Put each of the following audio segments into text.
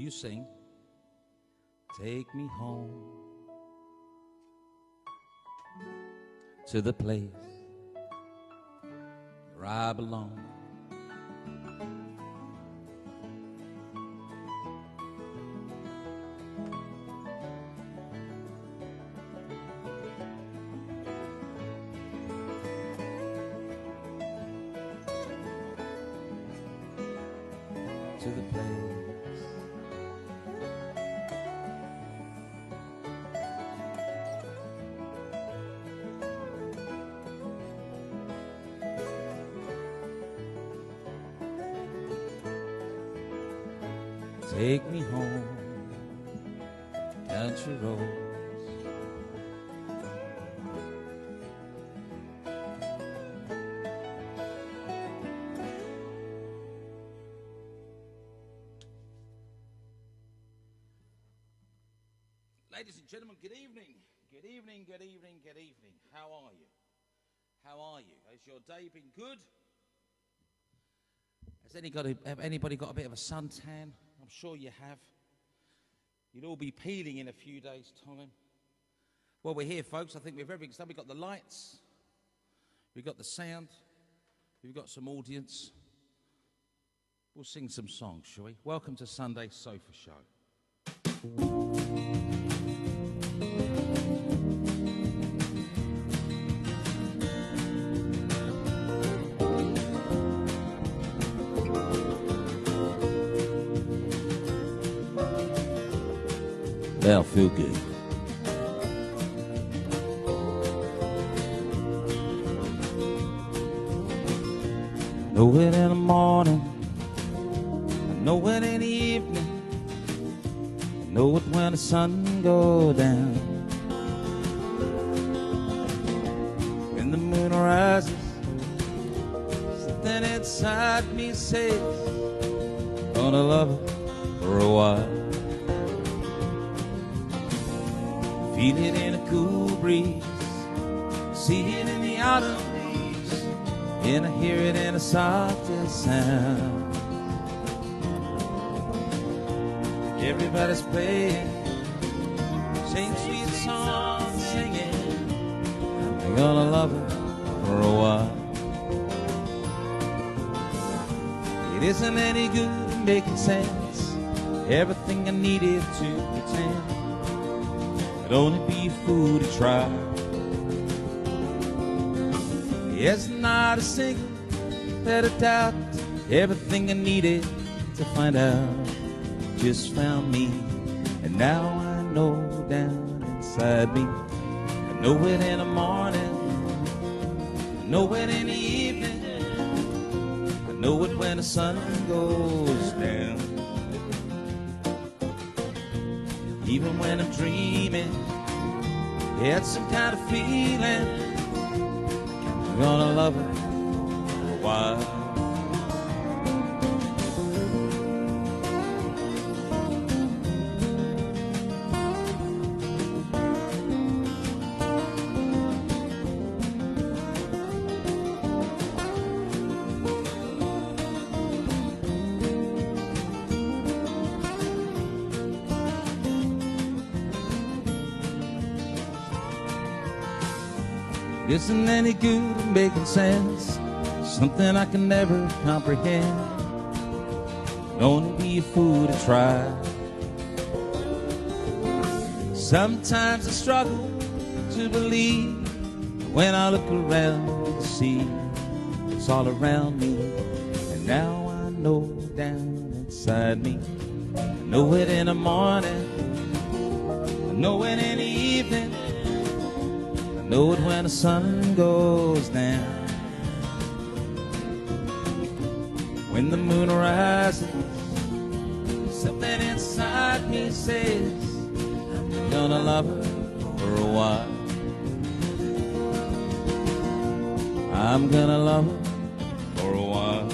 You sing, take me home to the place where I belong. To the place take me home, country roads. Ladies and gentlemen, good evening. Good evening, good evening, good evening. How are you? How are you? Has your day been good? Has anybody got a bit of a suntan? I'm sure you have. You'll all be peeling in a few days' time. Well, we're here, folks. I think we've everything done. We've got the lights. We've got the sound. We've got some audience. We'll sing some songs, shall we? Welcome to Sunday Sofa Show. That'll feel good. Know it in the morning, I know it in the evening, I know it when the sun goes down. When the moon rises, something inside me says, gonna love her for a while. Feel it in a cool breeze, see it in the autumn leaves, and I hear it in the softest sound. Everybody's playing, sing sweet songs, singing, I'm gonna love her for a while. It isn't any good making sense, everything I needed to pretend. I'd only be a fool to try. Yes, not a single bit of doubt. Everything I needed to find out just found me. And now I know down inside me. I know it in the morning, I know it in the evening, I know it when the sun goes down. Even when I'm dreaming, it's some kind of feeling, I'm gonna love her for a while. Isn't any good at making sense, something I can never comprehend. Only be a fool to try. Sometimes I struggle to believe when I look around and see it's all around me. And now I know down inside me, I know it in the morning, I know it in the evening, I know it when the sun goes down. When the moon rises, something inside me says I'm gonna love her for a while. I'm gonna love her for a while.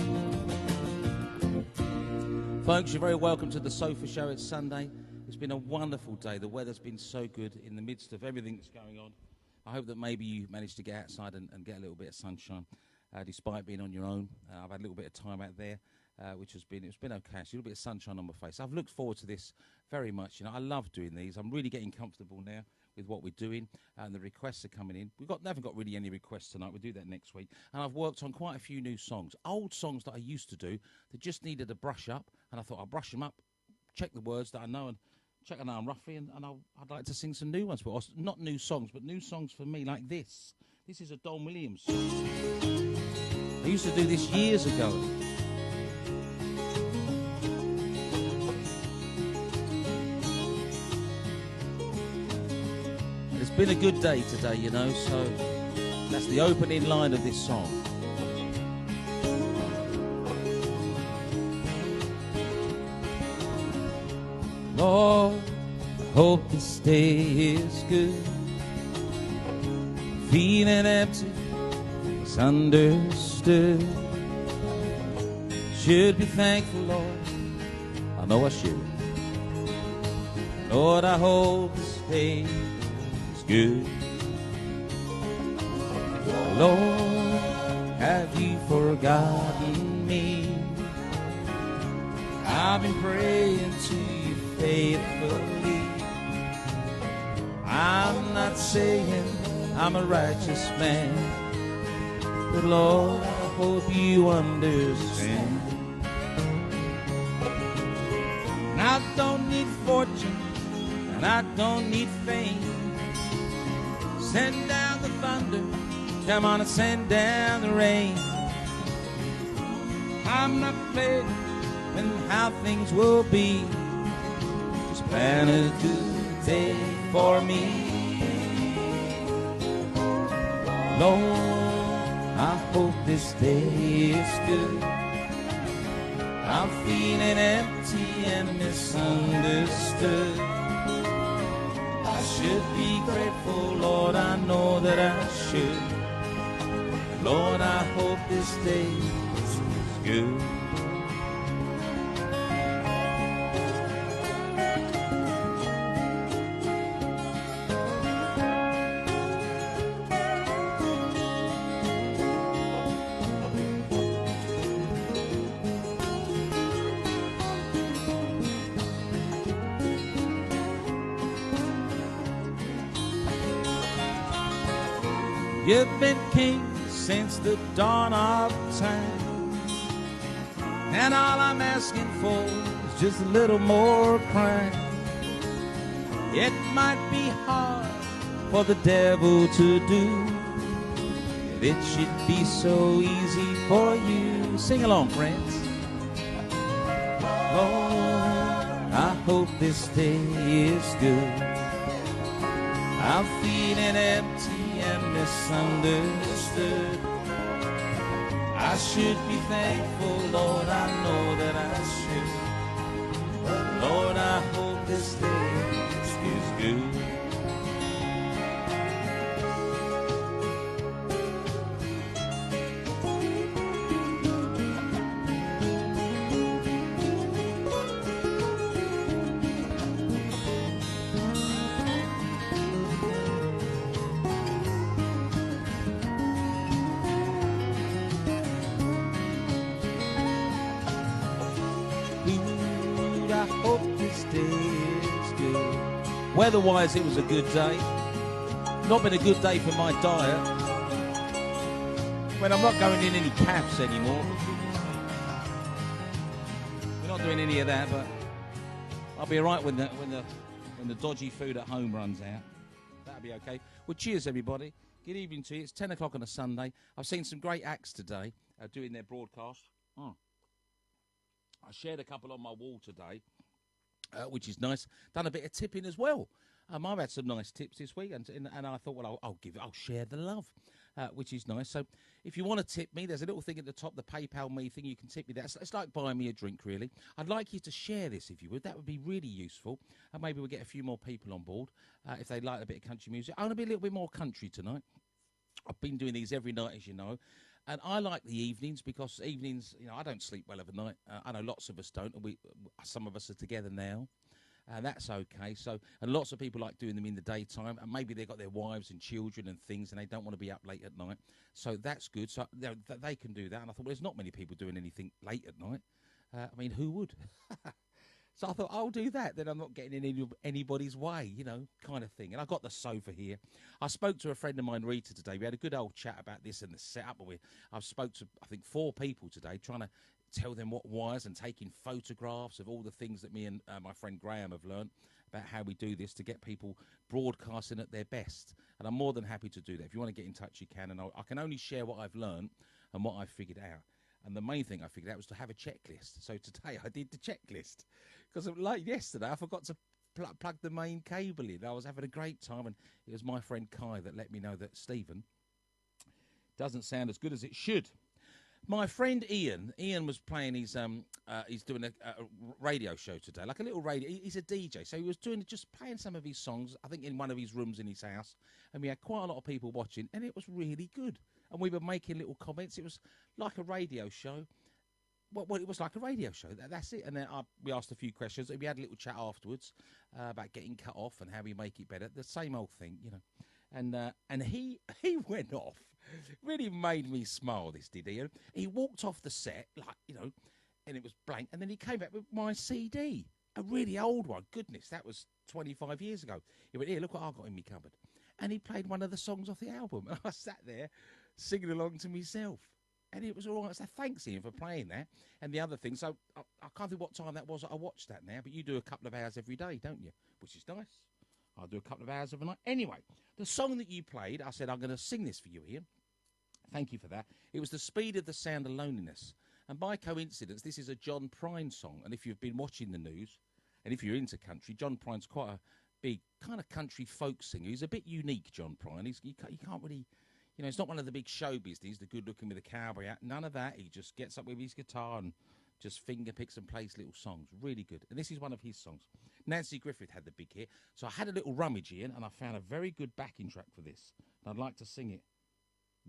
Folks, you're very welcome to the Sofa Show. It's Sunday. It's been a wonderful day. The weather's been so good in the midst of everything that's going on. I hope that maybe you managed to get outside and get a little bit of sunshine, despite being on your own. I've had a little bit of time out there. which it's been okay. Actually, a little bit of sunshine on my face. I've looked forward to this very much. You know, I love doing these. I'm really getting comfortable now with what we're doing, and the requests are coming in. Haven't got really any requests tonight. We'll do that next week. And I've worked on quite a few new songs, old songs that I used to do that just needed a brush up, and I thought I'll brush them up, check the words that I know, and check I know I'm roughly, and I'd like to sing some new ones, but not new songs, but new songs for me, like this. This is a Don Williams song. I used to do this years ago. It's been a good day today, you know, so that's the opening line of this song. Lord, I hope this day is good. Feeling empty, misunderstood. Should be thankful, Lord. I know I should. Lord, I hope this day good. Lord, have you forgotten me? I've been praying to you faithfully. I'm not saying I'm a righteous man, but Lord, I hope you understand. And I don't need fortune, and I don't need fame. Send down the thunder, come on and send down the rain. I'm not playing in how things will be. Just plan a good day for me. Lord, I hope this day is good. I'm feeling empty and misunderstood. I should be grateful, Lord, I know that I should. Lord, I hope this day is good. You've been king since the dawn of time, and all I'm asking for is just a little more crime. It might be hard for the devil to do, but it should be so easy for you. Sing along, friends. Lord, I hope this day is good. I'm feeling empty and misunderstood. I should be thankful, Lord, I know that I should. But Lord, I hope this day is good. Weather-wise, it was a good day. Not been a good day for my diet. When I'm not going in any cabs anymore. We're not doing any of that, but I'll be all right when the dodgy food at home runs out. That'll be okay. Well, cheers, everybody. Good evening to you. It's 10 o'clock on a Sunday. I've seen some great acts today doing their broadcast. I shared a couple on my wall today. Which is nice. Done a bit of tipping as well. I've had some nice tips this week, and I thought, well, I'll share the love, which is nice. So, if you want to tip me, there's a little thing at the top, the PayPal me thing. You can tip me there. It's like buying me a drink, really. I'd like you to share this if you would. That would be really useful, and maybe we'll get a few more people on board if they like a bit of country music. I want to be a little bit more country tonight. I've been doing these every night, as you know. And I like the evenings because evenings, you know, I don't sleep well overnight. I know lots of us don't. And some of us are together now. That's okay. So, and lots of people like doing them in the daytime. And maybe they've got their wives and children and things and they don't want to be up late at night. So that's good. So they can do that. And I thought, well, there's not many people doing anything late at night. I mean, who would? So I thought, I'll do that. Then I'm not getting in anybody's way, you know, kind of thing. And I got the sofa here. I spoke to a friend of mine, Rita, today. We had a good old chat about this and the setup. I've spoke to, I think, 4 people today, trying to tell them what wires and taking photographs of all the things that me and my friend Graham have learned about how we do this to get people broadcasting at their best. And I'm more than happy to do that. If you want to get in touch, you can. And I can only share what I've learned and what I've figured out. And the main thing I figured out was to have a checklist. So today I did the checklist. Because like yesterday, I forgot to plug the main cable in. I was having a great time, and it was my friend Kai that let me know that Stephen doesn't sound as good as it should. My friend Ian was playing his, he's doing a radio show today, like a little radio. He's a DJ, so he was just playing some of his songs, I think in one of his rooms in his house, and we had quite a lot of people watching, and it was really good. And we were making little comments. It was like a radio show. Well, it was like a radio show. That's it. And then we asked a few questions. We had a little chat afterwards about getting cut off and how we make it better. The same old thing, you know. And he went off. Really made me smile, this did he? He walked off the set, like, you know, and it was blank. And then he came back with my CD, a really old one. Goodness, that was 25 years ago. He went, here, look what I got in my cupboard. And he played one of the songs off the album. And I sat there singing along to myself. And it was all right. So thanks, Ian, for playing that. And the other thing, so I can't think what time that was. I watched that now, but you do a couple of hours every day, don't you? Which is nice. I do a couple of hours every night. Anyway, the song that you played, I said, I'm going to sing this for you, Ian. Thank you for that. It was The Speed of the Sound of Loneliness. And by coincidence, this is a John Prine song. And if you've been watching the news, and if you're into country, John Prine's quite a big kind of country folk singer. He's a bit unique, John Prine. You can't really... You know, it's not one of the big show business, the good-looking with a cowboy hat. None of that. He just gets up with his guitar and just finger picks and plays little songs. Really good. And this is one of his songs. Nancy Griffith had the big hit. So I had a little rummage in, and I found a very good backing track for this. And I'd like to sing it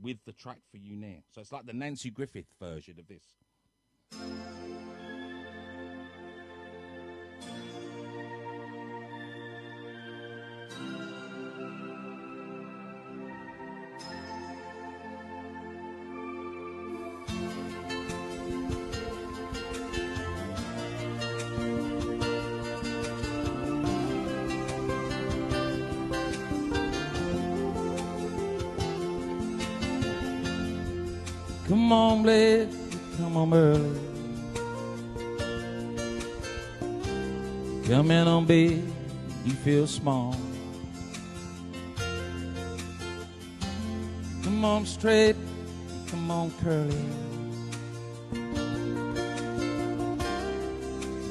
with the track for you now. So it's like the Nancy Griffith version of this. Come on, Blake, come on early. Come in on big, you feel small. Come on straight, come on curly.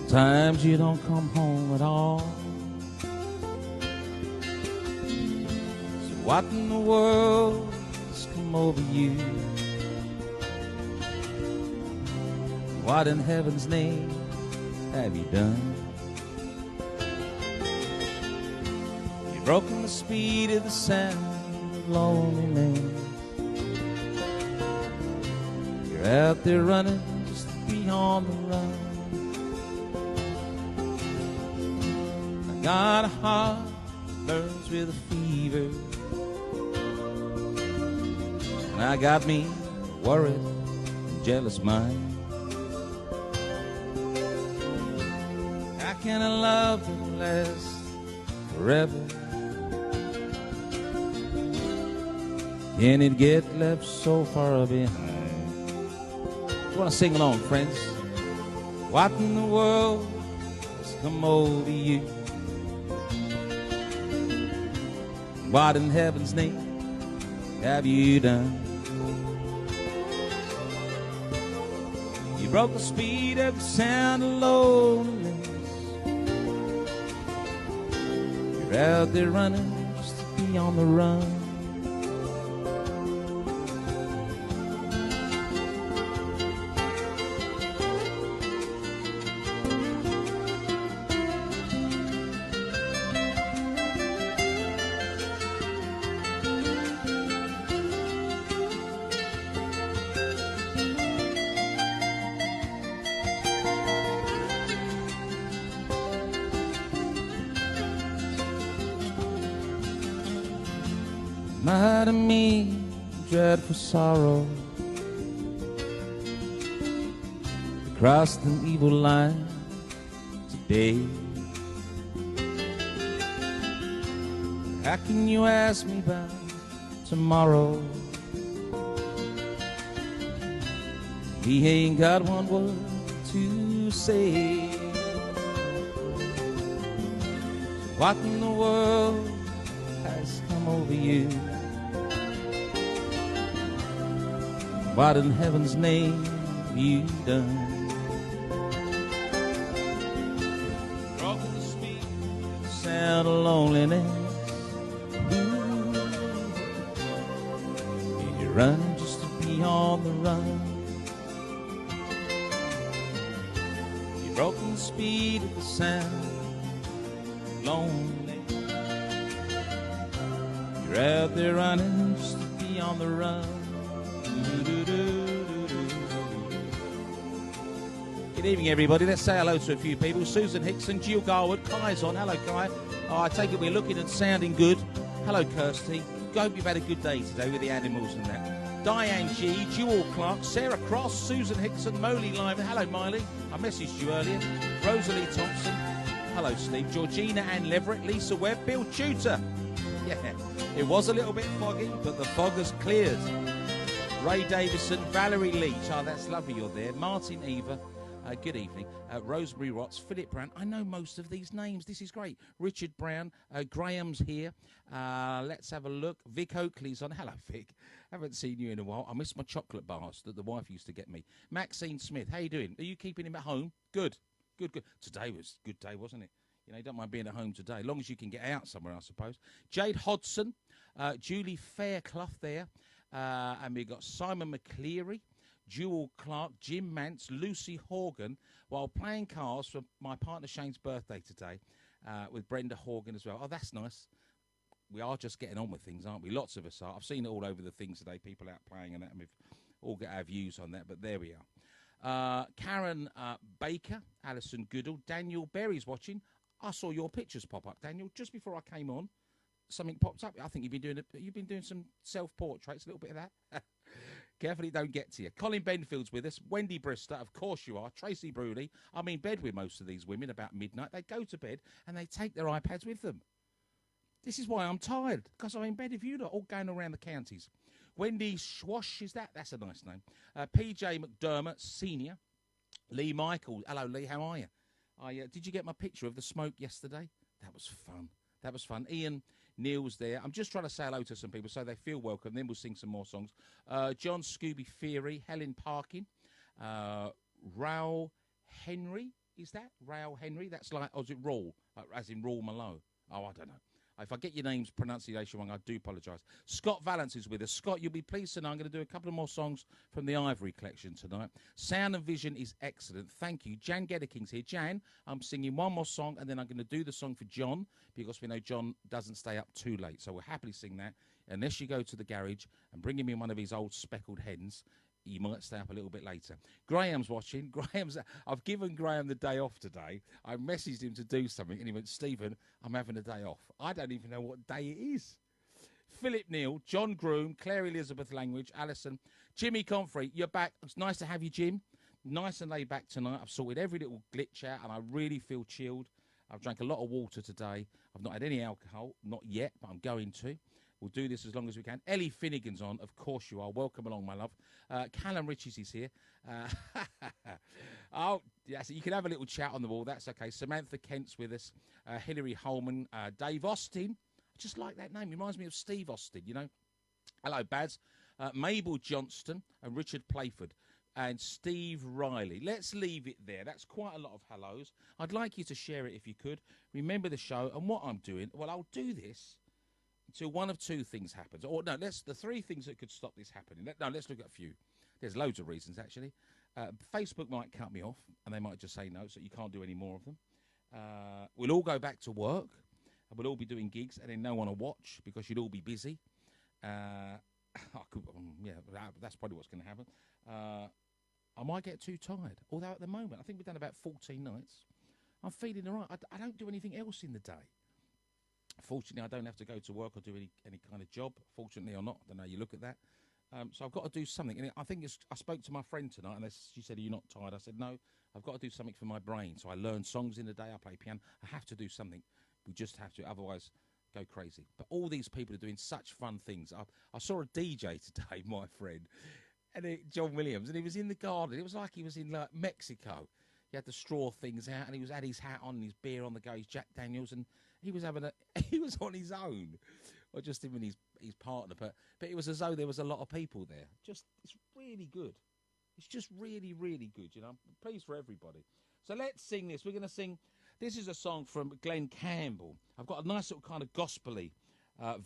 Sometimes you don't come home at all. So what in the world has come over you? What in heaven's name have you done? You've broken the speed of the sound of loneliness. You're out there running just to be on the run. I got a heart that burns with a fever, and I got me worried and jealous mind. Can a love that lasts forever? Can it get left so far behind? You want to sing along, friends? What in the world has come over you? What in heaven's name have you done? You broke the speed of the sound of loneliness. You're out there running just to be on the run. Might have mean dreadful sorrow. The crossed an evil line today. How can you ask me about tomorrow? He ain't got one word to say. What in the world has come over you? What in heaven's name you done? Broken the sweet sound of loneliness. Ooh. And you're running just to be on the run. You're broken the speed of the sound. Lonely. You're out there running just to be on the run. Good evening, everybody. Let's say hello to a few people. Susan Hickson, Jill Garwood, Kai's on. Hello, Kai. Oh, I take it we're looking and sounding good. Hello, Kirsty. Hope you've had a good day today with the animals and that. Diane G, Jewel Clark, Sarah Cross, Susan Hickson, Molly Lyman. Hello, Miley. I messaged you earlier. Rosalie Thompson. Hello, Steve. Georgina Ann Leverett, Lisa Webb, Bill Tudor. Yeah, it was a little bit foggy, but the fog has cleared. Ray Davison, Valerie Leach. Oh, that's lovely you're there. Martin Eva. Good evening. Rosemary Watts, Philip Brown. I know most of these names. This is great. Richard Brown. Graham's here. Let's have a look. Vic Oakley's on. Hello, Vic. Haven't seen you in a while. I miss my chocolate bars that the wife used to get me. Maxine Smith. How you doing? Are you keeping him at home? Good. Good. Today was a good day, wasn't it? You know, you don't mind being at home today, as long as you can get out somewhere, I suppose. Jade Hodson, Julie Fairclough there. And we've got Simon McCleary, Jewel Clark, Jim Mance, Lucy Horgan, while playing cards for my partner Shane's birthday today with Brenda Horgan as well. Oh, that's nice. We are just getting on with things, aren't we? Lots of us are. I've seen it all over the things today, people out playing and that, and we've all got our views on that, but there we are. Karen Baker, Alison Goodall, Daniel Berry's watching. I saw your pictures pop up, Daniel, just before I came on. Something popped up. I think you've been doing some self-portraits, a little bit of that. Carefully don't get to you. Colin Benfield's with us. Wendy Brister, of course you are. Tracy Brewley. I'm in bed with most of these women about midnight. They go to bed and they take their iPads with them. This is why I'm tired, because I'm in bed with you lot, all going around the counties. Wendy Schwash, is that? That's a nice name. PJ McDermott, Senior. Lee Michael. Hello, Lee. How are you? Did you get my picture of the smoke yesterday? That was fun. Ian Neil's there. I'm just trying to say hello to some people so they feel welcome. Then we'll sing some more songs. John Scooby Theory, Helen Parkin, Raoul Henry. Is that Raoul Henry? That's like, or is it Raul, as in Raul Malone? Oh, I don't know. If I get your name's pronunciation wrong, I do apologise. Scott Valance is with us. Scott, you'll be pleased to know I'm going to do a couple of more songs from the Ivory collection tonight. Sound and vision is excellent. Thank you. Jan Geddeking's here. Jan, I'm singing one more song, and then I'm going to do the song for John, because we know John doesn't stay up too late. So we'll happily sing that, unless you go to the garage and bring him in one of his old speckled hens. You might stay up a little bit later. Graham's watching. I've given Graham the day off today. I messaged him to do something, and he went, Stephen, I'm having a day off. I don't even know what day it is. Philip Neal, John Groom, Claire Elizabeth Langridge, Alison, Jimmy Comfrey, you're back. It's nice to have you, Jim. Nice and laid back tonight. I've sorted every little glitch out, and I really feel chilled. I've drank a lot of water today. I've not had any alcohol, not yet, but I'm going to. We'll do this as long as we can. Ellie Finnegan's on. Of course you are. Welcome along, my love. Callum Riches is here. Oh, yes, you can have a little chat on the wall. That's okay. Samantha Kent's with us. Hilary Holman. Dave Austin. I just like that name. It reminds me of Steve Austin, you know. Hello, Baz. Mabel Johnston and Richard Playford. And Steve Riley. Let's leave it there. That's quite a lot of hellos. I'd like you to share it if you could. Remember the show and what I'm doing. Well, I'll do this until one of two things happens. Or no, the three things that could stop this happening. Let's look at a few. There's loads of reasons, actually. Facebook might cut me off, and they might just say no, so you can't do any more of them. We'll all go back to work, and we'll all be doing gigs, and then no one will watch because you'd all be busy. That's probably what's going to happen. I might get too tired, although at the moment, I think we've done about 14 nights. I'm feeling all right. I don't do anything else in the day. Fortunately, I don't have to go to work or do any kind of job, fortunately or not. I don't know how you look at that. So I've got to do something. And I think I spoke to my friend tonight, and she said, are you not tired? I said, no, I've got to do something for my brain. So I learn songs in the day. I play piano. I have to do something. We just have to. Otherwise, go crazy. But all these people are doing such fun things. I saw a DJ today, my friend, John Williams, and he was in the garden. It was like he was in like Mexico. He had the straw things out, and he had his hat on and his beer on the go, his Jack Daniels, and he was he was on his own, or just him and his partner. But it was as though there was a lot of people there. It's really good. It's just really, really good. You know, I'm pleased for everybody. So let's sing this. We're going to sing. This is a song from Glenn Campbell. I've got a nice little kind of gospel-y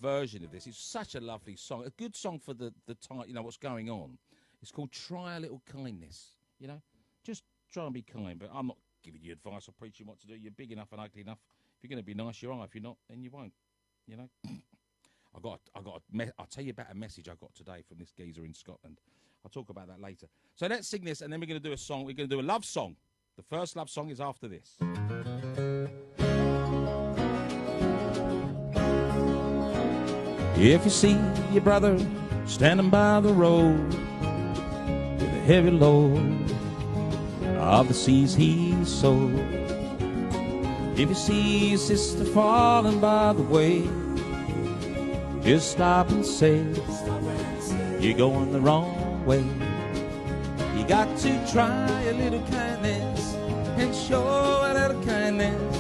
version of this. It's such a lovely song. A good song for the time. You know what's going on. It's called "Try a Little Kindness." You know, just try and be kind, but I'm not giving you advice or preaching what to do. You're big enough and ugly enough. If you're going to be nice, you are. If you're not, then you won't. You know. I'll tell you about a message I got today from this geezer in Scotland. I'll talk about that later. So let's sing this, and then we're going to do a song. We're going to do a love song. The first love song is after this. If you see your brother standing by the road with a heavy load of the seas he sowed, if you see your sister falling by the way, just stop and say, you're going the wrong way. You got to try a little kindness and show a little kindness.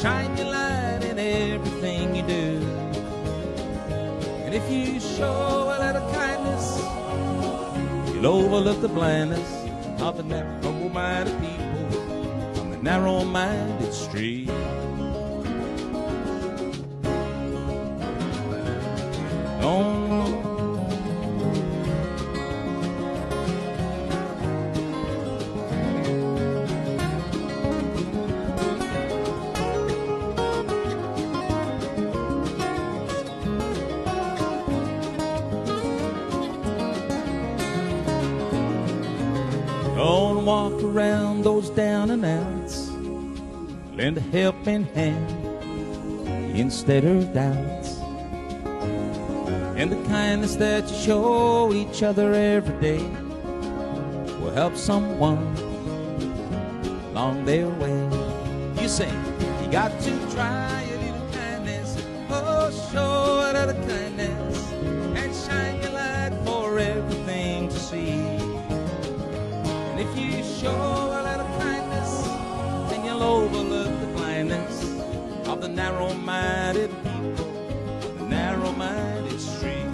Shine your light in everything you do. And if you show a little kindness, you'll overlook the blindness of the narrow-minded people on the narrow-minded street. Don't walk around those down and outs. Lend a helping hand instead of doubts. And the kindness that you show each other every day will help someone along their way. You say, you got to try a little kindness. Oh, show a little kindness and shine your light for everything to see. And if you show a little kindness, then you'll overlook the blindness of the narrow-minded people, the narrow-minded street.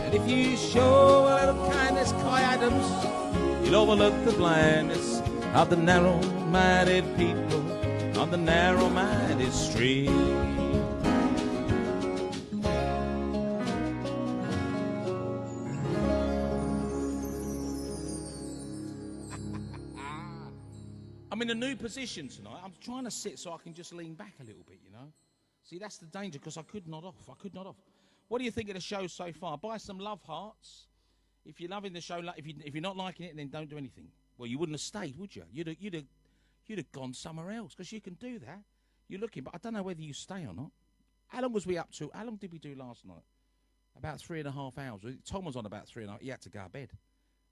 And if you show a little kindness, Coy Adams, you'll overlook the blindness of the narrow-minded people on the narrow-minded street. I'm in a new position tonight. I'm trying to sit so I can just lean back a little bit, you know. See, that's the danger, because I could nod off. What do you think of the show so far? Buy some love hearts. If you're loving the show, if you're not liking it, then don't do anything. Well, you wouldn't have stayed, would you? You'd have gone somewhere else, because you can do that. You're looking, but I don't know whether you stay or not. How long was we up to? How long did we do last night? About 3.5 hours. Tom was on about 3.5. He had to go to bed.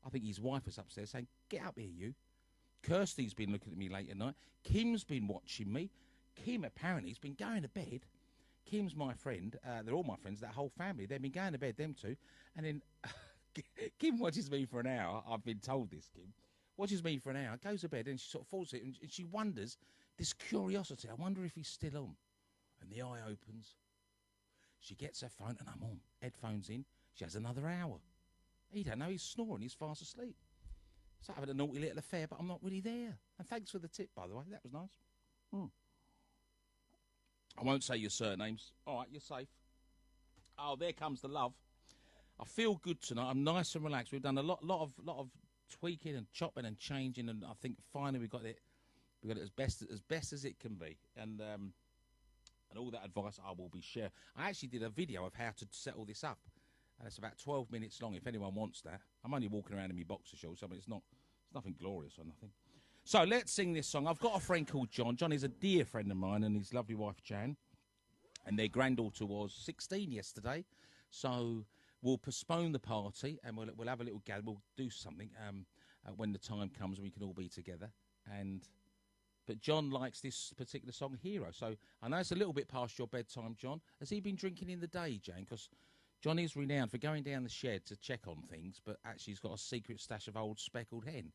I think his wife was upstairs saying, "Get up here, you." Kirsty's been looking at me late at night. Kim's been watching me. Kim apparently has been going to bed. Kim's my friend. They're all my friends, that whole family. They've been going to bed, them two. And then Kim watches me for an hour. I've been told this, Kim. Watches me for an hour, goes to bed, and she sort of falls asleep, and she wonders, this curiosity, I wonder if he's still on. And the eye opens. She gets her phone, and I'm on. Headphones in. She has another hour. He don't know he's snoring. He's fast asleep. So having a naughty little affair, but I'm not really there. And thanks for the tip, by the way. That was nice. I won't say your surnames. All right, you're safe. Oh, there comes the love. I feel good tonight. I'm nice and relaxed. We've done a lot of tweaking and chopping and changing, and I think finally we got it as best as it can be. And all that advice I will be sharing. I actually did a video of how to set all this up. And it's about 12 minutes long, if anyone wants that. I'm only walking around in my boxer shorts, so it's nothing glorious or nothing. So let's sing this song. I've got a friend called John. John is a dear friend of mine and his lovely wife, Jan. And their granddaughter was 16 yesterday. So we'll postpone the party and we'll have a little gather. We'll do something when the time comes and we can all be together. But John likes this particular song, Hero. So I know it's a little bit past your bedtime, John. Has he been drinking in the day, Jan? Because John is renowned for going down the shed to check on things, but actually he's got a secret stash of old speckled hen.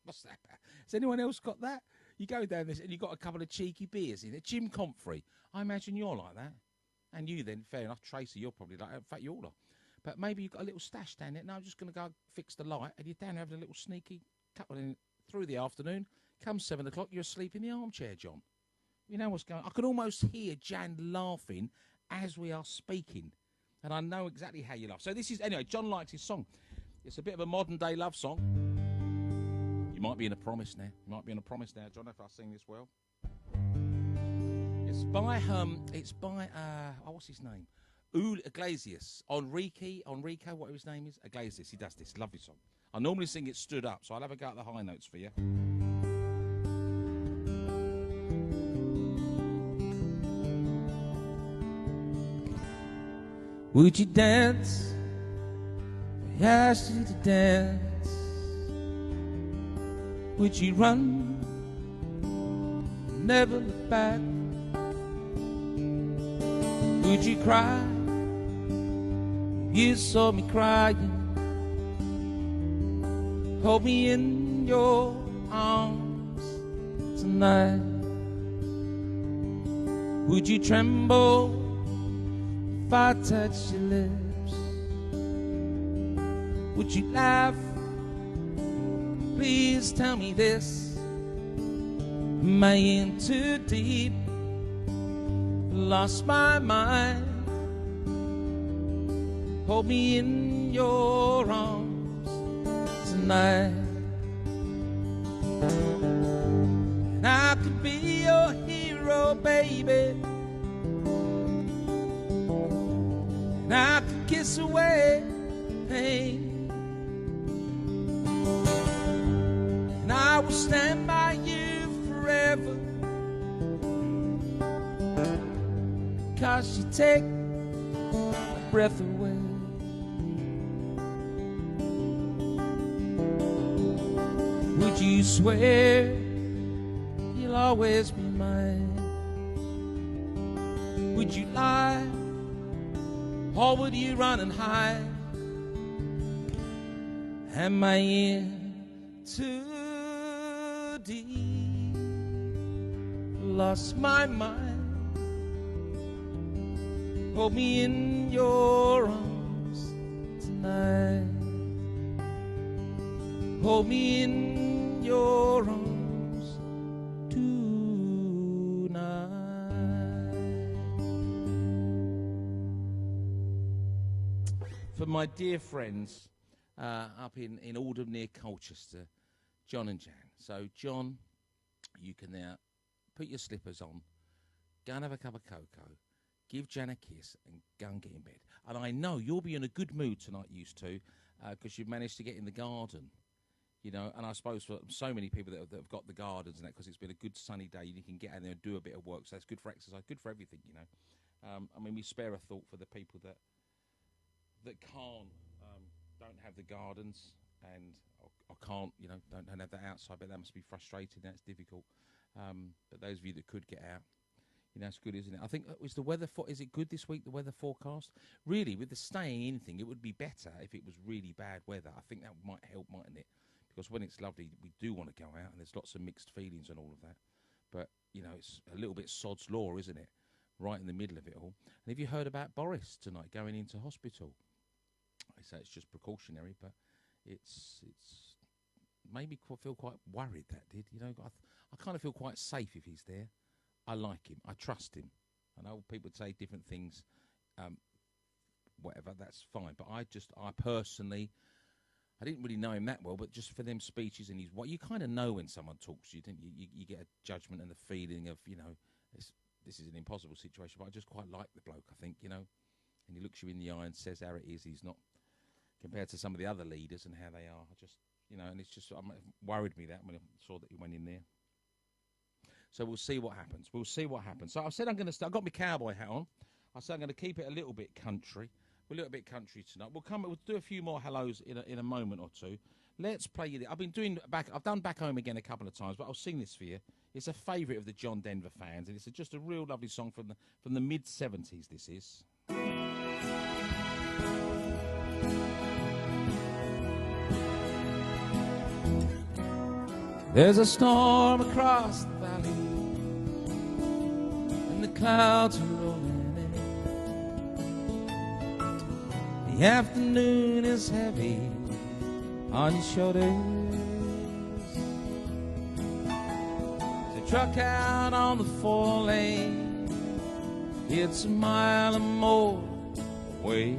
What's that? Has anyone else got that? You go down this and you've got a couple of cheeky beers in it. Jim Comfrey. I imagine you're like that. And you then, fair enough. Tracy, you're probably like that. In fact, you all are. But maybe you've got a little stash down there. No, I'm just going to go fix the light. And you're down there having a little sneaky couple in through the afternoon. Come 7 o'clock, you're asleep in the armchair, John. You know what's going on? I can almost hear Jan laughing as we are speaking. And I know exactly how you laugh. So this is, anyway, John likes his song. It's a bit of a modern day love song. You might be in a promise now. You might be in a promise now, John, if I sing this well. It's by, what's his name? Iglesias. Enrico, whatever his name is. Iglesias, he does this. Lovely song. I normally sing it stood up, so I'll have a go at the high notes for you. Would you dance if I asked you to dance? Would you run, never look back? Would you cry if you saw me crying? Hold me in your arms tonight. Would you tremble if I touched your lips? Would you laugh? Please tell me this. Am I in too deep? Lost my mind. Hold me in your arms tonight. And I could be your hero, baby. And I could kiss away pain. And I will stand by you forever. 'Cause you take my breath away. Would you swear you'll always be mine? Would you lie? Or would you run and hide? Am I in too deep? Lost my mind. Hold me in your arms tonight. Hold me in your arms tonight. For my dear friends up in Oldham near Colchester, John and Jan. So, John, you can now put your slippers on, go and have a cup of cocoa, give Jan a kiss, and go and get in bed. And I know you'll be in a good mood tonight, used to, because you've managed to get in the garden. You know, and I suppose for so many people that have got the gardens and that, because it's been a good sunny day, you can get in there and do a bit of work. So that's good for exercise, good for everything, you know. I mean, we spare a thought for the people that can't, don't have the gardens and or can't, you know, don't have that outside. But that must be frustrating. That's difficult. But those of you that could get out, you know, it's good, isn't it? I think is the weather is it good this week? The weather forecast, really, with the staying in thing, it would be better if it was really bad weather. I think that might help, mightn't it? Because when it's lovely, we do want to go out, and there's lots of mixed feelings and all of that. But, you know, it's a little bit sod's law, isn't it? Right in the middle of it all. And have you heard about Boris tonight going into hospital? I say it's just precautionary, but it's made me feel quite worried, that did. You know, I kind of feel quite safe if he's there. I like him. I trust him. I know people say different things, whatever, that's fine. But I personally... I didn't really know him that well, but just for them speeches and what you kind of know when someone talks to you, don't you? You get a judgment and the feeling of, you know, this is an impossible situation. But I just quite like the bloke, I think, you know. And he looks you in the eye and says how it is. He's not, compared to some of the other leaders and how they are. You know, and it's just worried me that when I saw that he went in there. So we'll see what happens. We'll see what happens. So I said I'm going to start. I've got my cowboy hat on. I said I'm going to keep it a little bit country. We're a little bit country tonight. We'll do a few more hellos in a moment or two. Let's play you. I've done Back Home Again a couple of times, but I'll sing this for you. It's a favourite of the John Denver fans, and it's just a real lovely song from the mid-'70s. This is. There's a storm across the valley, and the clouds are rolling in. The afternoon is heavy on your shoulders. There's a truck out on the 4-lane, it's a mile or more away.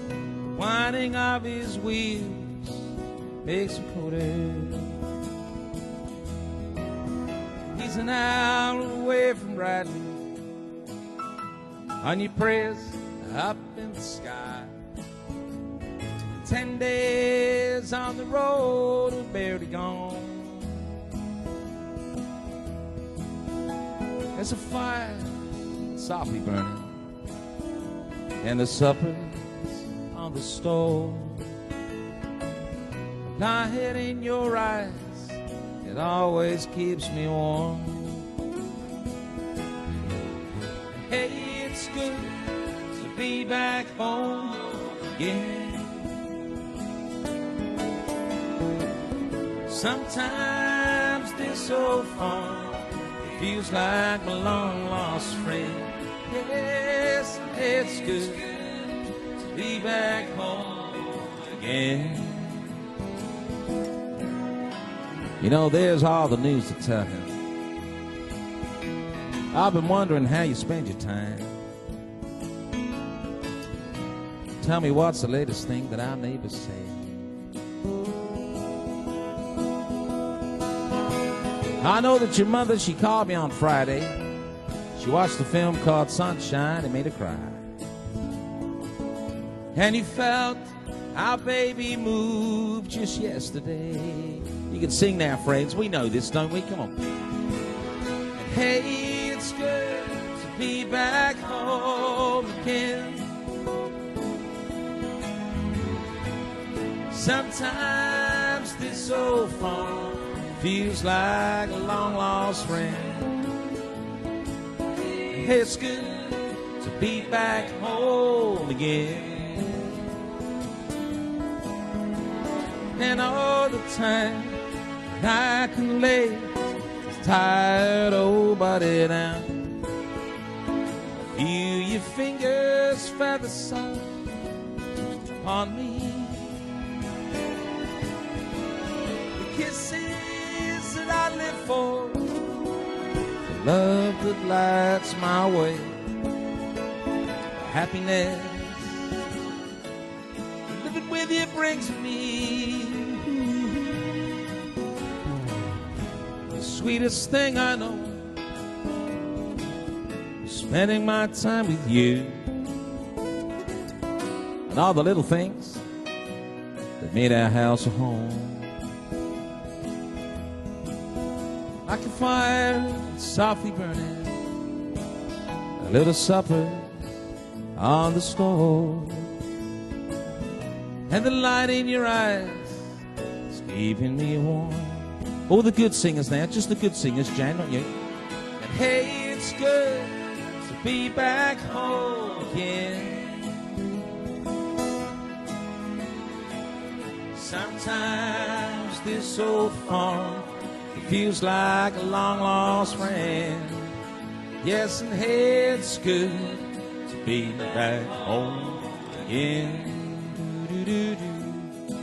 The whining of his wheels makes him coated. He's an hour away from riding on your prayers up in the sky. 10 days on the road are barely gone. There's a fire softly burning, and the supper's on the stove. Light in your eyes, it always keeps me warm. Hey, it's good to be back home again. Sometimes this old farm, it feels like my long-lost friend. Yes, it's good to be back home again. You know, there's all the news to tell him. I've been wondering how you spend your time. Tell me what's the latest thing that our neighbors say. I know that your mother, she called me on Friday. She watched a film called Sunshine and made her cry. And you felt our baby moved just yesterday. You can sing now, friends. We know this, don't we? Come on. And hey, it's good to be back home again. Sometimes this old farm feels like a long-lost friend. And hey, it's good to be back home again. And all the time I can lay this tired old body down. Feel your fingers feather soft upon me. The kisses that I live for, the love that lights my way, the happiness living with you brings me. Sweetest thing I know, spending my time with you, and all the little things that made our house a home. Like a fire softly burning, a little supper on the stove, and the light in your eyes is keeping me warm. All the good singers now, just the good singers, Jan, not you. And hey, it's good to be back home again. Sometimes this old farm, it feels like a long-lost friend. Yes, and hey, it's good to be back home again. Do-do-do-do.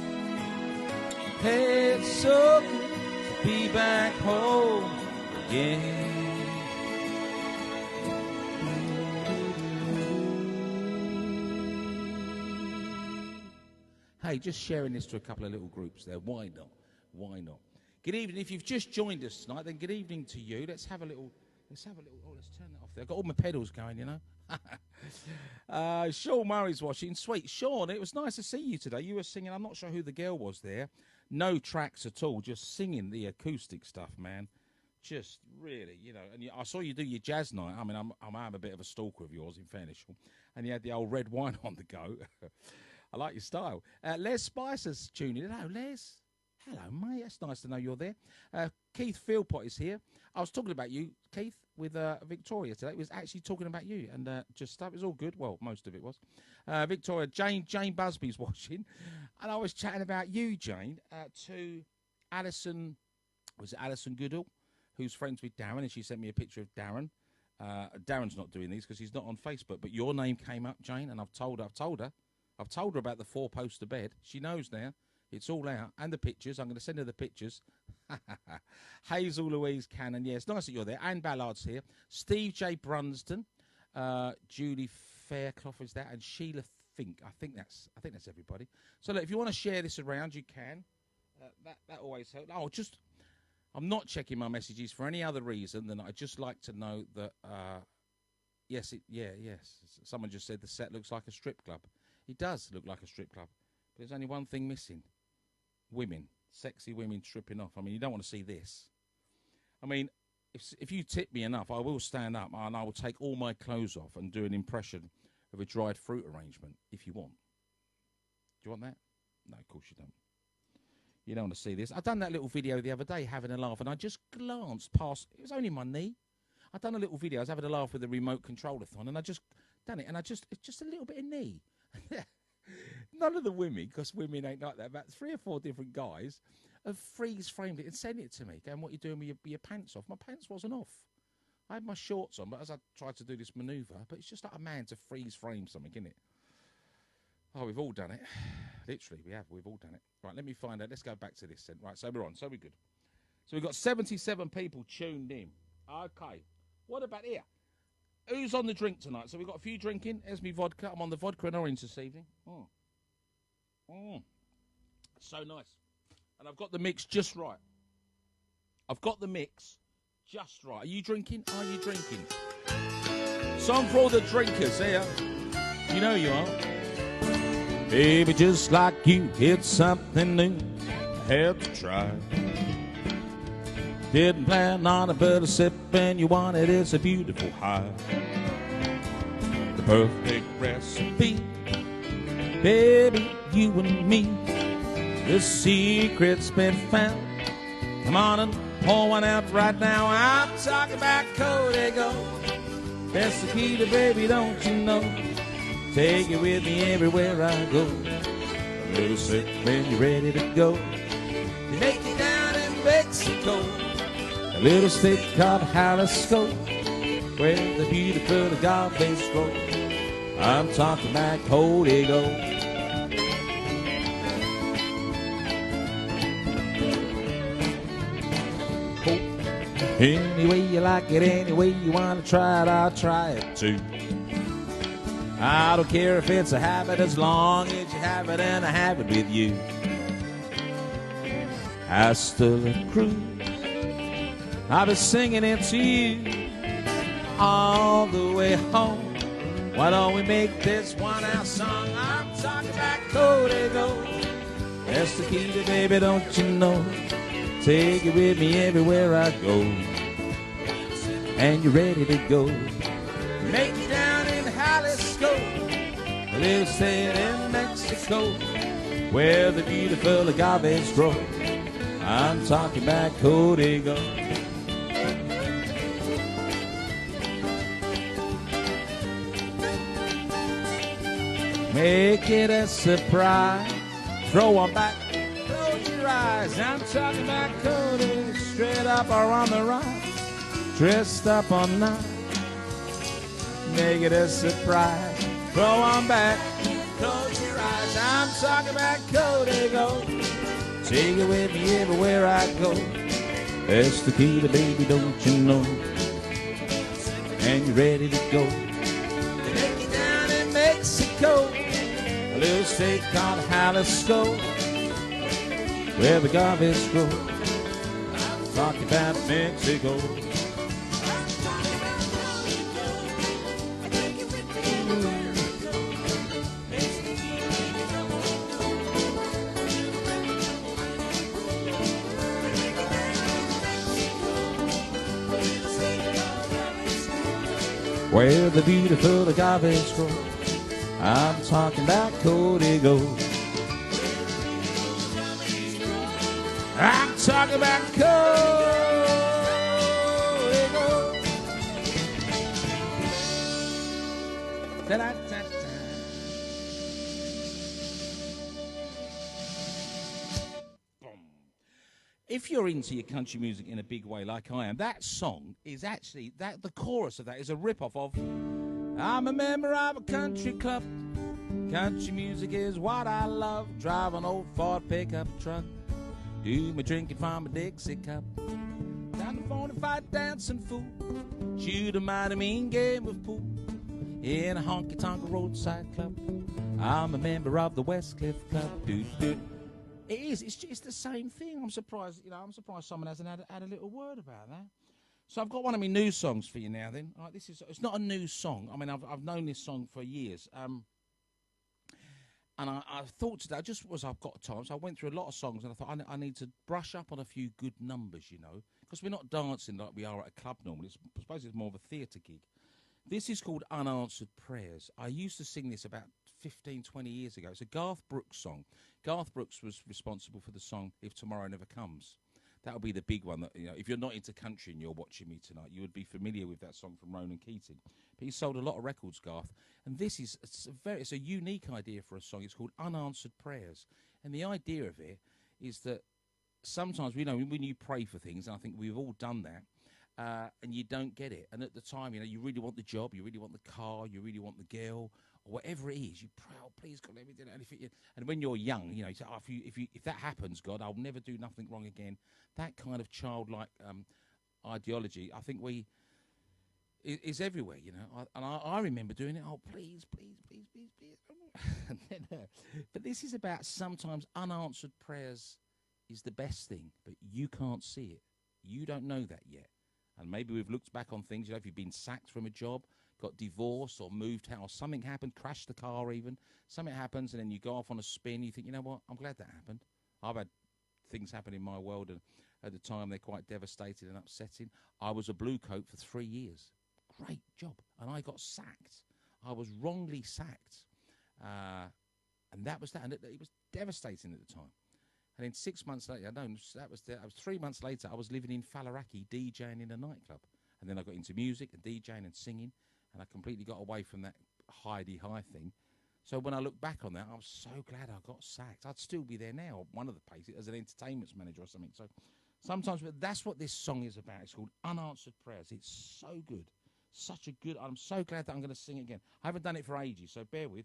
Hey, it's so good be back home again. Hey, just sharing this to a couple of little groups there. Why not? Why not? Good evening. If you've just joined us tonight, then good evening to you. Let's have a little Let's have a little. Oh, let's turn that off there. I've got all my pedals going, you know. Sean Murray's watching. Sweet Sean, it was nice to see you today. You were singing. I'm not sure who the girl was there. No tracks at all. Just singing the acoustic stuff, man. Just really, you know. And I saw you do your jazz night. I mean, I'm a bit of a stalker of yours, in fairness, Sean. And you had the old red wine on the go. I like your style. Les Spicer's tuning in. Hello, Les. Hello, mate. That's nice to know you're there. Keith Philpott is here. I was talking about you, Keith, with Victoria today. It was actually talking about you, and just stuff. It was all good. Well, most of it was. Victoria, Jane Busby's watching, and I was chatting about you, Jane, to Alison. Was it Alison Goodall, who's friends with Darren, and she sent me a picture of Darren. Darren's not doing these because he's not on Facebook, but your name came up, Jane, and I've told her about the 4-poster bed. She knows now. It's all out. And the pictures. I'm going to send her the pictures. Hazel Louise Cannon. Yeah, it's nice that you're there. Anne Ballard's here. Steve J. Brunsden. Julie Fairclough is that. And Sheila Fink. I think that's everybody. So, look, if you want to share this around, you can. That always helps. Oh, I'm not checking my messages for any other reason than I'd just like to know that, yes. Someone just said the set looks like a strip club. It does look like a strip club. But there's only one thing missing. Women. Sexy women stripping off. I mean, you don't want to see this. I mean, if you tip me enough, I will stand up and I will take all my clothes off and do an impression of a dried fruit arrangement, if you want. Do you want that? No, of course you don't. You don't want to see this. I done that little video the other day, having a laugh, and I just glanced past. It was only my knee. I done a little video. I was having a laugh with the remote control-a-thon, and I just done it, and it's just a little bit of knee. None of the women, because women ain't like that, about 3 or 4 different guys have freeze-framed it and sent it to me, going, what are you doing with your pants off? My pants wasn't off. I had my shorts on, but as I tried to do this manoeuvre, but it's just like a man to freeze-frame something, isn't it? Oh, we've all done it. Literally, we've all done it. Right, let me find out. Let's go back to this then. Right, so we're on. So we're good. So we've got 77 people tuned in. Okay. What about here? Who's on the drink tonight? So we've got a few drinking. There's me vodka. I'm on the vodka and orange this evening. So nice. And I've got the mix just right. Are you drinking? Are you drinking? Song for all the drinkers here. You know you are. Baby, just like you, it's something new. I had to try. Didn't plan on it, but a sip and you want it. It's a beautiful high. The perfect recipe. Baby, you and me. The secret's been found. Come on and pour one out right now. I'm talking about Cody Gold. That's the key to baby, don't you know? Take it with me everywhere I go. A little sip when you're ready to go. They make it down in Mexico. A little state called Jalisco, where the beautiful agaves grow. I'm talking about Cody Gold. Any way you like it, any way you want to try it, I'll try it too. I don't care if it's a habit as long as you have it and I have it with you. Hasta la Cruz, I'll be singing it to you all the way home. Why don't we make this one our song? I'm talking about Cody Gold. That's the key to baby, don't you know? Take it with me everywhere I go. And you're ready to go. Make it down in Jalisco, a little state in Mexico, where the beautiful agaves grow. I'm talking about Cody Gold. Make it a surprise. Throw one back, close your eyes. I'm talking about Cody, straight up or on the rise. Dressed up all night. Make it a surprise. Throw on back, close your eyes. I'm talking about Cody Gold. Take it with me everywhere I go. That's the key to baby, don't you know? And you're ready to go. They take you down in Mexico, a little state called Jalisco, where the agaves grow. I'm talking about Mexico. where the beautiful agaves grow. I'm talking about Código. I'm talking about Código. Da-da-da-da. If you're into your country music in a big way like I am, that song is actually, the chorus of that is a rip-off of I'm a member of a country club. Country music is what I love. Drive an old Ford pickup truck. Do my drinking from a Dixie cup. Down the 45 dancing fool. Shoot a mighty mean game of pool. In a honky-tonk roadside club. I'm a member of the Westcliff Club. Do-do. It is. It's the same thing. I'm surprised. I'm surprised someone hasn't had a little word about that. So I've got one of my new songs for you now. Then, all right, it's not a new song. I mean, I've known this song for years. And I thought today, I've got time, so I went through a lot of songs, and I thought I need to brush up on a few good numbers, because we're not dancing like we are at a club normally. I suppose it's more of a theatre gig. This is called Unanswered Prayers. I used to sing this about 15, 20 years ago. It's a Garth Brooks song. Garth Brooks was responsible for the song If Tomorrow Never Comes. That'll be the big one that, if you're not into country and you're watching me tonight, you would be familiar with that song from Ronan Keating. But he sold a lot of records, Garth. And this is, it's a unique idea for a song. It's called Unanswered Prayers. And the idea of it is that sometimes, when you pray for things, and I think we've all done that, and you don't get it. And at the time, you really want the job, you really want the car, you really want the girl, or whatever it is. You pray, oh, please, God, let me do that. And when you're young, you say, oh, if that happens, God, I'll never do nothing wrong again. That kind of childlike ideology, I think is everywhere, And I remember doing it. Oh, please, please, please, please, please. But this is about sometimes unanswered prayers is the best thing, but you can't see it. You don't know that yet. And maybe we've looked back on things, if you've been sacked from a job, got divorced or moved house, something happened, crashed the car even, something happens, and then you go off on a spin, you think, you know what, I'm glad that happened. I've had things happen in my world, and at the time they're quite devastating and upsetting. I was a blue coat for 3 years. Great job. And I got sacked. I was wrongly sacked. And that was that. And it was devastating at the time. And then 6 months later, that was 3 months later, I was living in Faliraki, DJing in a nightclub. And then I got into music and DJing and singing, and I completely got away from that hidey-high thing. So when I look back on that, I was so glad I got sacked. I'd still be there now, one of the places, as an entertainment manager or something. So sometimes, but that's what this song is about. It's called Unanswered Prayers. It's so good. Such a good, I'm so glad that I'm going to sing it again. I haven't done it for ages, so bear with.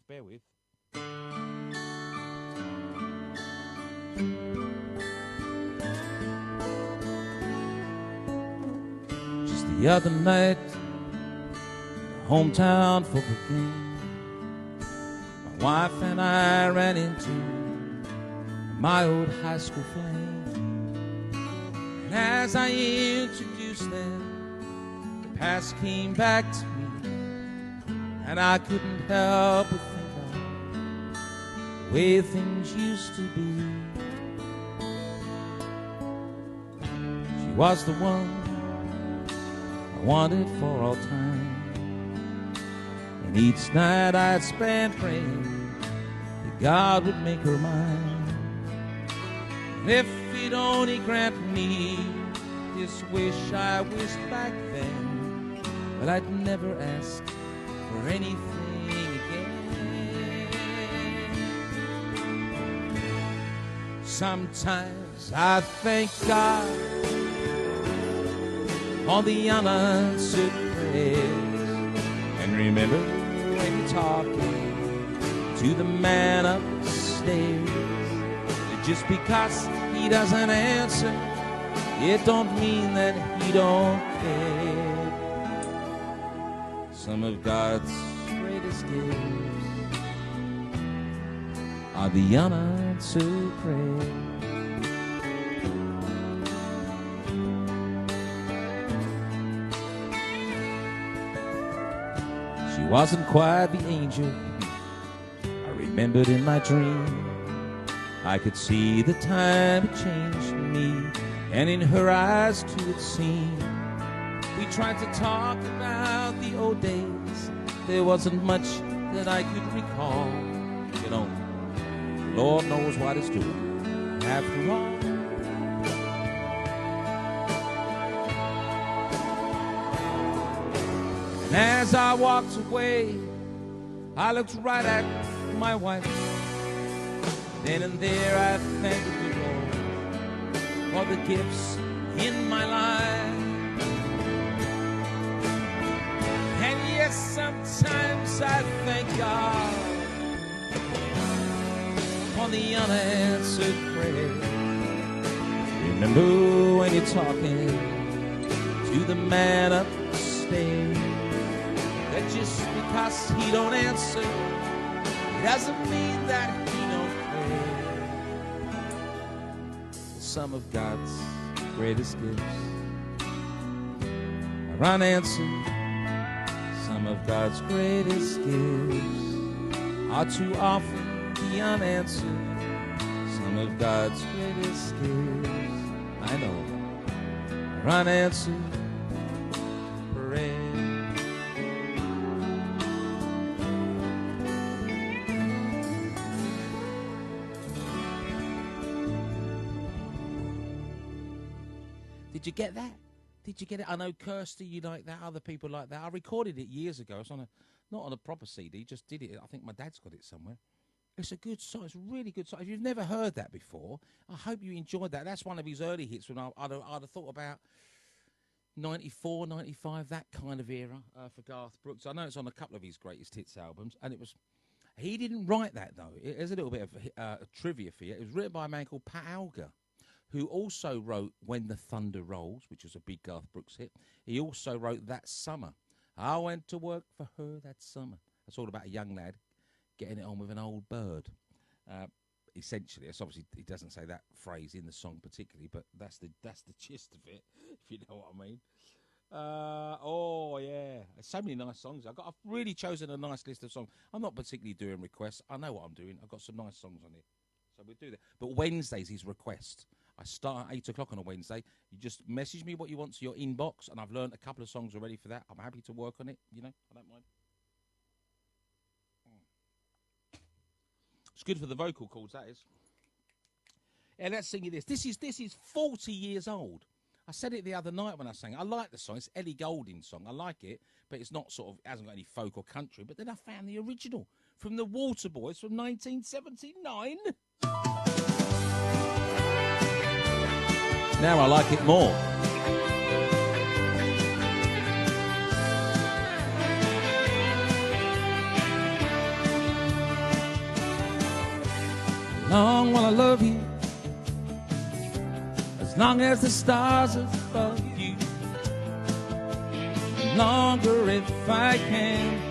Just the other night, hometown football game, my wife and I ran into my old high school flame. And as I introduced them, the past came back to me, and I couldn't help but think of the way things used to be. She was the one I wanted for all time, and each night I'd spend praying that God would make her mine. And if he'd only grant me this wish I wished back then, but I'd never ask for anything again. Sometimes I thank God on the unanswered prayers, and remember when you're talking to the man upstairs, that just because he doesn't answer, it don't mean that he don't care. Some of God's greatest gifts are the unanswered prayers. She wasn't quite the angel I remembered in my dream. I could see the time had changed me, and in her eyes too it seemed. We tried to talk about the old days, there wasn't much that I could recall. You know, Lord knows what it's doing after all. And as I walked away, I looked right at my wife. Then and there I thanked the Lord for the gifts in my life. And yes, sometimes I thank God for the unanswered prayer. Remember when you're talking to the man upstairs, that just because he don't answer doesn't mean that he don't care. Some of God's greatest gifts are unanswered. Some of God's greatest gifts are too often the unanswered. Some of God's greatest gifts, I know, are unanswered. Did you get that? Did you get it? I know, Kirsty, you like that. Other people like that. I recorded it years ago. It's on not on a proper CD. Just did it. I think my dad's got it somewhere. It's a good song. It's a really good song. If you've never heard that before, I hope you enjoyed that. That's one of his early hits when I'd have thought about 94, 95, that kind of era for Garth Brooks. I know it's on a couple of his greatest hits albums, and it was. He didn't write that though. There's a little bit of a trivia for you. It was written by a man called Pat Alger, who also wrote When the Thunder Rolls, which was a big Garth Brooks hit. He also wrote That Summer. I went to work for her that summer. That's all about a young lad getting it on with an old bird. Essentially, it's obviously, he doesn't say that phrase in the song particularly, but that's the gist of it, if you know what I mean. Oh, yeah. There's so many nice songs. I've really chosen a nice list of songs. I'm not particularly doing requests. I know what I'm doing. I've got some nice songs on here. So we'll do that. But Wednesdays is request. I start at 8 o'clock on a Wednesday. You just message me what you want to your inbox, and I've learned a couple of songs already for that. I'm happy to work on it, you know. I don't mind. It's good for the vocal cords, that is. Yeah, let's sing you this. This is 40 years old. I said it the other night when I sang it. I like the song. It's Ellie Goulding's song. I like it, but it's not sort of, it hasn't got any folk or country. But then I found the original from the Waterboys from 1979. Now I like it more. Long will I love you, as long as the stars above you. Longer if I can.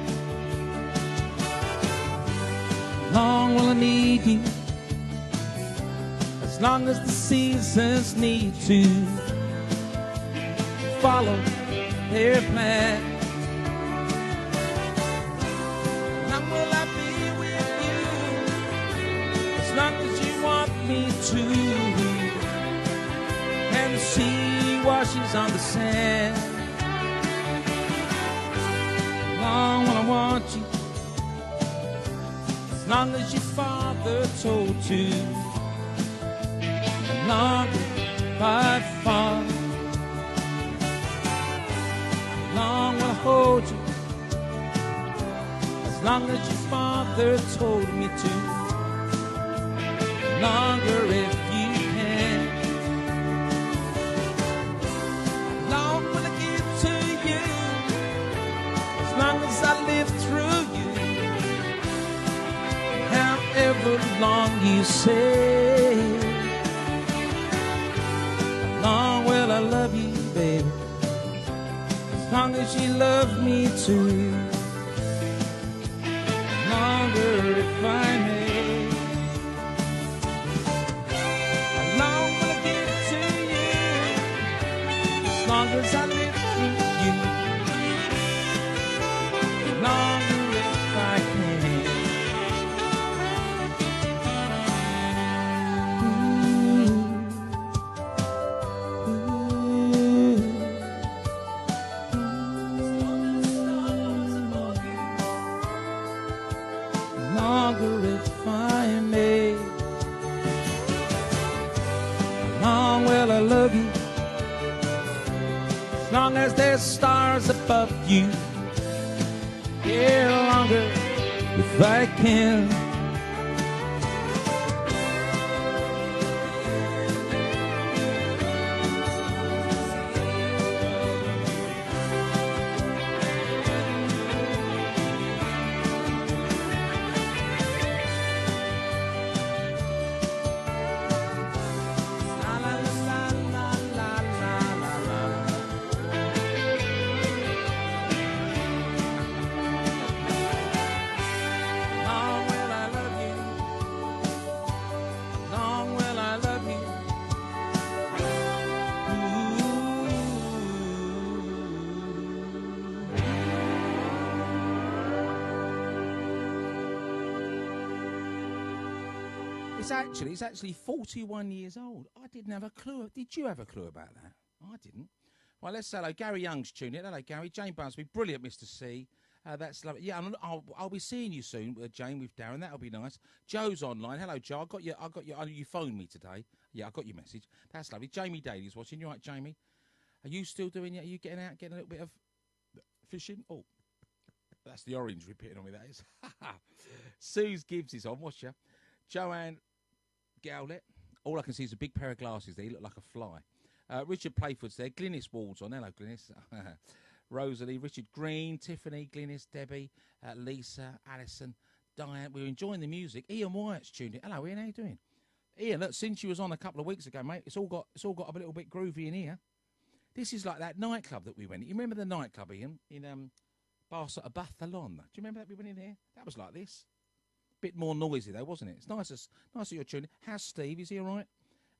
Long will I need you, as long as the seasons need to follow their plan. Long will I be with you, as long as you want me to. And the sea washes on the sand. Long will I want you, as long as your father told to. Longer by far. Long will I hold you, as long as your father told me to. Longer if you can. Long will I give to you, as long as I live through you. However long you say. Long will I love you, baby, as long as you love me too. Longer if I may. How long will I give to you, as long as I live through you. Longer if I can. love you. As long as there's stars above you. Yeah, longer if I can. It's actually 41 years old. I didn't have a clue. Did you have a clue about that? I didn't. Well, let's say hello. Gary Young's tuned in. Hello, Gary. Jane Busby. Brilliant, Mr. C. That's lovely. Yeah, I'll be seeing you soon, Jane, with Darren. That'll be nice. Joe's online. Hello, Joe. I got you. I know you phoned me today. Yeah, I got your message. That's lovely. Jamie Daly's watching. You right, Jamie? Are you still doing it? Are you getting out, getting a little bit of fishing? Oh, that's the orange repeating on me, that is. Suze Gibbs is on. Watch you. Joanne Gowlett. All I can see is a big pair of glasses there. You look like a fly. Richard Playford's there. Glynis Ward's on. Hello, Glynis. Rosalie, Richard Green, Tiffany, Glynis, Debbie, Lisa, Alison, Diane. We're enjoying the music. Ian Wyatt's tuned in. Hello, Ian. How you doing? Ian, look, since you was on a couple of weeks ago, mate, it's all got a little bit groovy in here. This is like that nightclub that we went. You remember the nightclub, Ian, in Barcelona? Do you remember that we went in there? That was like this. Bit more noisy though, wasn't it? It's nice that you're tuning. How's Steve? Is he all right?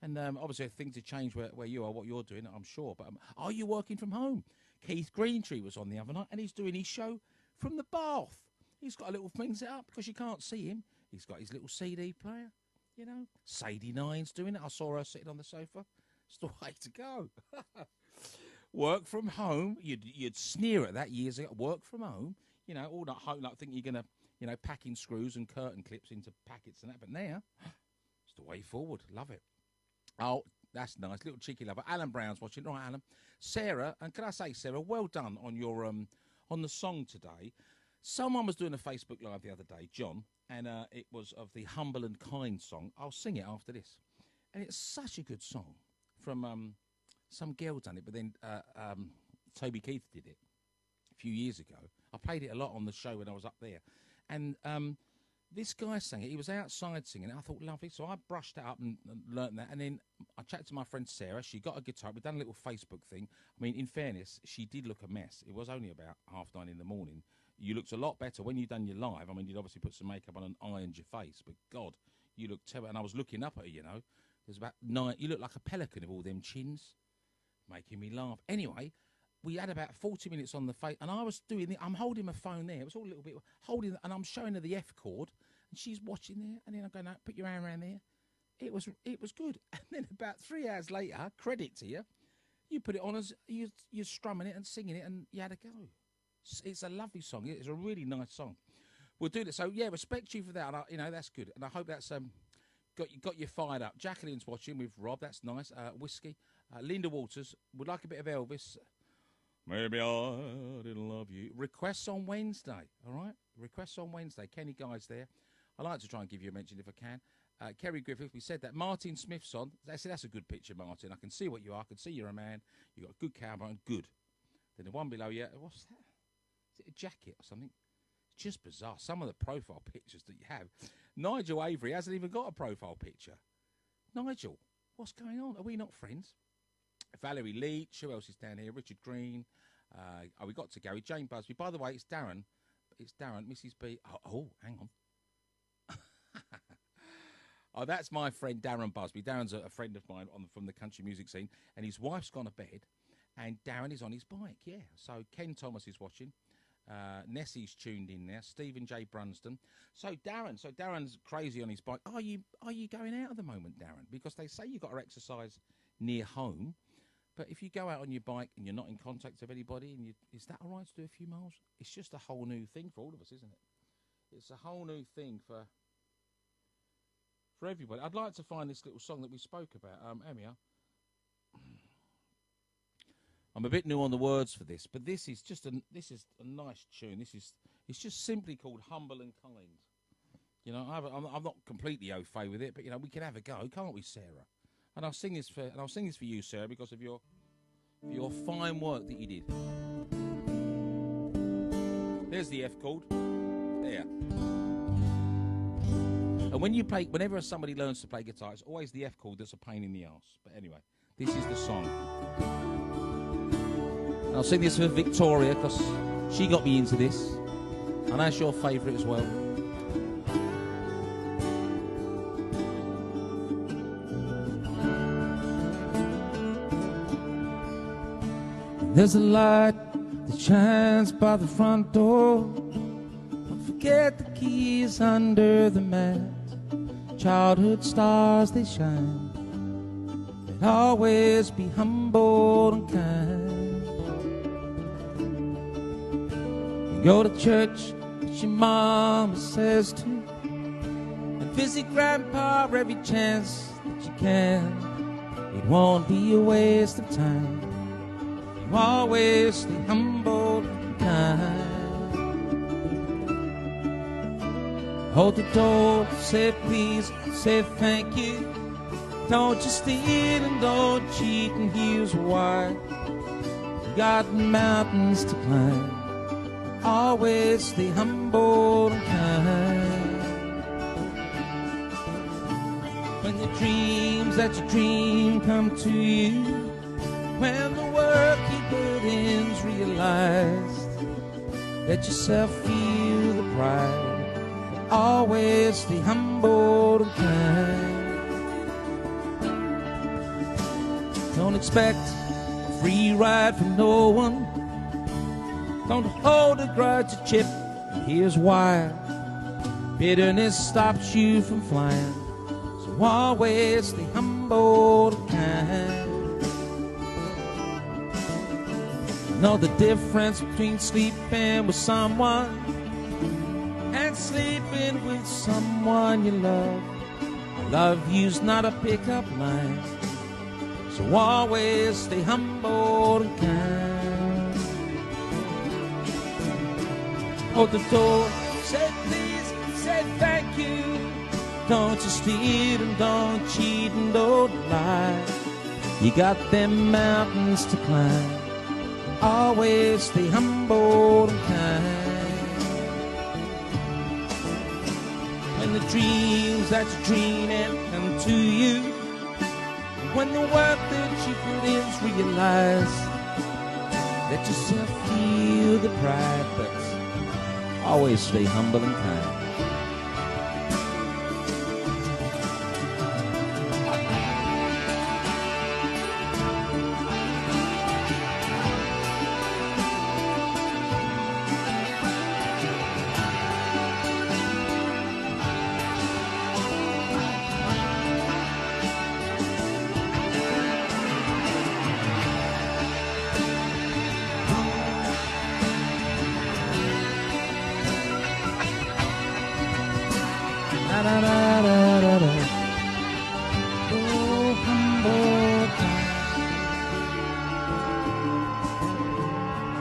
And obviously things have changed where you are, what you're doing, I'm sure. But are you working from home? Keith Greentree was on the other night, and he's doing his show from the bath. He's got a little thing set up because you can't see him. He's got his little CD player, you know. Sadie Nine's doing it. I saw her sitting on the sofa. It's the way to go. Work from home. You'd sneer at that years ago. Work from home. You know, all that hope, like think you're gonna, you know, packing screws and curtain clips into packets and that. But now, it's the way forward. Love it. Oh, that's nice. Little cheeky lover. Alan Brown's watching. Right, Alan. Sarah, and can I say, Sarah, well done on your on the song today. Someone was doing a Facebook Live the other day, John, and it was of the Humble and Kind song. I'll sing it after this. And it's such a good song from some girl done it, but then Toby Keith did it a few years ago. I played it a lot on the show when I was up there. And this guy sang it. He was outside singing it. I thought, lovely. So I brushed it up and learnt that. And then I chatted to my friend Sarah. She got a guitar. We've done a little Facebook thing. I mean, in fairness, she did look a mess. It was only about 9:30 in the morning. You looked a lot better when you done your live. I mean, you'd obviously put some makeup on and ironed your face. But, God, you looked terrible. And I was looking up at her, you know. There's about 9. You look like a pelican of all them chins. Making me laugh. Anyway, we had about 40 minutes on the face, and I was doing it. I'm holding my phone there. It was all a little bit holding, and I'm showing her the F chord, and she's watching there. And then I'm going, no, put your hand around there. It was good. And then about 3 hours later, credit to you, you put it on as you're strumming it and singing it, and you had a go. It's a lovely song. It's a really nice song. We'll do this. So yeah, respect you for that. And you know, that's good, and I hope that's got you fired up. Jacqueline's watching with Rob. That's nice. Whiskey. Linda Waters would like a bit of Elvis. Maybe I didn't love you. Requests on Wednesday, all right? Requests on Wednesday. Kenny Guy's there. I like to try and give you a mention if I can. Kerry Griffith, we said that. Martin Smith's on. That's a good picture, Martin. I can see what you are. I can see you're a man. You've got a good cowboy and good. Then the one below you, what's that? Is it a jacket or something? It's just bizarre. Some of the profile pictures that you have. Nigel Avery hasn't even got a profile picture. Nigel, what's going on? Are we not friends? Valerie Leach, who else is down here? Richard Green. We got to Gary. Jane Busby. By the way, it's Darren. It's Darren, Mrs. B. Oh, hang on. Oh, that's my friend Darren Busby. Darren's a friend of mine from the country music scene, and his wife's gone to bed, and Darren is on his bike. Yeah. So Ken Thomas is watching. Nessie's tuned in there. Stephen J. Brunston. So Darren's crazy on his bike. Are you going out at the moment, Darren? Because they say you've got to exercise near home. But if you go out on your bike and you're not in contact with anybody, and is that all right to do a few miles? It's just a whole new thing for all of us, isn't it? It's a whole new thing for everybody. I'd like to find this little song that we spoke about. Here we are. I'm a bit new on the words for this, but this is a nice tune. It's just simply called Humble and Kind. You know, I'm not completely au fait with it, but you know, we can have a go, can't we, Sarah? And I'll sing this for you, Sarah, because of your fine work that you did. There's the F chord. There. And whenever somebody learns to play guitar, it's always the F chord that's a pain in the arse. But anyway, this is the song. And I'll sing this for Victoria because she got me into this. And that's your favourite as well. There's a light that shines by the front door. Don't forget the keys under the mat. Childhood stars, they shine. But always be humble and kind. You go to church, as your mama says to, and visit grandpa every chance that you can. It won't be a waste of time. You always stay humble and kind. Hold the door, say please, say thank you. Don't you steal and don't cheat, and here's why. You got mountains to climb. Always stay humble and kind. When the dreams that you dream come to you, when the work you put in's realized, let yourself feel the pride. Always stay humble and kind. Don't expect a free ride from no one. Don't hold a grudge or chip. And here's why. Bitterness stops you from flying. So always stay humble and kind. Know the difference between sleeping with someone and sleeping with someone you love. I love you's not a pickup line. So always stay humble and kind. Hold the door, say please, say thank you. Don't you steal and don't cheat and don't lie. You got them mountains to climb. Always stay humble and kind. When the dreams that you're dreaming come to you, when the work that you put in's realized, let yourself feel the pride, but always stay humble and kind.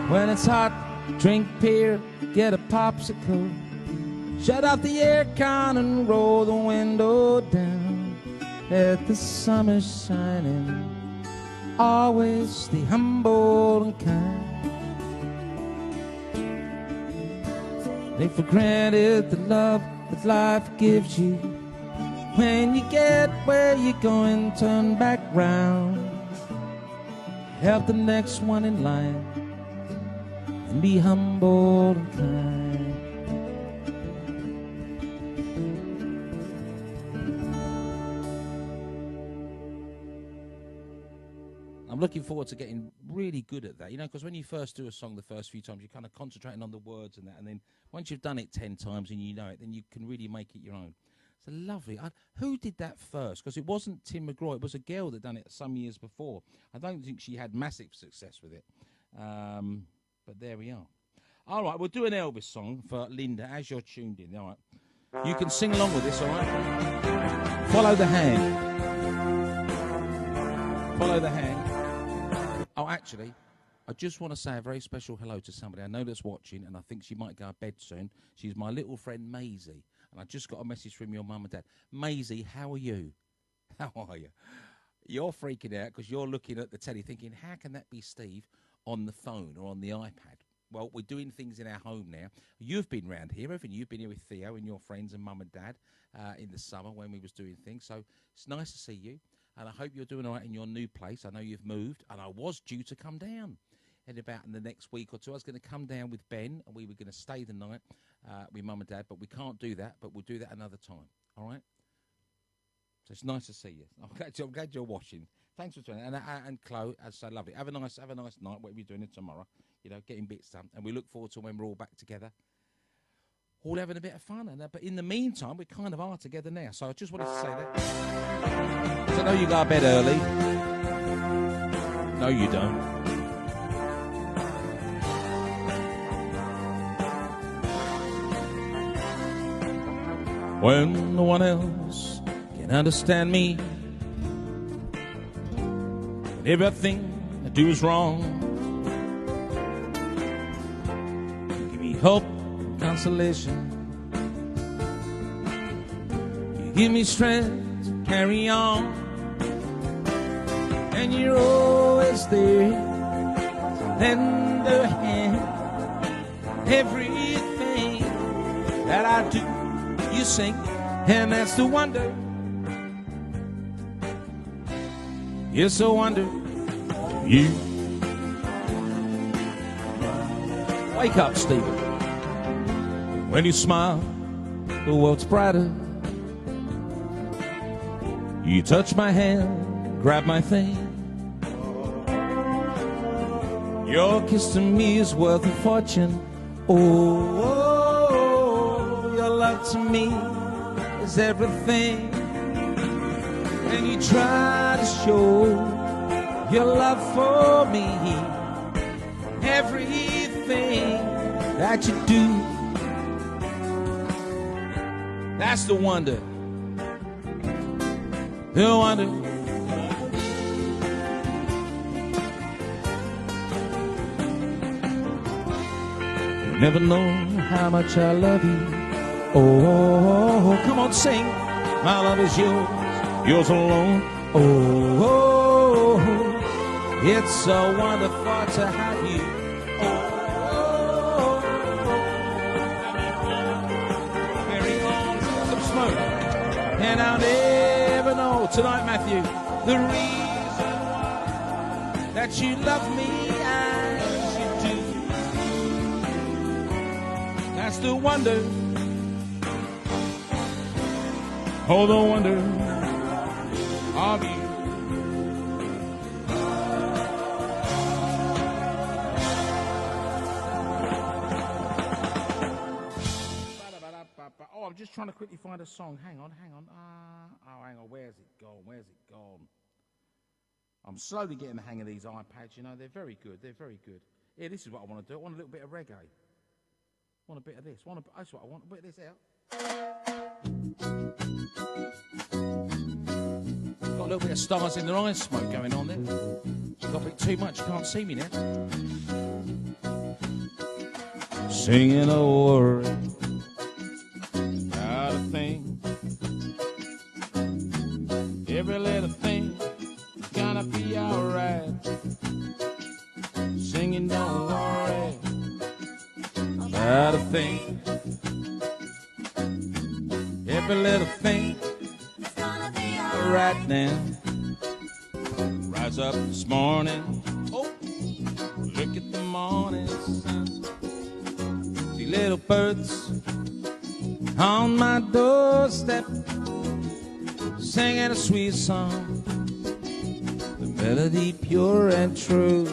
When it's hot, drink beer, get a popsicle. Shut off the aircon and roll the window down. Let the summer shining. Always stay humble and kind. Take for granted the love that life gives you. When you get where you're going, turn back round. Help the next one in line. And be humble and kind. I'm looking forward to getting really good at that, you know, because when you first do a song the first few times, you're kind of concentrating on the words and that, and then once you've done it 10 times and you know it, then you can really make it your own. It's lovely. Who did that first? Because it wasn't Tim McGraw. It was a girl that done it some years before. I don't think she had massive success with it. But there we are. All right, we'll do an Elvis song for Linda as you're tuned in. All right. You can sing along with this, all right? Follow the hand. Follow the hand. Oh, actually, I just want to say a very special hello to somebody I know that's watching, and I think she might go to bed soon. She's my little friend Maisie, and I just got a message from your mum and dad. Maisie, how are you? How are you? You're freaking out because you're looking at the telly thinking, how can that be Steve on the phone or on the iPad? Well, we're doing things in our home now. You've been round here, haven't you? You've been here with Theo and your friends and mum and dad in the summer when we was doing things. So it's nice to see you, and I hope you're doing all right in your new place. I know you've moved, and I was due to come down in the next week or two. I was going to come down with Ben, and we were going to stay the night with mum and dad, but we can't do that, but we'll do that another time, all right? So it's nice to see you. I'm glad you're watching. Thanks for joining. And Chloe, as so lovely. Have a nice night, whatever you're doing tomorrow. You know, getting bits done. And we look forward to when we're all back together, all having a bit of fun. But in the meantime, we kind of are together now. So I just wanted to say that. So I know you go to bed early. No, you don't. When no one else can understand me, when everything I do is wrong, you give me hope and consolation. You give me strength to carry on, and you're always there to lend a hand. Everything that I do, you sing, and that's the wonder. It's a wonder to you. Wake up, Stephen. When you smile, the world's brighter. You touch my hand, grab my thing. Your kiss to me is worth a fortune. Oh, your love to me is everything. And you try to show your love for me. Everything that you do, that's the wonder. The wonder. You never know how much I love you. Oh, come on, sing. My love is yours. Yours alone. Oh, it's so wonderful to have you. Oh, very long, some smoke, and I'll never know tonight, Matthew, the reason why that you love me as you do. That's the wonder. Oh, the wonder of you. Oh, I'm just trying to quickly find a song. Hang on. Hang on. Where's it gone? I'm slowly getting the hang of these iPads. You know, they're very good. Yeah, this is what I want to do. I want a little bit of reggae. I want a bit of this. That's what I want. A bit of this out. Got a little bit of stars in their eyes smoke going on there. Got a bit too much, you can't see me now. Singing a worry about a thing. Every little thing gonna be alright. Singing don't worry about a thing. Every little thing right now. Rise up this morning. Oh, look at the morning sun. See little birds on my doorstep, singing a sweet song, the melody pure and true.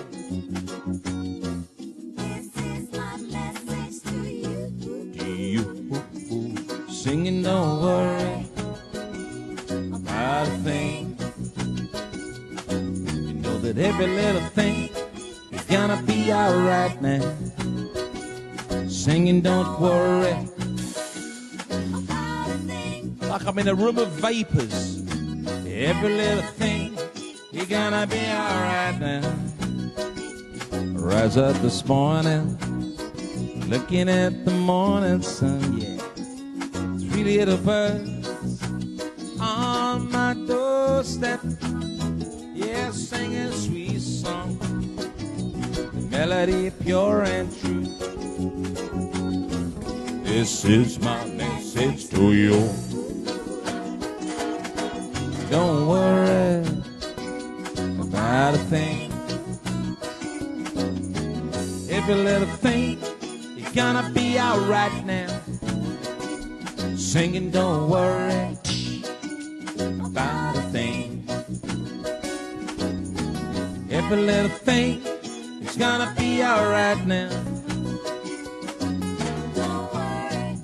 This is my message to you. Singing don't worry about a thing. You know that every little thing is gonna be alright now. Singing don't worry About a thing. like I'm in a room of vapors. Every little thing, you're gonna be alright now. rise up this morning, looking at the morning sun, yeah. Three little birds on my doorstep, yeah, sing a sweet song, the melody pure and true. This is my message to you. Don't worry about a thing. Every little thing, you're gonna be alright now. Singing, don't worry about a thing. Every little thing, it's gonna be alright now.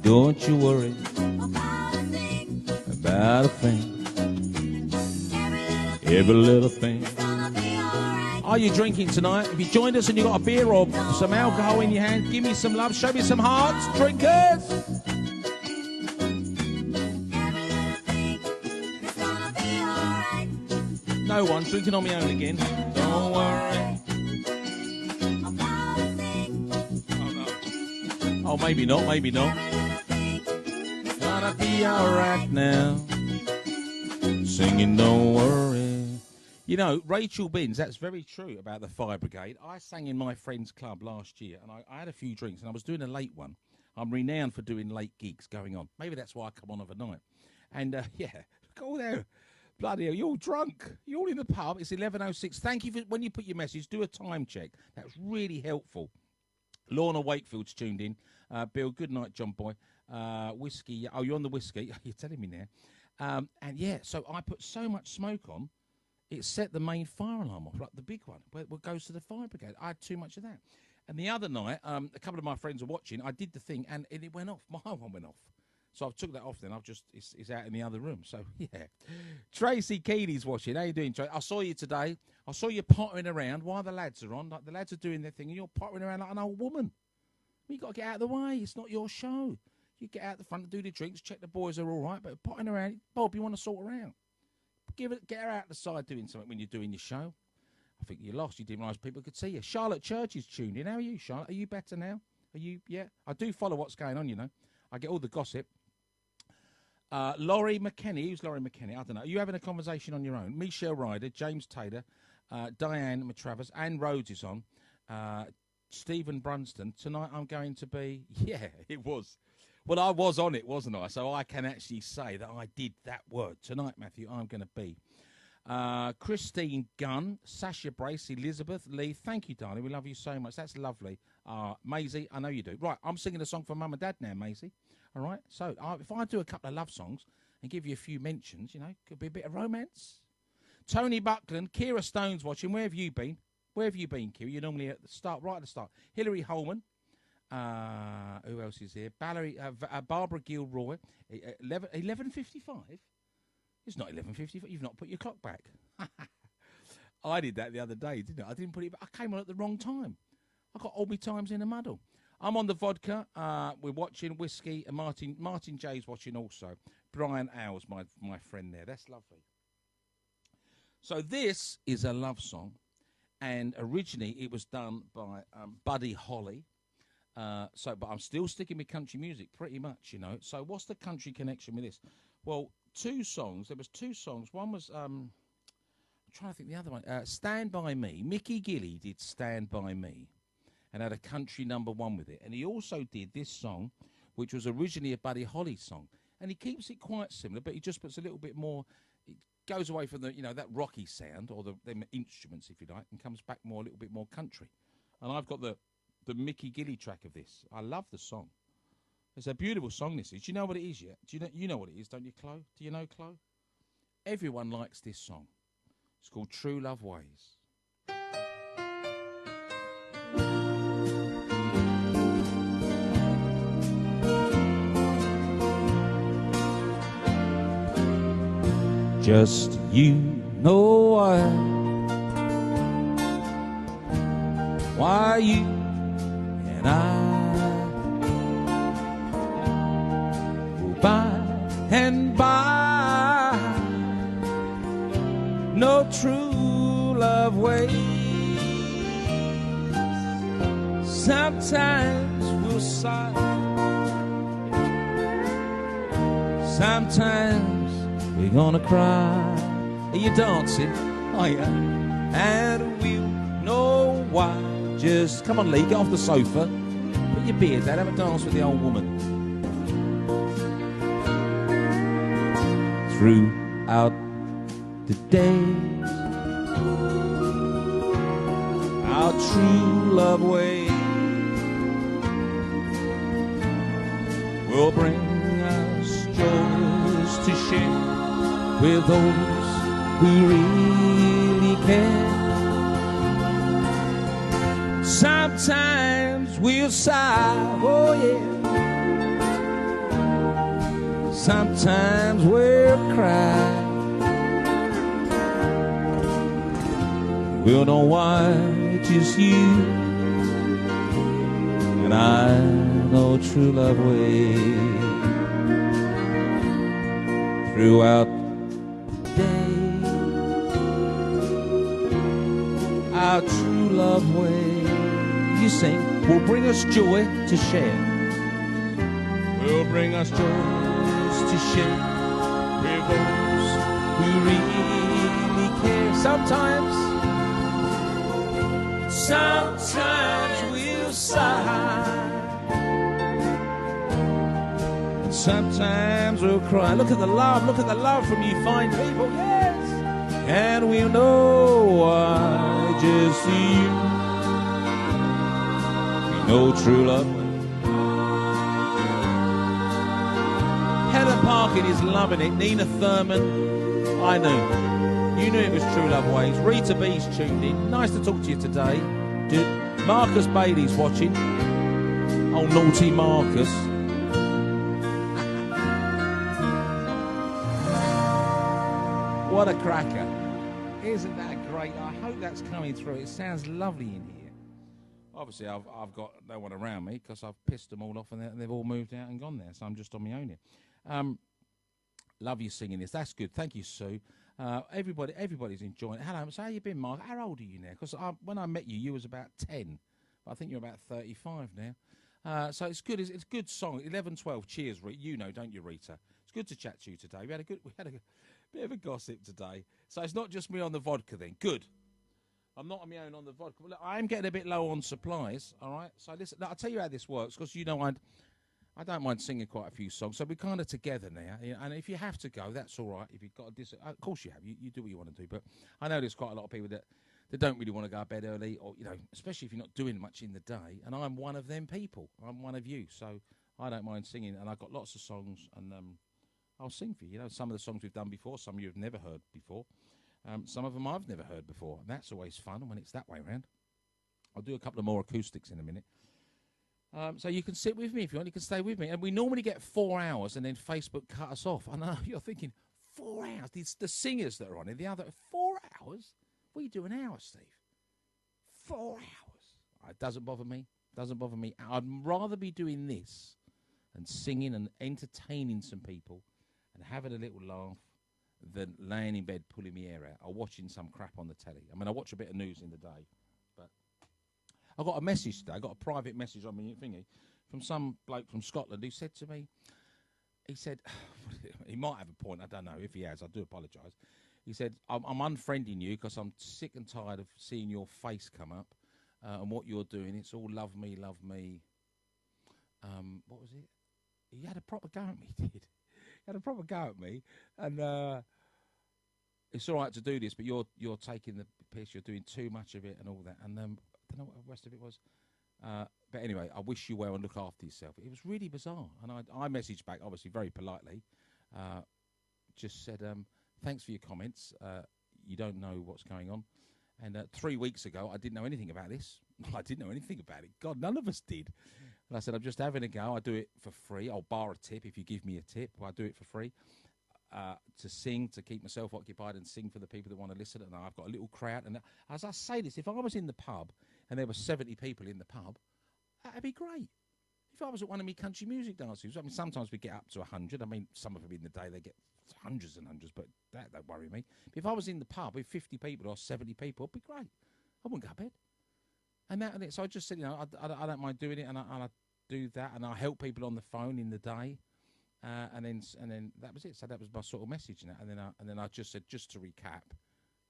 Don't you worry about a thing. Every little thing. Are you drinking tonight? If you joined us and you got a beer or some alcohol in your hand, give me some love, show me some hearts, drinkers. No one drinking on my own again. Don't worry. Oh no. Oh, maybe not, maybe not. It's gonna be alright now. Singing, don't worry. You know, Rachel Binns, that's very true about the Fire Brigade. I sang in my friend's club last year, and I had a few drinks, and I was doing a late one. I'm renowned for doing late gigs going on. Maybe that's why I come on overnight. And, yeah, go there. Bloody hell, you're all drunk. You're all in the pub. It's 11:06. Thank you for, when you put your message, do a time check. That's really helpful. Lorna Wakefield's tuned in. Bill, good night, John Boy. Whiskey. Oh, you're on the whiskey. You're telling me now. And, yeah, so I put so much smoke on, it set the main fire alarm off, like the big one, where it goes to the fire brigade. I had too much of that. And the other night, a couple of my friends were watching. I did the thing, and it went off. My one went off. So I've took that off then. It's out in the other room. So, yeah. Tracy Keeney's watching. How you doing, Tracy? I saw you today. I saw you pottering around while the lads are on. Like the lads are doing their thing, and you're pottering around like an old woman. You got to get out of the way. It's not your show. You get out the front and do the drinks, check the boys are all right, but pottering around, Bob, you want to sort her out. Get her out the side doing something when you're doing your show. I think you lost. You didn't realise people could see you. Charlotte Church is tuned in. How are you, Charlotte? Are you better now? Are you, yeah? I do follow what's going on, you know. I get all the gossip. Laurie McKenny. Who's Laurie McKenny? I don't know. Are you having a conversation on your own? Michelle Ryder, James Taylor, Diane Matravers, Anne Rhodes is on. Stephen Brunston. Tonight I'm going to be... Yeah, it was. Well, I was on it, wasn't I? So I can actually say that I did that word. Tonight, Matthew, I'm going to be. Christine Gunn, Sasha Brace, Elizabeth Lee. Thank you, darling. We love you so much. That's lovely. Maisie, I know you do. Right, I'm singing a song for Mum and Dad now, Maisie. All right? So if I do a couple of love songs and give you a few mentions, you know, could be a bit of romance. Tony Buckland, Kira Stone's watching. Where have you been? Where have you been, Kira? You're normally at the start, right at the start. Hilary Holman. Who else is here? Barbara Gilroy. 11:55. It's not 11:55. You've not put your clock back. I did that the other day, didn't I? I didn't put it back. I came on at the wrong time. I got all my times in a muddle. I'm on the vodka. We're watching whiskey. And Martin J's watching also. Brian Owls, my friend there. That's lovely. So this is a love song, and originally it was done by Buddy Holly. But I'm still sticking with country music pretty much, you know. So what's the country connection with this? Well, two songs. There was two songs. One was, I'm trying to think the other one. Stand By Me. Mickey Gilley did Stand By Me and had a country #1 with it. And he also did this song, which was originally a Buddy Holly song. And he keeps it quite similar, but he just puts a little bit more, it goes away from the, you know, that rocky sound or them instruments, if you like, and comes back more, a little bit more country. And I've got the Mickey Gilley track of this. I love the song. It's a beautiful song, this is. Do you know what it is yet? You know what it is, don't you, Chloe? Do you know, Chloe? Everyone likes this song. It's called True Love Ways. Just you know why you and I go by and by, no true love ways. Sometimes we'll sigh. Sometimes we're gonna cry. Are you dancing? Oh yeah. And we'll know why. Just come on, Lee, get off the sofa. Put your beard down, have a dance with the old woman. Throughout the days, our true love way will bring us joys to share with those who really care. Sometimes we'll sigh, oh yeah. Sometimes we'll cry. We'll know why it's just you and I know true love way. Throughout the day, our true love way, you sing, will bring us joy to share. Will bring us joys to share with those who really care. Sometimes we'll sigh. And sometimes we'll cry. Look at the love from you fine people, yes. And we'll know why just you. We know true love. Heather Parkin is loving it. Nina Thurman, I knew. You knew it was True Love Ways. Rita B's tuned in. Nice to talk to you today. Marcus Bailey's watching. Oh, naughty Marcus. What a cracker. Isn't that great? I hope that's coming through. It sounds lovely in here. Obviously, I've got no one around me because I've pissed them all off and they've all moved out and gone there. So I'm just on my own here. Love you singing this. That's good. Thank you, Sue. Everybody's enjoying it. Hello, so how you been, Mark? How old are you now? Because when I met you, you was about 10. But I think you're about 35 now. So it's good. It's a good song. 11, 12. Cheers, Rita. You know, don't you, Rita? It's good to chat to you today. We had a bit of a gossip today. So it's not just me on the vodka then. Good. I'm not on my own on the vodka. Look, I am getting a bit low on supplies. All right. So listen, I'll tell you how this works because you know I don't mind singing quite a few songs, so we're kind of together now. And if you have to go, that's all right. If you've got of course you have. You do what you want to do. But I know there's quite a lot of people that don't really want to go to bed early, or especially if you're not doing much in the day. And I'm one of them people. I'm one of you, so I don't mind singing. And I've got lots of songs, and I'll sing for you. Some of the songs we've done before, some you've never heard before. Some of them I've never heard before, and that's always fun when it's that way around. I'll do a couple of more acoustics in a minute. So you can sit with me if you want. You can stay with me. And we normally get 4 hours, and then Facebook cut us off. I know you're thinking, 4 hours? It's the singers that are on it. The other 4 hours? We do an hour, Steve. 4 hours. It doesn't bother me. Doesn't bother me. I'd rather be doing this and singing and entertaining some people and having a little laugh than laying in bed pulling my hair out or watching some crap on the telly. I mean, I watch a bit of news in the day, but I got a message today. I got a private message on my thingy from some bloke from Scotland who said to me, he said, he might have a point, I don't know. If he has, I do apologise. He said, I'm unfriending you because I'm sick and tired of seeing your face come up and what you're doing. It's all love me, love me. What was it? He had a proper go at me, he did. He had a proper go at me. And it's all right to do this, but you're taking the piss. You're doing too much of it and all that. And I don't know what the rest of it was. But anyway, I wish you well and look after yourself. It was really bizarre. And I messaged back, obviously, very politely. Just said, thanks for your comments. You don't know what's going on. And 3 weeks ago, I didn't know anything about this. I didn't know anything about it. God, none of us did. And I said, I'm just having a go. I do it for free. I'll bar a tip if you give me a tip. I do it for free. To sing, to keep myself occupied and sing for the people that want to listen. And I've got a little crowd. And as I say this, if I was in the pub and there were 70 people in the pub, that'd be great. If I was at one of my country music dances, I mean, sometimes we get up to 100. I mean, some of them in the day, they get hundreds and hundreds, but that don't worry me. But if I was in the pub with 50 people or 70 people, it'd be great. I wouldn't go to bed. And that, so I just said, I don't mind doing it, and I do that, and I help people on the phone in the day, and then that was it. So that was my sort of message, and then I just said, just to recap,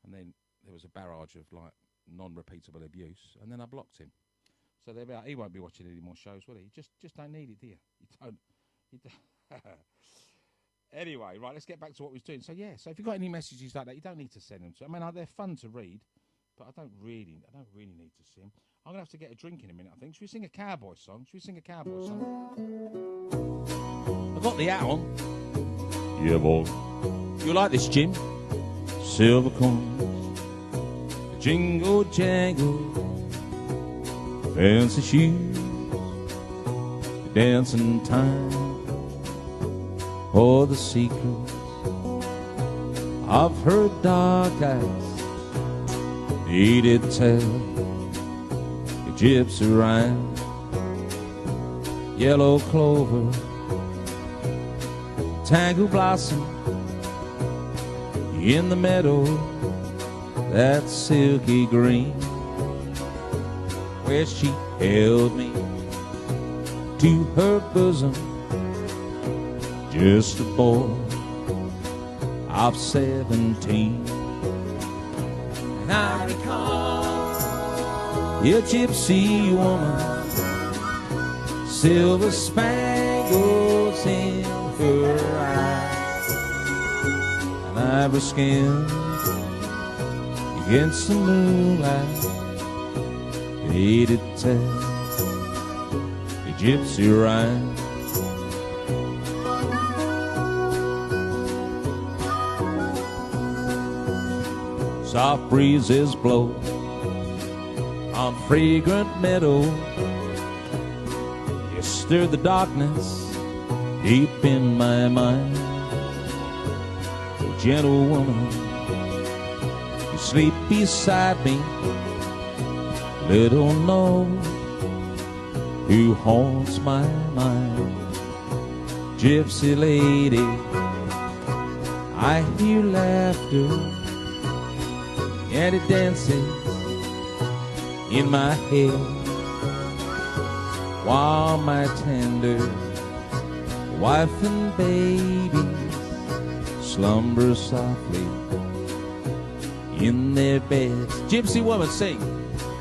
and then there was a barrage of like non-repeatable abuse, and then I blocked him. So there we are. He won't be watching any more shows, will he? You just don't need it, do you? You don't. You don't. Anyway, right, let's get back to what we was doing. So yeah, so if you've got any messages like that, you don't need to send them to. I mean, they're fun to read, but I don't really need to see them. I'm gonna have to get a drink in a minute, I think. Should we sing a cowboy song? Should we sing a cowboy song? I've got the hat on. Yeah, boy. You like this, Jim? Silver coins, jingle jangle, fancy shoes, dancing time, all the secrets of her dark eyes needed tell. A gypsy rhyme, yellow clover, tangled blossom in the meadow, that silky green, where she held me to her bosom, just a boy of 17. And I recall a gypsy woman, silver spangles in her eyes, and ivory skin against the moonlight, faded tell a gypsy rhyme. Soft breezes blow on fragrant meadow. You stir the darkness deep in my mind. Gentle woman, you sleep beside me. Little know who haunts my mind. Gypsy lady, I hear laughter, and it dances in my head, while my tender wife and babies slumber softly in their beds. Gypsy woman, sing.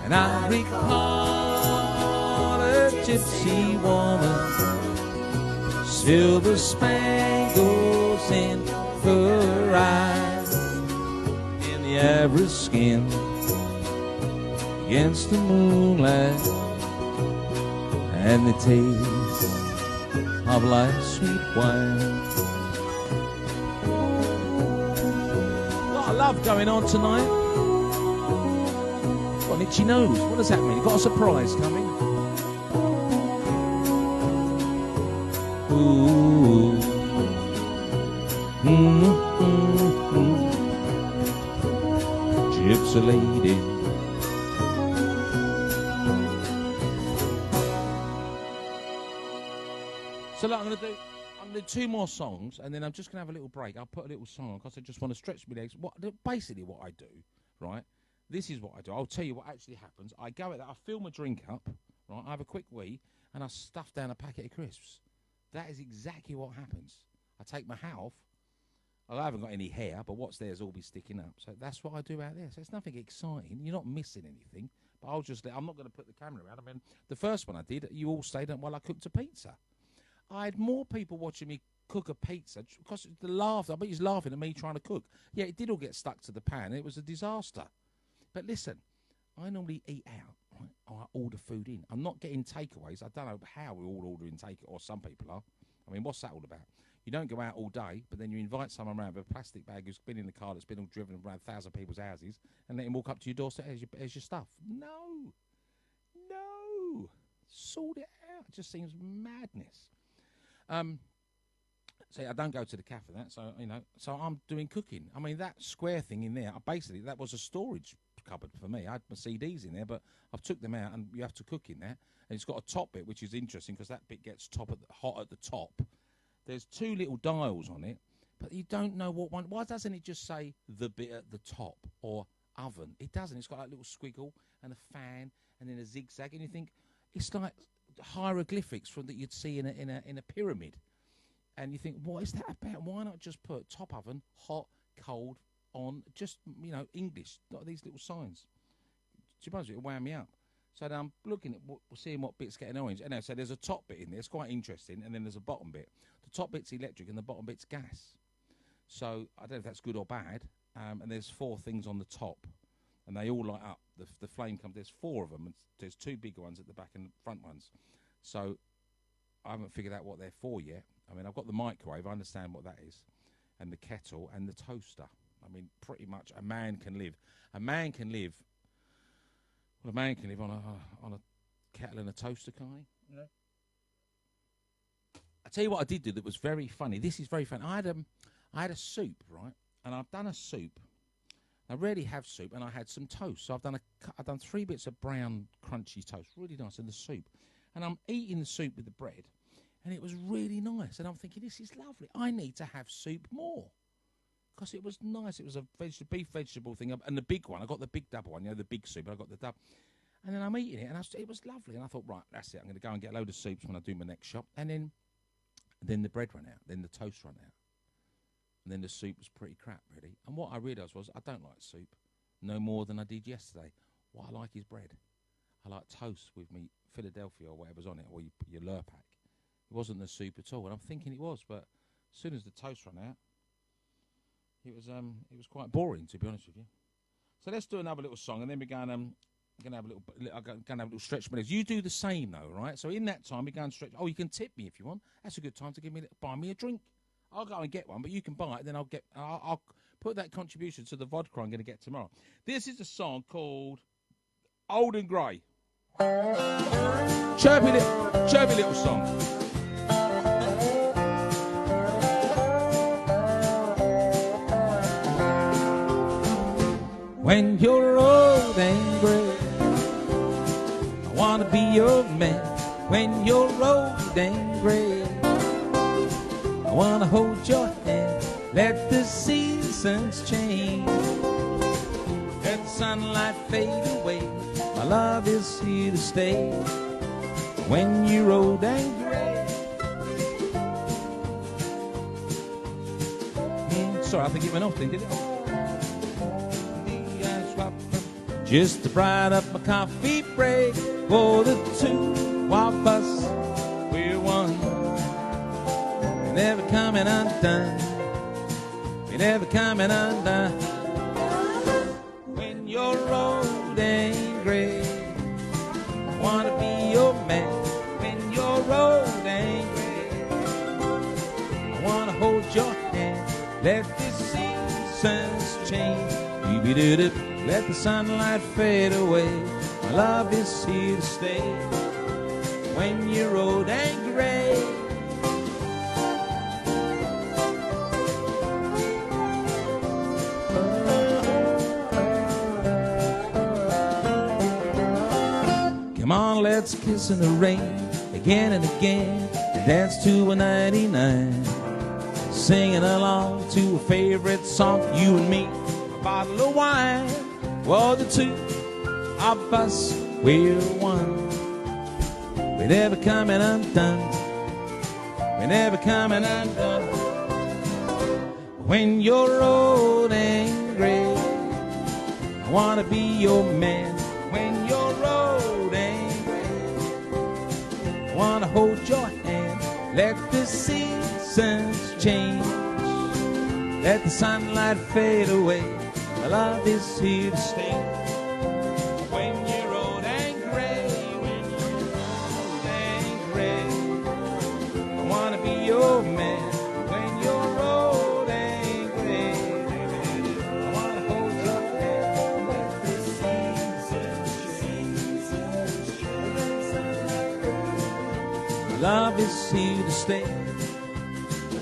And I recall a gypsy woman, silver spangles in her eyes, in the ivory skin against the moonlight, and the taste of life's sweet wine. A lot of love going on tonight. Got an itchy nose. What does that mean? You've got a surprise coming. Ooh. Gypsy lady. So look, I'm gonna do two more songs, and then I'm just gonna have a little break. I'll put a little song on because I just want to stretch my legs. Basically what I do, right? This is what I do. I'll tell you what actually happens. I go at that. I fill my drink up, right? I have a quick wee, and I stuff down a packet of crisps. That is exactly what happens. I take my hat off. I haven't got any hair, but what's there's all be sticking up. So that's what I do out there. So it's nothing exciting. You're not missing anything. But I'm not going to put the camera around. I mean, the first one I did, you all stayed up while I cooked a pizza. I had more people watching me cook a pizza because the laughter. I bet he's laughing at me trying to cook. Yeah, it did all get stuck to the pan. It was a disaster. But listen, I normally eat out. Right? I order food in. I'm not getting takeaways. I don't know how we're all ordering takeaways, or some people are. I mean, what's that all about? You don't go out all day, but then you invite someone around with a plastic bag who's been in the car that's been all driven around 1,000 people's houses and let him walk up to your doorstep as your stuff. No. Sort it out. It just seems madness. See, I don't go to the cafe for that, so I'm doing cooking. I mean, that square thing in there, basically, that was a storage cupboard for me. I had my CDs in there, but I've took them out, and you have to cook in there. And it's got a top bit, which is interesting, because that bit gets hot at the top. There's two little dials on it, but you don't know what one. Why doesn't it just say the bit at the top or oven? It doesn't. It's got that little squiggle and a fan and then a zigzag, and you think it's like hieroglyphics from that you'd see in a pyramid, and you think, what is that about? Why not just put top oven, hot, cold, on, just English, not these little signs. Suppose it'll wound me up. So then I'm looking at seeing what bit's getting orange. And so there's a top bit in there. It's quite interesting. And then there's a bottom bit. The top bit's electric and the bottom bit's gas. So I don't know if that's good or bad. And there's 4 things on the top. And they all light up. The flame comes. There's 4 of them. And there's 2 bigger ones at the back and the front ones. So I haven't figured out what they're for yet. I mean, I've got the microwave. I understand what that is. And the kettle and the toaster. I mean, pretty much a man can live. A man can live on a kettle and a toaster, can't he? Yeah. I tell you what I did do that was very funny. This is very funny. I had a soup, right? And I've done a soup. I rarely have soup, and I had some toast. So I've done 3 bits of brown, crunchy toast, really nice, in the soup. And I'm eating the soup with the bread, and it was really nice. And I'm thinking, this is lovely. I need to have soup more. Because it was nice. It was a beef vegetable thing. And the big one, I got the big double one, the big soup. I got the double. And then I'm eating it, and it was lovely. And I thought, right, that's it. I'm going to go and get a load of soups when I do my next shop. And then the bread ran out. Then the toast ran out. And then the soup was pretty crap, really. And what I realised was I don't like soup no more than I did yesterday. What I like is bread. I like toast with me Philadelphia or whatever's on it, or your Lurpak. It wasn't the soup at all. And I'm thinking it was, but as soon as the toast ran out, it was quite boring, to be honest with you. So let's do another little song, and then we're going to have a little stretch my legs. You do the same, though, right? So in that time, we go and stretch. Oh, you can tip me if you want. That's a good time to buy me a drink. I'll go and get one, but you can buy it. Then I'll put that contribution to the vodka I'm going to get tomorrow. This is a song called "Old and Grey." Chirpy little song. When you're old and grey, I want to be your man. When you're old and grey, I want to hold your hand. Let the seasons change. Let the sunlight fade away. My love is here to stay. When you're old and grey. Sorry, I think it went off then, did it? Just to brighten up my coffee break. For the 2 of us, we're one. We're never coming undone. We're never coming undone. When you're old and grey, I want to be your man. When you're old and grey, I want to hold your hand. Let the seasons change. Let the sunlight fade away. My love is here to stay. When you're old and grey. Come on, let's kiss in the rain again and again, and dance to a 99. Singing along to a favorite song, you and me, a bottle of wine. Well, the 2 of us, we're one. We're never coming undone. We're never coming undone. When you're old and grey, I want to be your man. When you're old and grey, I want to hold your hand. Let the seasons change. Let the sunlight fade away. My love is here to stay. When you're old and grey, when you're old and grey, I want to be your man. When you're old and grey, I want to hold your hand. Let the seasons change. My love is here to stay.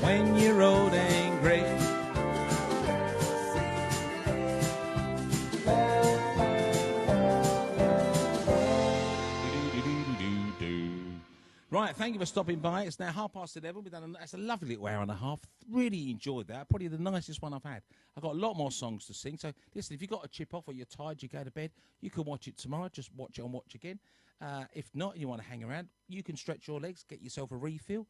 When you're old and grey. Right, thank you for stopping by. It's now 11:30. We've done that's a lovely little hour and a half. Really enjoyed that. Probably the nicest one I've had. I've got a lot more songs to sing. So listen, if you've got to chip off or you're tired, you go to bed, you can watch it tomorrow. Just watch it and watch again. If not, and you want to hang around, you can stretch your legs, get yourself a refill.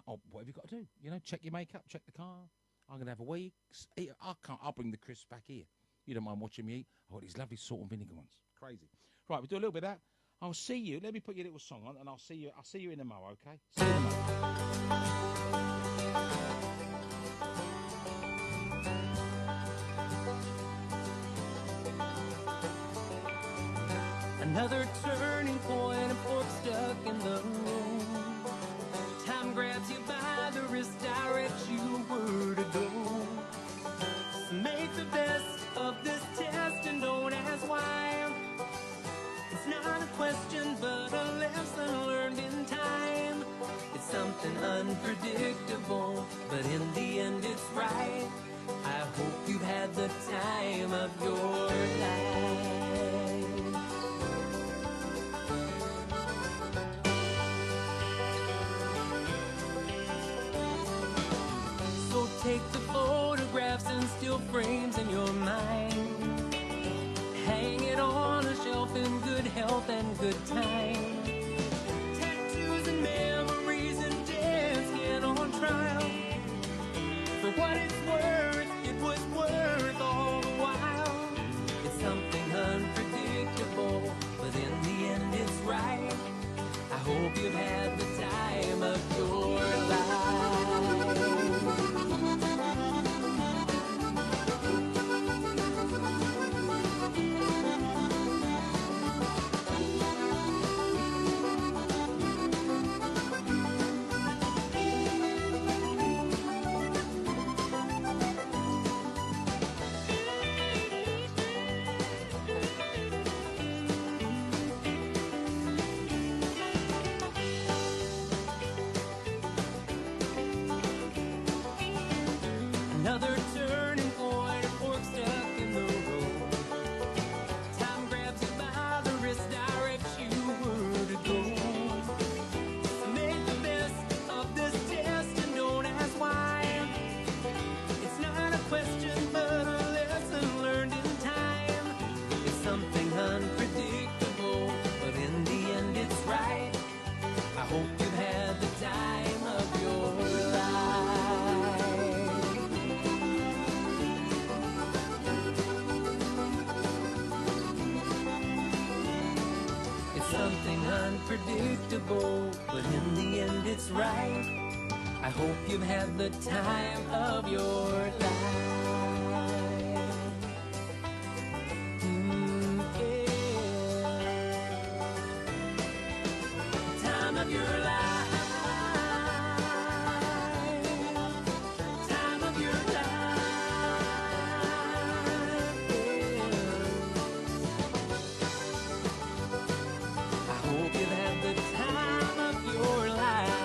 Or whatever you got to do. You know, check your makeup, check the car. I'm going to have a wee. I'll bring the crisps back here. You don't mind watching me eat. I've got these lovely salt and vinegar ones. Crazy. Right, we'll do a little bit of that. I'll see you. Let me put your little song on, and I'll see you in a mo, okay? See you in a mo. Another turning point, a fork stuck in the road. Time grabs you by the wrist, directs you where to go. So make the best of this test and don't ask why. It's not a question, but a lesson learned in time. It's something unpredictable, but in the end it's right. I hope you've had the time of your life. So take the photographs and still frames in your mind. Hang it on a shelf in good health and good time. Tattoos and memories and dead skin on trial. For what it's worth, it was worth all the while. It's something unpredictable, but in the end it's right. I hope you've had the time of your life. Another turning point, a fork stuck in the road. Time grabs you by the wrist, directs you where to go. So make the best of this test and don't ask why. It's not a question, but a lesson learned in time. It's something unpredictable, but in the end it's right. I hope you've had the time of your life. Something unpredictable, but in the end it's right. I hope you've had the time of your life. Yeah. Time of your life. Time of your life. Hope you've had the time of your life.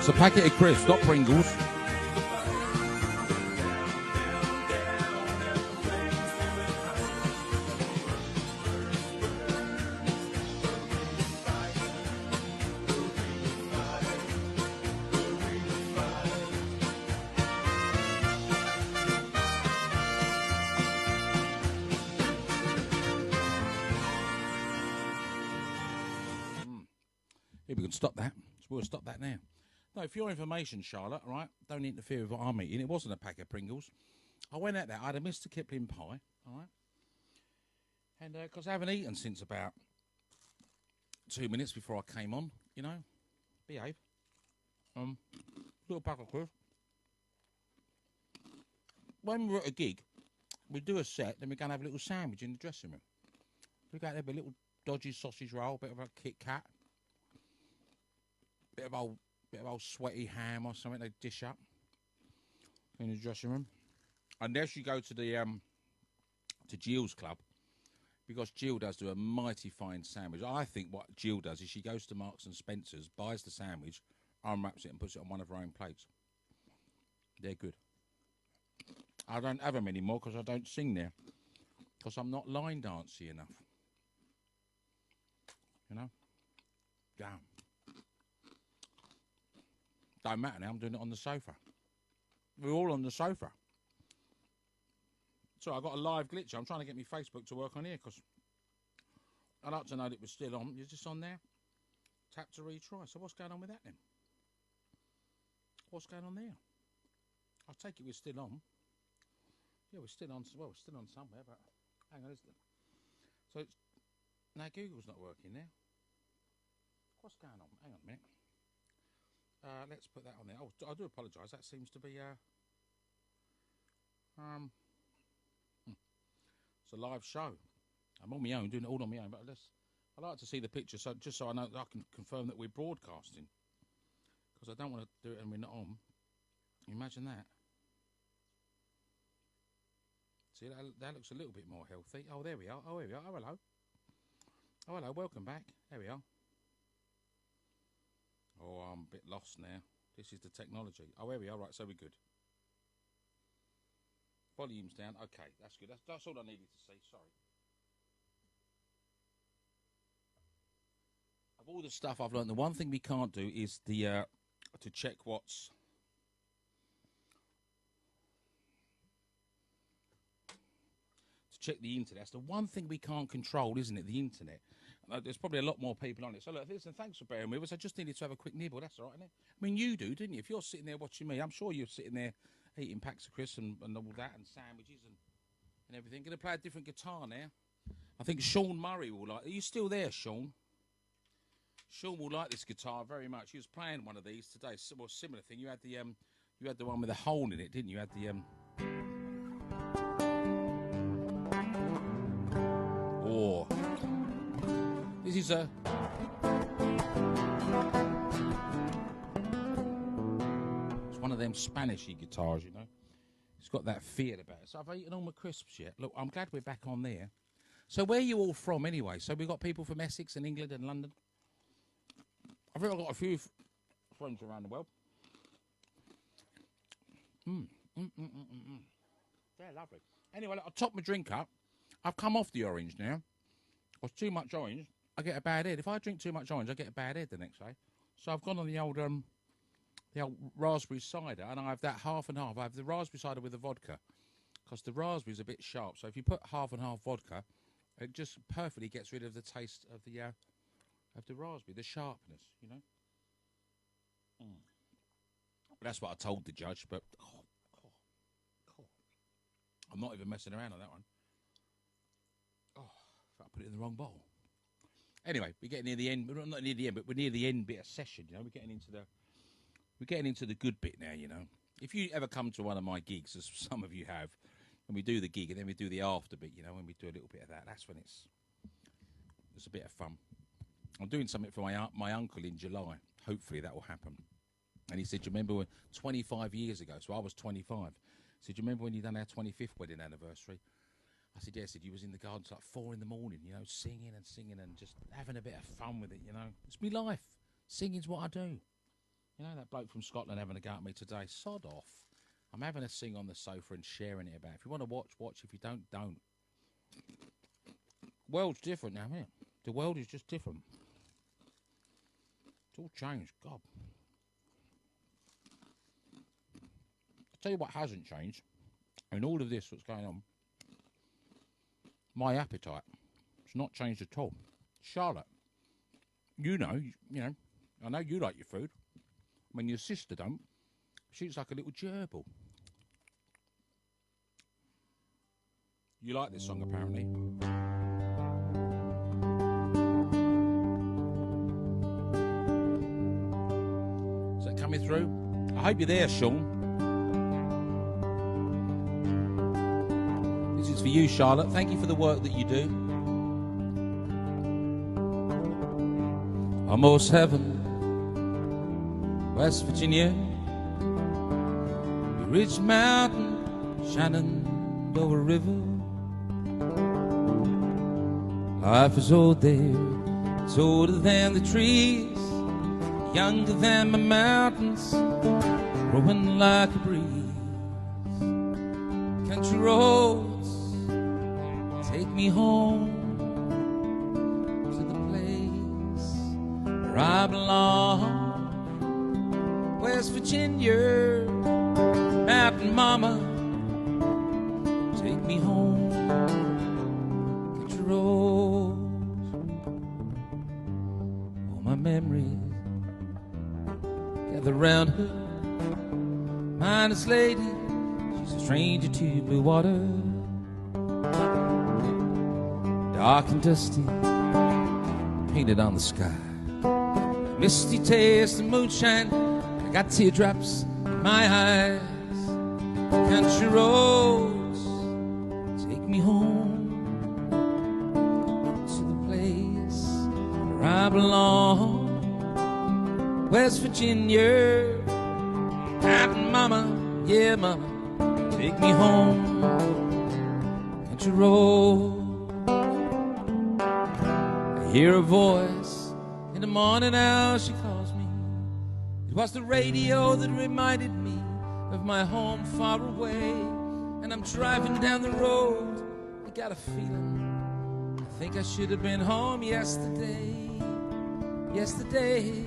It's a packet of crisps, not Pringles. Maybe we can stop that. We'll stop that now. No, for your information, Charlotte, all right, don't interfere with what I'm eating. It wasn't a pack of Pringles. I went out there. I had a Mr. Kipling pie, all right, and because I haven't eaten since about 2 minutes before I came on, you know, behave. Little pack of crisps. When we're at a gig, we do a set, then we're going to have a little sandwich in the dressing room. We go out there with a little dodgy sausage roll, bit of a Kit Kat, bit of old sweaty ham or something they dish up in the dressing room. Unless you go to the to Jill's club, because Jill does do a mighty fine sandwich. I think what Jill does is she goes to Marks and Spencer's, buys the sandwich, unwraps it and puts it on one of her own plates. They're good. I don't have them anymore because I don't sing there, because I'm not line dancey enough. You know? Yeah. Don't matter now, I'm doing it on the sofa. We're all on the sofa. So I got a live glitch. I'm trying to get my Facebook to work on here because I'd like to know that it was still on. Is this on there? Tap to retry. So what's going on with that then? What's going on there? I take it we're still on. Yeah, we're still on. Well, we're still on somewhere, but hang on, isn't it? So it's, now Google's not working there. What's going on? Hang on a minute. Let's put that on there. Oh, I do apologise. That seems to be it's a live show. I'm on my own, doing it all on my own. But I like to see the picture, so just so I know that I can confirm that we're broadcasting. Because I don't want to do it and we're not on. Imagine that. See, that looks a little bit more healthy. Oh, there we are. Oh, here we are. Oh, hello. Oh, hello. Welcome back. There we are. Oh, I'm a bit lost now. This is the technology. Oh, here we are. Right, so we're good. Volume's down. Okay, that's good. That's all I needed to see. Sorry. Of all the stuff I've learned, the one thing we can't do is the to check what's... To check the internet. That's the one thing we can't control, isn't it? The internet. There's probably a lot more people on it. So look, listen, thanks for bearing with us. I just needed to have a quick nibble. That's all right, isn't it? I mean, you do, didn't you? If you're sitting there watching me, I'm sure you're sitting there eating packs of crisps and all that, and sandwiches and everything. Going to play a different guitar now. I think Sean Murray will like... Are you still there, Sean? Sean will like this guitar very much. He was playing one of these today. Well, similar thing. You had the one with a hole in it, didn't you? You had the Oh, this is a... It's one of them Spanishy guitars, you know. It's got that feel about it. So I've eaten all my crisps yet. Look, I'm glad we're back on there. So where are you all from anyway? So we've got people from Essex and England and London. I think I've got a few friends around the world. They're lovely. Anyway, look, I'll top my drink up. I've come off the orange now. Because too much orange, I get a bad head. If I drink too much orange, I get a bad head the next day. So I've gone on the old raspberry cider, and I have that half and half. I have the raspberry cider with the vodka, because the raspberry's a bit sharp. So if you put half and half vodka, it just perfectly gets rid of the taste of the raspberry, the sharpness, you know. That's what I told the judge, but I'm not even messing around on that one. I put it in the wrong bowl. Anyway, we're getting near the end. We're not near the end, but we're near the end bit of session. You know, we're getting into the good bit now. You know, if you ever come to one of my gigs, as some of you have, and we do the gig and then we do the after bit, you know, when we do a little bit of that, that's when it's a bit of fun. I'm doing something for my uncle in July. Hopefully that will happen. And he said, "Do you remember when 25 years ago?" So I was 25. He said, "Do you remember when you done our 25th wedding anniversary?" I said, "Yeah." I said, "You was in the garden till like 4 in the morning, you know, singing and just having a bit of fun with it, you know. It's me life. Singing's what I do. You know that bloke from Scotland having a go at me today? Sod off. I'm having a sing on the sofa and sharing it about. If you want to watch, watch. If you don't, don't. World's different now, isn't it? The world is just different. It's all changed. God. I'll tell you what hasn't changed. In all of this, what's going on, my appetite. It's not changed at all. Charlotte, you know, I know you like your food. When your sister don't, she eats like a little gerbil. You like this song, apparently. Is that coming through? I hope you're there, Sean. This is for you, Charlotte. Thank you for the work that you do. Almost heaven, West Virginia, Ridge Mountain, Shenandoah River. Life is old there, it's older than the trees, younger than my mountains, growing like a breeze. Country roads take me home to the place where I belong. West Virginia, Mountain Mama, take me home. Country roads, all my memories gather round her. Mindless lady, she's a stranger to blue water. Dark and dusty, painted on the sky. Misty taste of moonshine, I got teardrops in my eyes. Country roads take me home to the place where I belong. West Virginia, Mountain Mama, yeah Mama, take me home. Country road. I hear a voice in the morning hour, she calls me. It was the radio that reminded me of my home far away. And I'm driving down the road, I got a feeling I think I should have been home yesterday. Yesterday.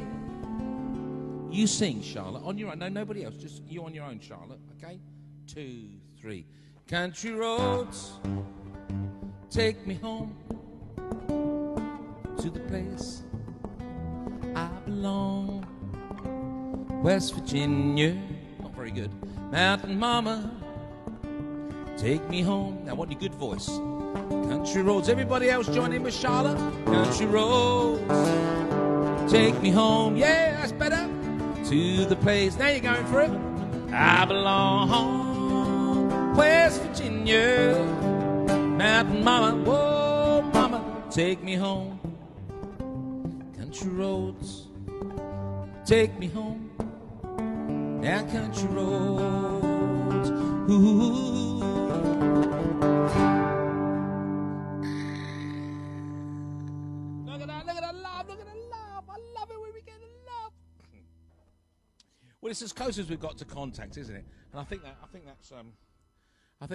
You sing, Charlotte, on your own. No, nobody else, just you on your own, Charlotte, okay? 2, 3. Country roads take me home to the place I belong. West Virginia, not very good. Mountain Mama, take me home. Now, what a good voice. Country roads. Everybody else join in with Charlotte. Country roads, take me home. Yeah, that's better. To the place. Now you're going for it. I belong. West Virginia, Mountain Mama. Whoa, Mama, take me home. Country roads, take me home. Now country roads, ooh. Look at that love, look at the love. I love it when we get the love. Well, it's as close as we've got to contact, isn't it? And I think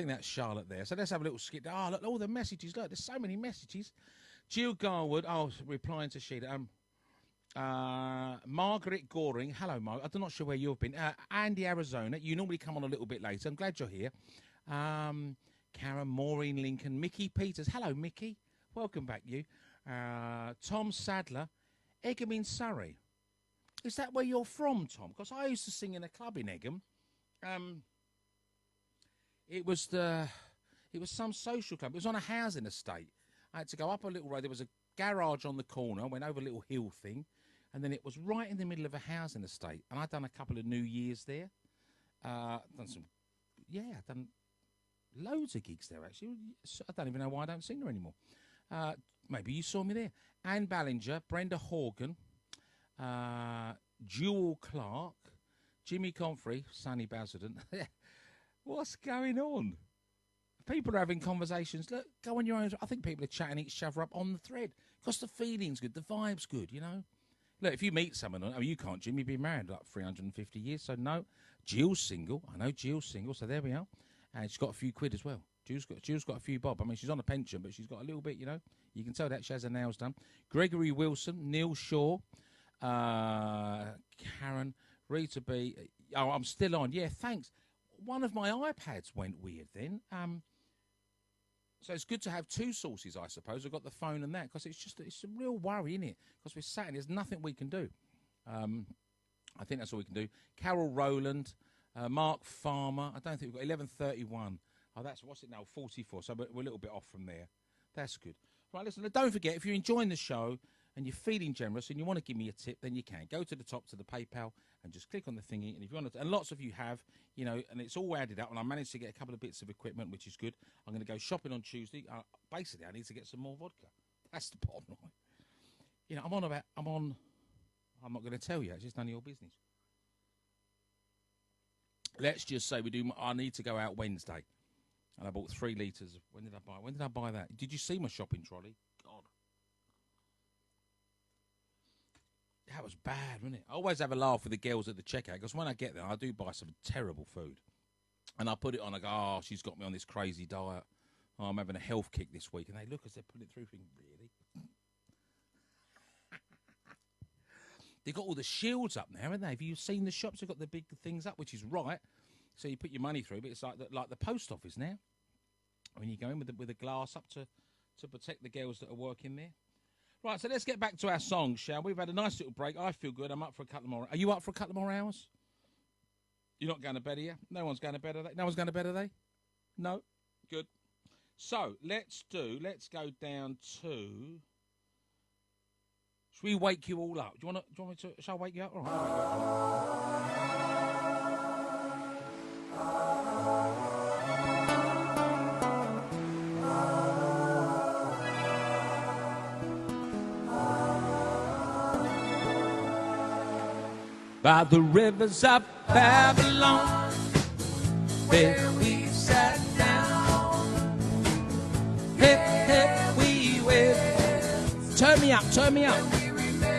that's Charlotte there. So let's have a little skip. Oh, look, all the messages. Look, there's so many messages. Jill Garwood, replying to Sheila. Margaret Goring, hello, Margaret. I'm not sure where you've been. Andy, Arizona, you normally come on a little bit later. I'm glad you're here. Karen, Maureen Lincoln, Mickey Peters, hello, Mickey. Welcome back, you. Tom Sadler, Egham in Surrey. Is that where you're from, Tom? Because I used to sing in a club in Egham. It was some social club. It was on a housing estate. I had to go up a little road. There was a garage on the corner. Went over a little hill thing, and then it was right in the middle of a housing estate. And I'd done a couple of New Years there. I've done loads of gigs there actually. I don't even know why I don't sing there anymore. Maybe you saw me there. Anne Ballinger, Brenda Horgan, Jewel Clark, Jimmy Comfrey, Sonny Basildon. What's going on? People are having conversations. Look, go on your own. I think people are chatting each other up on the thread because the feeling's good, the vibe's good, you know. Look, if you meet someone, I mean, you can't, Jim, you've been married like 350 years, so no. Jill's single. I know Jill's single, so there we are. And she's got a few quid as well. Jill's got a few bob. I mean, she's on a pension, but she's got a little bit, you know. You can tell that she has her nails done. Gregory Wilson, Neil Shaw, Karen, Rita B. Oh, I'm still on. Yeah, thanks. One of my iPads went weird then. So it's good to have two sources, I suppose. I've got the phone and that, because it's a real worry, isn't it? Because we're sat and there's nothing we can do. I think that's all we can do. Carol Rowland, Mark Farmer. I don't think we've got 11:31. Oh, what's it now? 44. So we're a little bit off from there. That's good. Right, listen, don't forget, if you're enjoying the show and you're feeling generous and you want to give me a tip, then you can. Go to the top to the PayPal and just click on the thingy. And if you want to, and lots of you have, you know, and it's all added up. And I managed to get a couple of bits of equipment, which is good. I'm going to go shopping on Tuesday. Basically, I need to get some more vodka. That's the bottom line. You know, I'm not going to tell you. It's just none of your business. Let's just say I need to go out Wednesday. And I bought 3 litres. When did I buy that? Did you see my shopping trolley? God. That was bad, wasn't it? I always have a laugh with the girls at the checkout, because when I get there, I do buy some terrible food. And I put it on, I go, oh, she's got me on this crazy diet. Oh, I'm having a health kick this week. And they look as they're putting it through, thinking, really? They've got all the shields up now, haven't they? Have you seen the shops? They've got the big things up, which is right. So you put your money through, but it's like the post office now. When you go in with a glass up to protect the girls that are working there. Right, so let's get back to our songs, shall we? We've had a nice little break. I feel good. I'm up for a couple more. Are you up for a couple more hours? You're not going to bed, are you? No one's going to bed, are they? No one's going to bed, are they? No? Good. So, let's go down to... Should we wake you all up? Do you want me to... Shall I wake you up? All right, I'll wake you up. By the rivers of Babylon, where we sat down, hip, we went. Turn me up.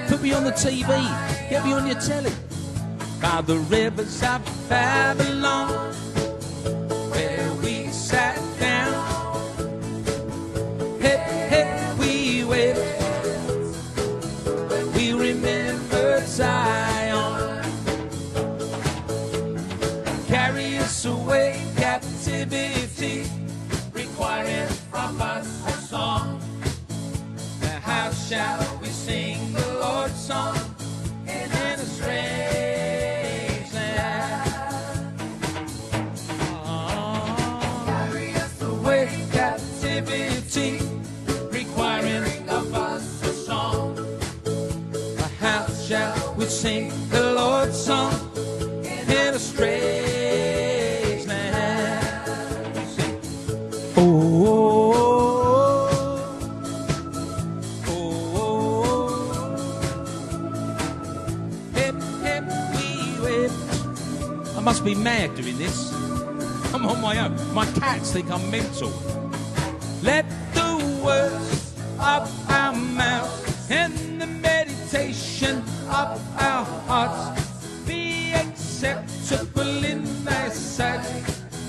Put me on the TV, get me on your telly. By the rivers of Babylon, where we sat down, hip, we went. We remembered Zion. Carry us away, captivity, requiring from us a song. Now how shall we sing the Lord's song in a strange land? Carry us away, captivity, requiring of us a song. Now how shall we sing the Lord's song in a strange I must be mad doing this. I'm on my own. My cats think I'm mental. Let the words of our mouth and the meditation of our hearts be acceptable in thy sight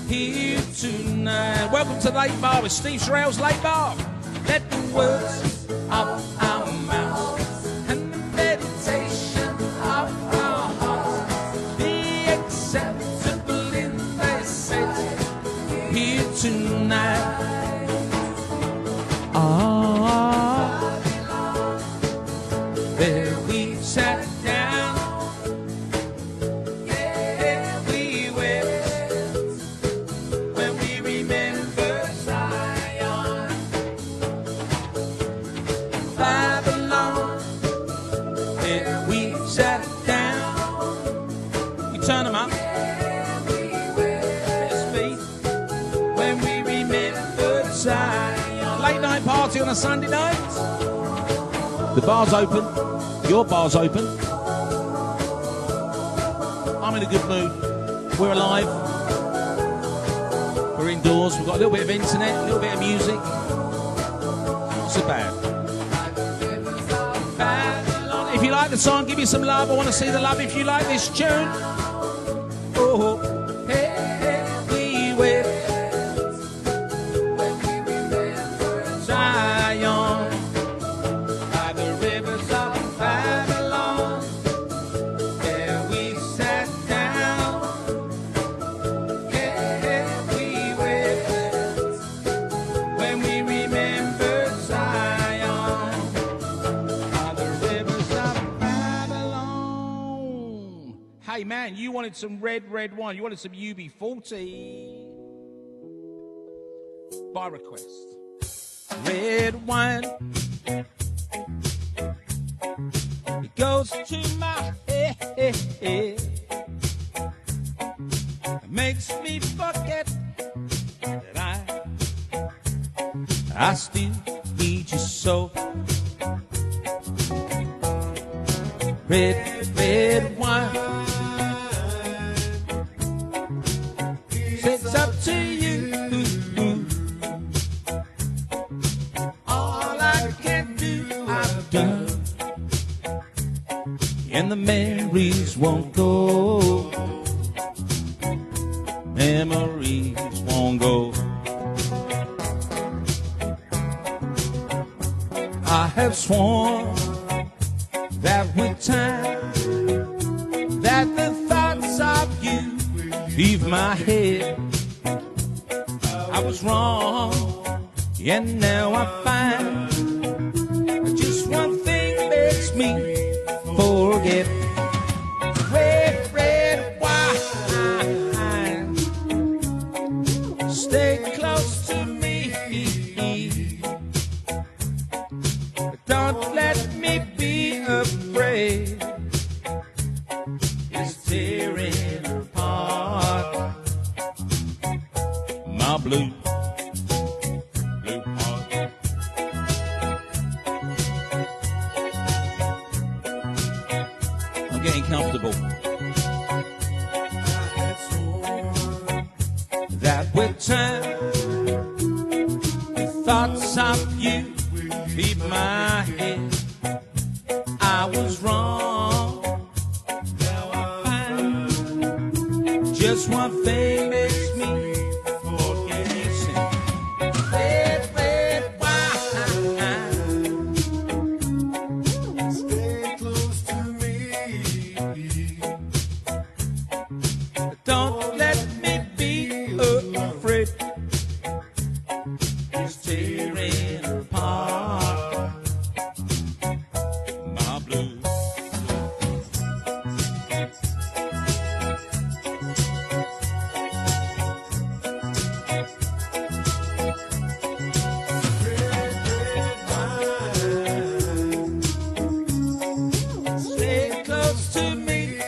here tonight. Welcome to Late Bar with Steve Cherelle's Late Bar. Let the words of our mouth and the meditation of our hearts be acceptable in thy sight here tonight. There we sat down. Turn them up. Bit of speed. When we remember Zion. Late night party on a Sunday night. The bar's open. Your bar's open. I'm in a good mood. We're alive. We're indoors. We've got a little bit of internet, a little bit of music. Not so bad. If you like the the song, give you some love. I want to see the love if you like this tune. Oh, hey, hey, we wait. Zion, by the rivers of Babylon, there we sat down. Hey, hey, we wait. When we remember Zion, by the rivers of Babylon. Hey man, you wanted some red wine. You wanted some UB40 by request. Red wine, it goes to my head. It makes me forget that I still need you so. Red wine, it's up to you. All I can do, I've done, and the memories won't go. Memories won't go. I have sworn that with time, that the thoughts of you leave my head. I was wrong, and now I find just one thing makes me forget. Red wine, stay close to me. Don't let me be afraid. It's tearing apart my blue heart. I'm getting comfortable. That with time, the thoughts of you leave my head. I was wrong, now I find just one thing makes me forget. Red wine, stay close to me. Don't let me be afraid. It's tearing apart my blue. Stay close to me.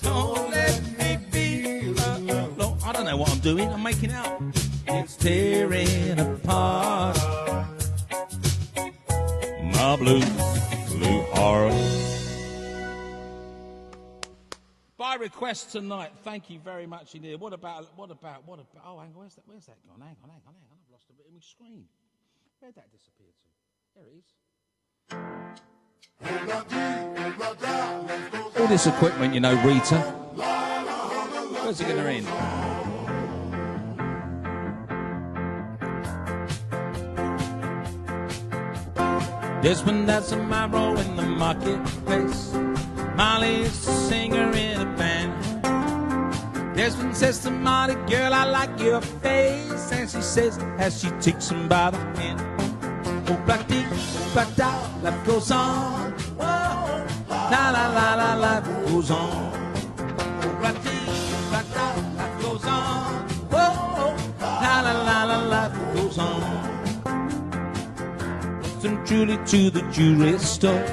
Don't let me be alone. I don't know what I'm doing. I'm making out. It's tearing apart my blue heart. By request tonight. Thank you very much indeed. What about? Oh, hang on. Where's that gone? Hang on. I've lost a bit of my screen. Where'd that disappear to? There it is. All this equipment, you know, Rita. Where's it going to end? Desmond has a marrow in the marketplace. Molly's a singer in a band. Desmond says to Molly, girl, I like your face. And she says, as she takes him by the hand, oh, blah-dee, blah-da, life goes on. Whoa, la la la la, life goes on. Oh, blah-dee, blah-da, life goes on. Whoa, la la la la, life goes on. And Julie to the jewelry store,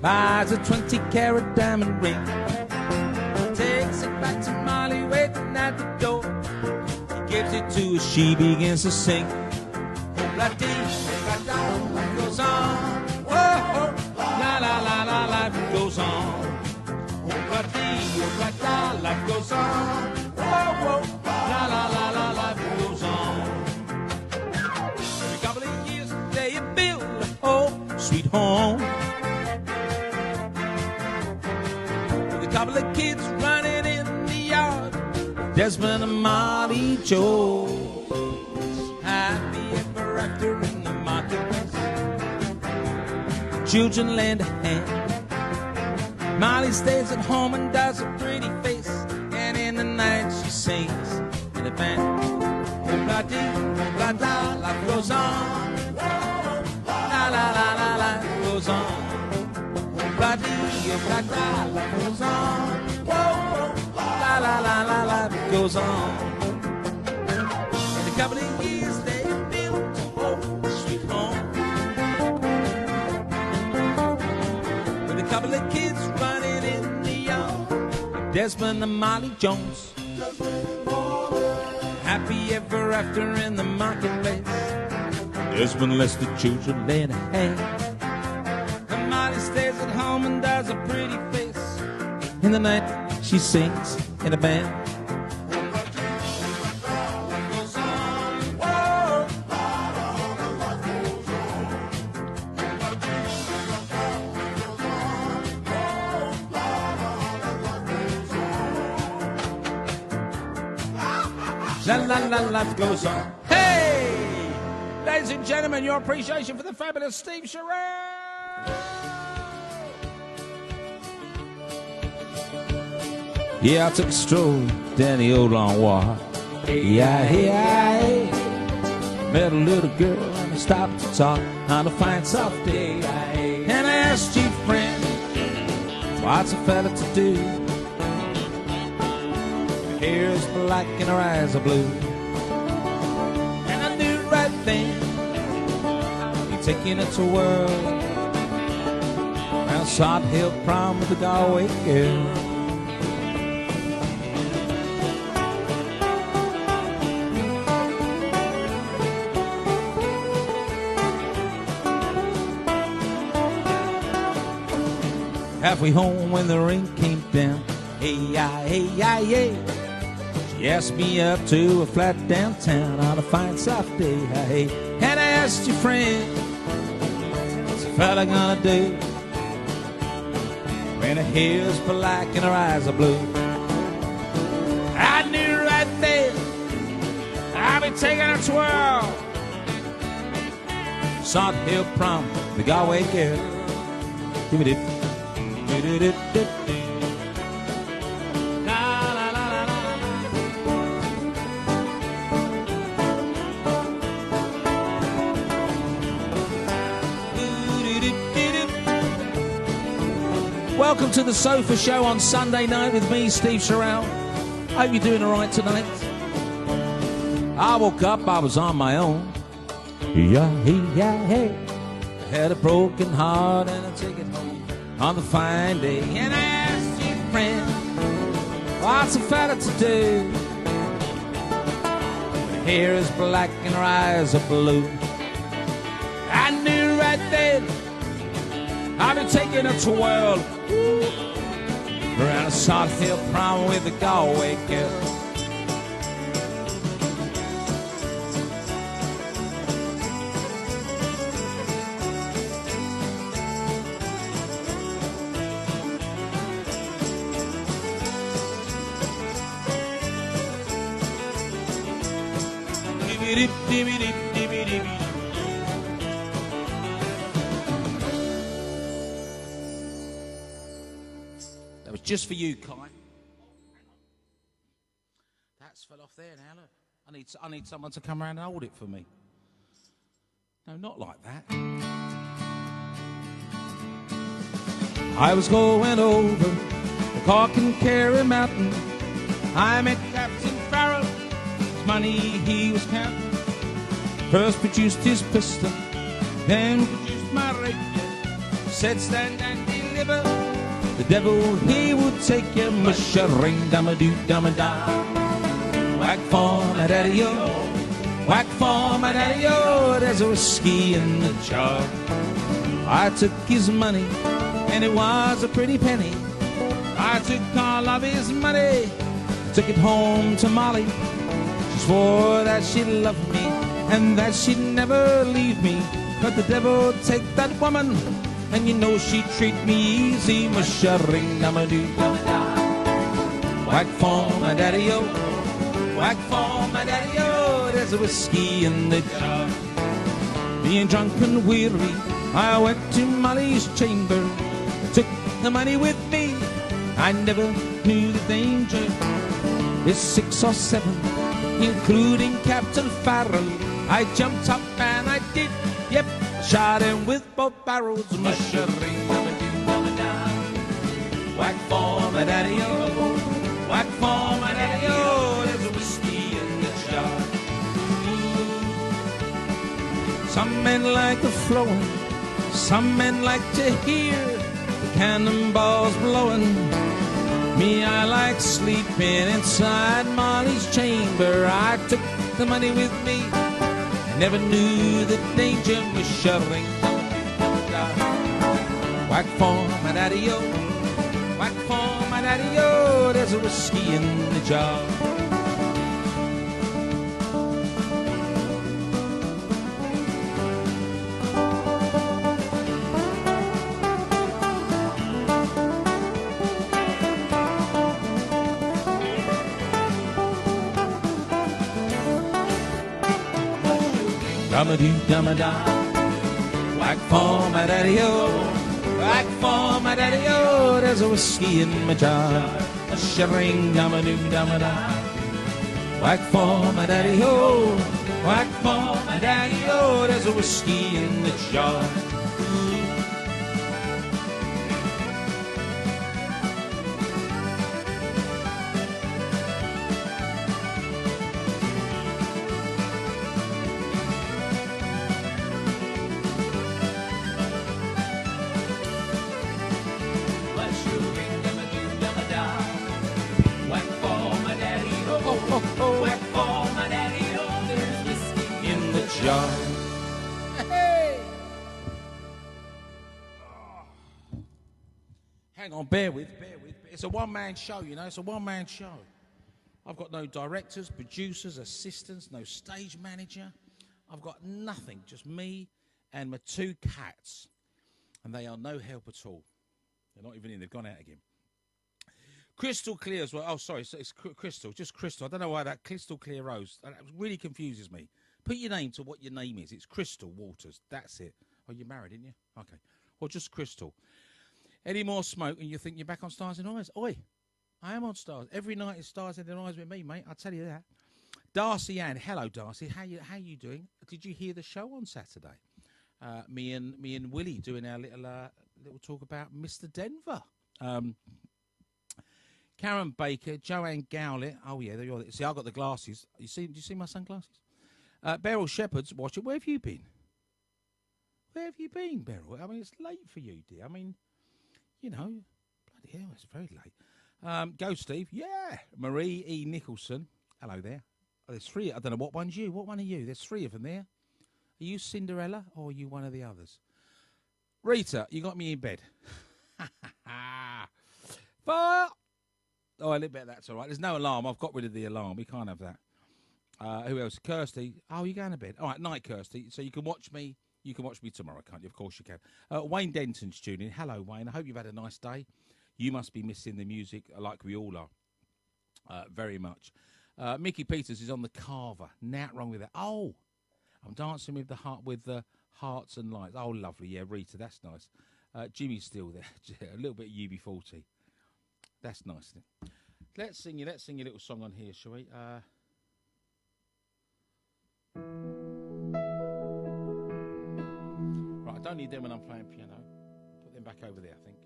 buys a 20-carat diamond ring, takes it back to Molly waiting at the door. He gives it to her, she begins to sing. La-dee, la-da, life goes on. Whoa, la la la la, life goes on. La-dee, la-da, life goes on. Whoa, la la la la, life goes on. Every couple of years they build a home, sweet chose. Happy ever after in the marketplace. Children lend a hand. Molly stays at home and does a pretty face. And in the night she sings in a band. Oh-blah-dee-blah-da, life goes on. La-la-la-la, life goes on. Oh-blah-dee-blah-da, life goes on. La-la-la-la, life goes on. In a couple of years they built a home, sweet home. With a couple of kids running in the yard. Desmond and Molly Jones. Happy ever after in the marketplace. Desmond lets the children lend a hand. And Molly stays at home and does a pretty face. In the night she sings in a band. La la la, life goes on. Hey! Ladies and gentlemen, your appreciation for the fabulous Steve Cherelle! Yeah, I took a stroll down the old long walk. Hey. Met a little girl and I stopped to talk on a fine soft day. And I asked you, friend, what's a fella to do? Her hair is black and her eyes are blue. And I knew right then you're taking it to a world around Sod Hill prom with the Galway girl. Halfway home when the rain came down, hey. She asked me up to a flat downtown on a fine soft day, hey. And I asked your friend, what's a fella gonna do when her hair's black and her eyes are blue? I knew right then I'd be taking a twirl. Sod Hill prom, the Galway girl. Give me this. Welcome to the Sofa Show on Sunday night with me, Steve Cherelle. Hope you're doing all right tonight. I woke up, I was on my own. Yeah, hey. I had a broken heart and I take it home on the fine day. And I asked you, friend, what's a fella to do? Her hair is black and her eyes are blue. I knew right then I've been taking a twirl around a Sod Hill prom with a Galway girl. That was just for you, Kai. That's fell off there now, look. I need someone to come around and hold it for me. No, not like that. I was going over the Cork and Kerry Mountain. I met Captain Farrell. His money he was counting. First produced his pistol, then produced my rapier. Said stand and deliver. The devil he would take you. Mush-a-ring, dum-a-doo-dum-a-da. Whack for my daddy-o, whack for my daddy-o. There's a whiskey in the jar. I took his money, and it was a pretty penny. I took all of his money, took it home to Molly. She swore that she'd love me and that she'd never leave me. But the devil take that woman, and you know she'd treat me easy. Mush-a-ring, dum-a-doo-dum-a-da. Whack for my daddy-o, Whack for my daddy-o, there's a whiskey in the jar. Being drunk and weary, I went to Molly's chamber. I took the money with me, I never knew the danger. There's 6 or 7, including Captain Farrell. I jumped up and I did, yep, shot him with both barrels. Mushering, whack for my daddy-o, whack for my daddy-o, there's a whiskey in the jar. Some men like the flowing, some men like to hear the cannonballs blowing. Me, I like sleeping inside Molly's chamber. I took the money with me, never knew the danger was shoving. Whack for my daddy-o, whack for my daddy-o, there's a whiskey in the jar. Dum-a-doo-dum-a-da, whack for my daddy-o, whack for my daddy-o, there's a whiskey in my jar. A shivering dum-a-doo-dum-a-da, whack for my daddy-o, whack for my daddy-o, there's a whiskey in the jar. Hang on, bear with. It's a one-man show, you know, it's a one-man show. I've got no directors, producers, assistants, no stage manager. I've got nothing, just me and my 2 cats. And they are no help at all. They're not even in, they've gone out again. Crystal clear as well. Oh, sorry, so it's crystal, just crystal. I don't know why that crystal clear rose. That really confuses me. Put your name to what your name is. It's Crystal Waters. That's it. Oh, you're married, didn't you? Okay. Well, just Crystal. Any more smoke and you think you're back on Stars in Eyes? Oi, I am on Stars. Every night is Stars in Eyes with me, mate. I'll tell you that. Darcy Ann. Hello, Darcy. How you doing? Did you hear the show on Saturday? Me and Willie doing our little talk about Mr. Denver. Karen Baker, Joanne Gowlett. Oh, yeah, there you are. See, I've got the glasses. Do you see my sunglasses? Beryl Shepherd's watching. Where have you been? Where have you been, Beryl? I mean, it's late for you, dear. I mean, you know, bloody hell, it's very late. Go, Steve. Yeah. Marie E. Nicholson. Hello there. Oh, there's 3. I don't know what one's you. What one are you? There's 3 of them there. Are you Cinderella or are you one of the others? Rita, you got me in bed. Fire! Oh, a little bit of that's all right. There's no alarm. I've got rid of the alarm. We can't have that. Who else? Kirsty. Oh, you're going to bed. All right, night, Kirsty. So you can watch me. You can watch me tomorrow, can't you? Of course you can. Wayne Denton's tuning in. Hello, Wayne. I hope you've had a nice day. You must be missing the music like we all are. Very much. Mickey Peters is on the Carver. Nout wrong with that. Oh, I'm dancing with the hearts and lights. Oh, lovely. Yeah, Rita, that's nice. Jimmy's still there. A little bit of UB40. That's nice. Let's sing a little song on here, shall we? Right, I don't need them when I'm playing piano. Put them back over there, I think.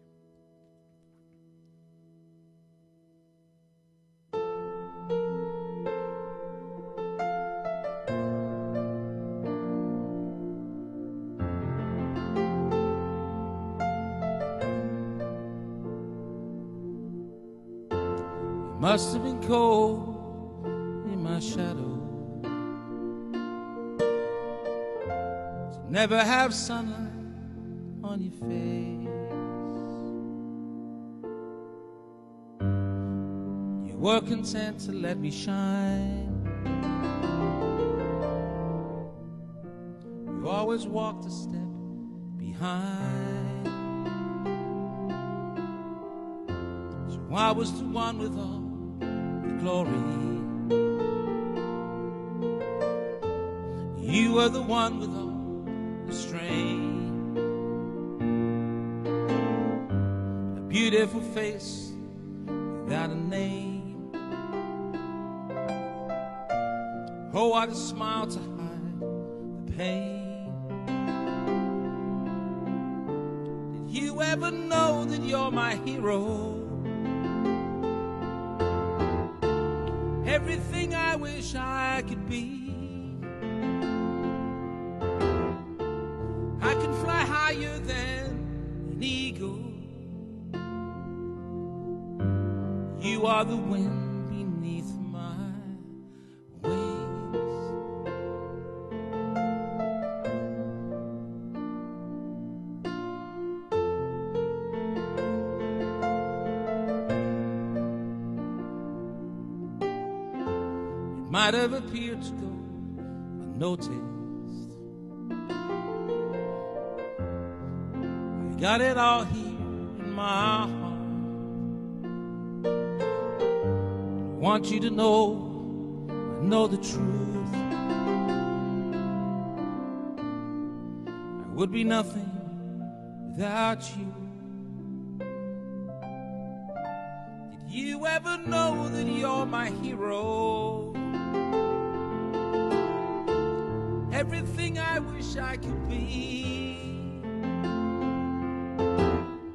It must have been cold in my shadow. Never have sunlight on your face. You were content to let me shine. You always walked a step behind. So I was the one with all the glory. You were the one with all the strength. A beautiful face without a name. Oh, what a smile to hide the pain. Did you ever know that you're my hero? Everything I wish I could be. I can fly higher than an eagle. You are the wind beneath my wings. It might have appeared to go unnoticed. I got it all here in my heart. I want you to know, I know the truth. I would be nothing without you. Did you ever know that you're my hero? Everything I wish I could be.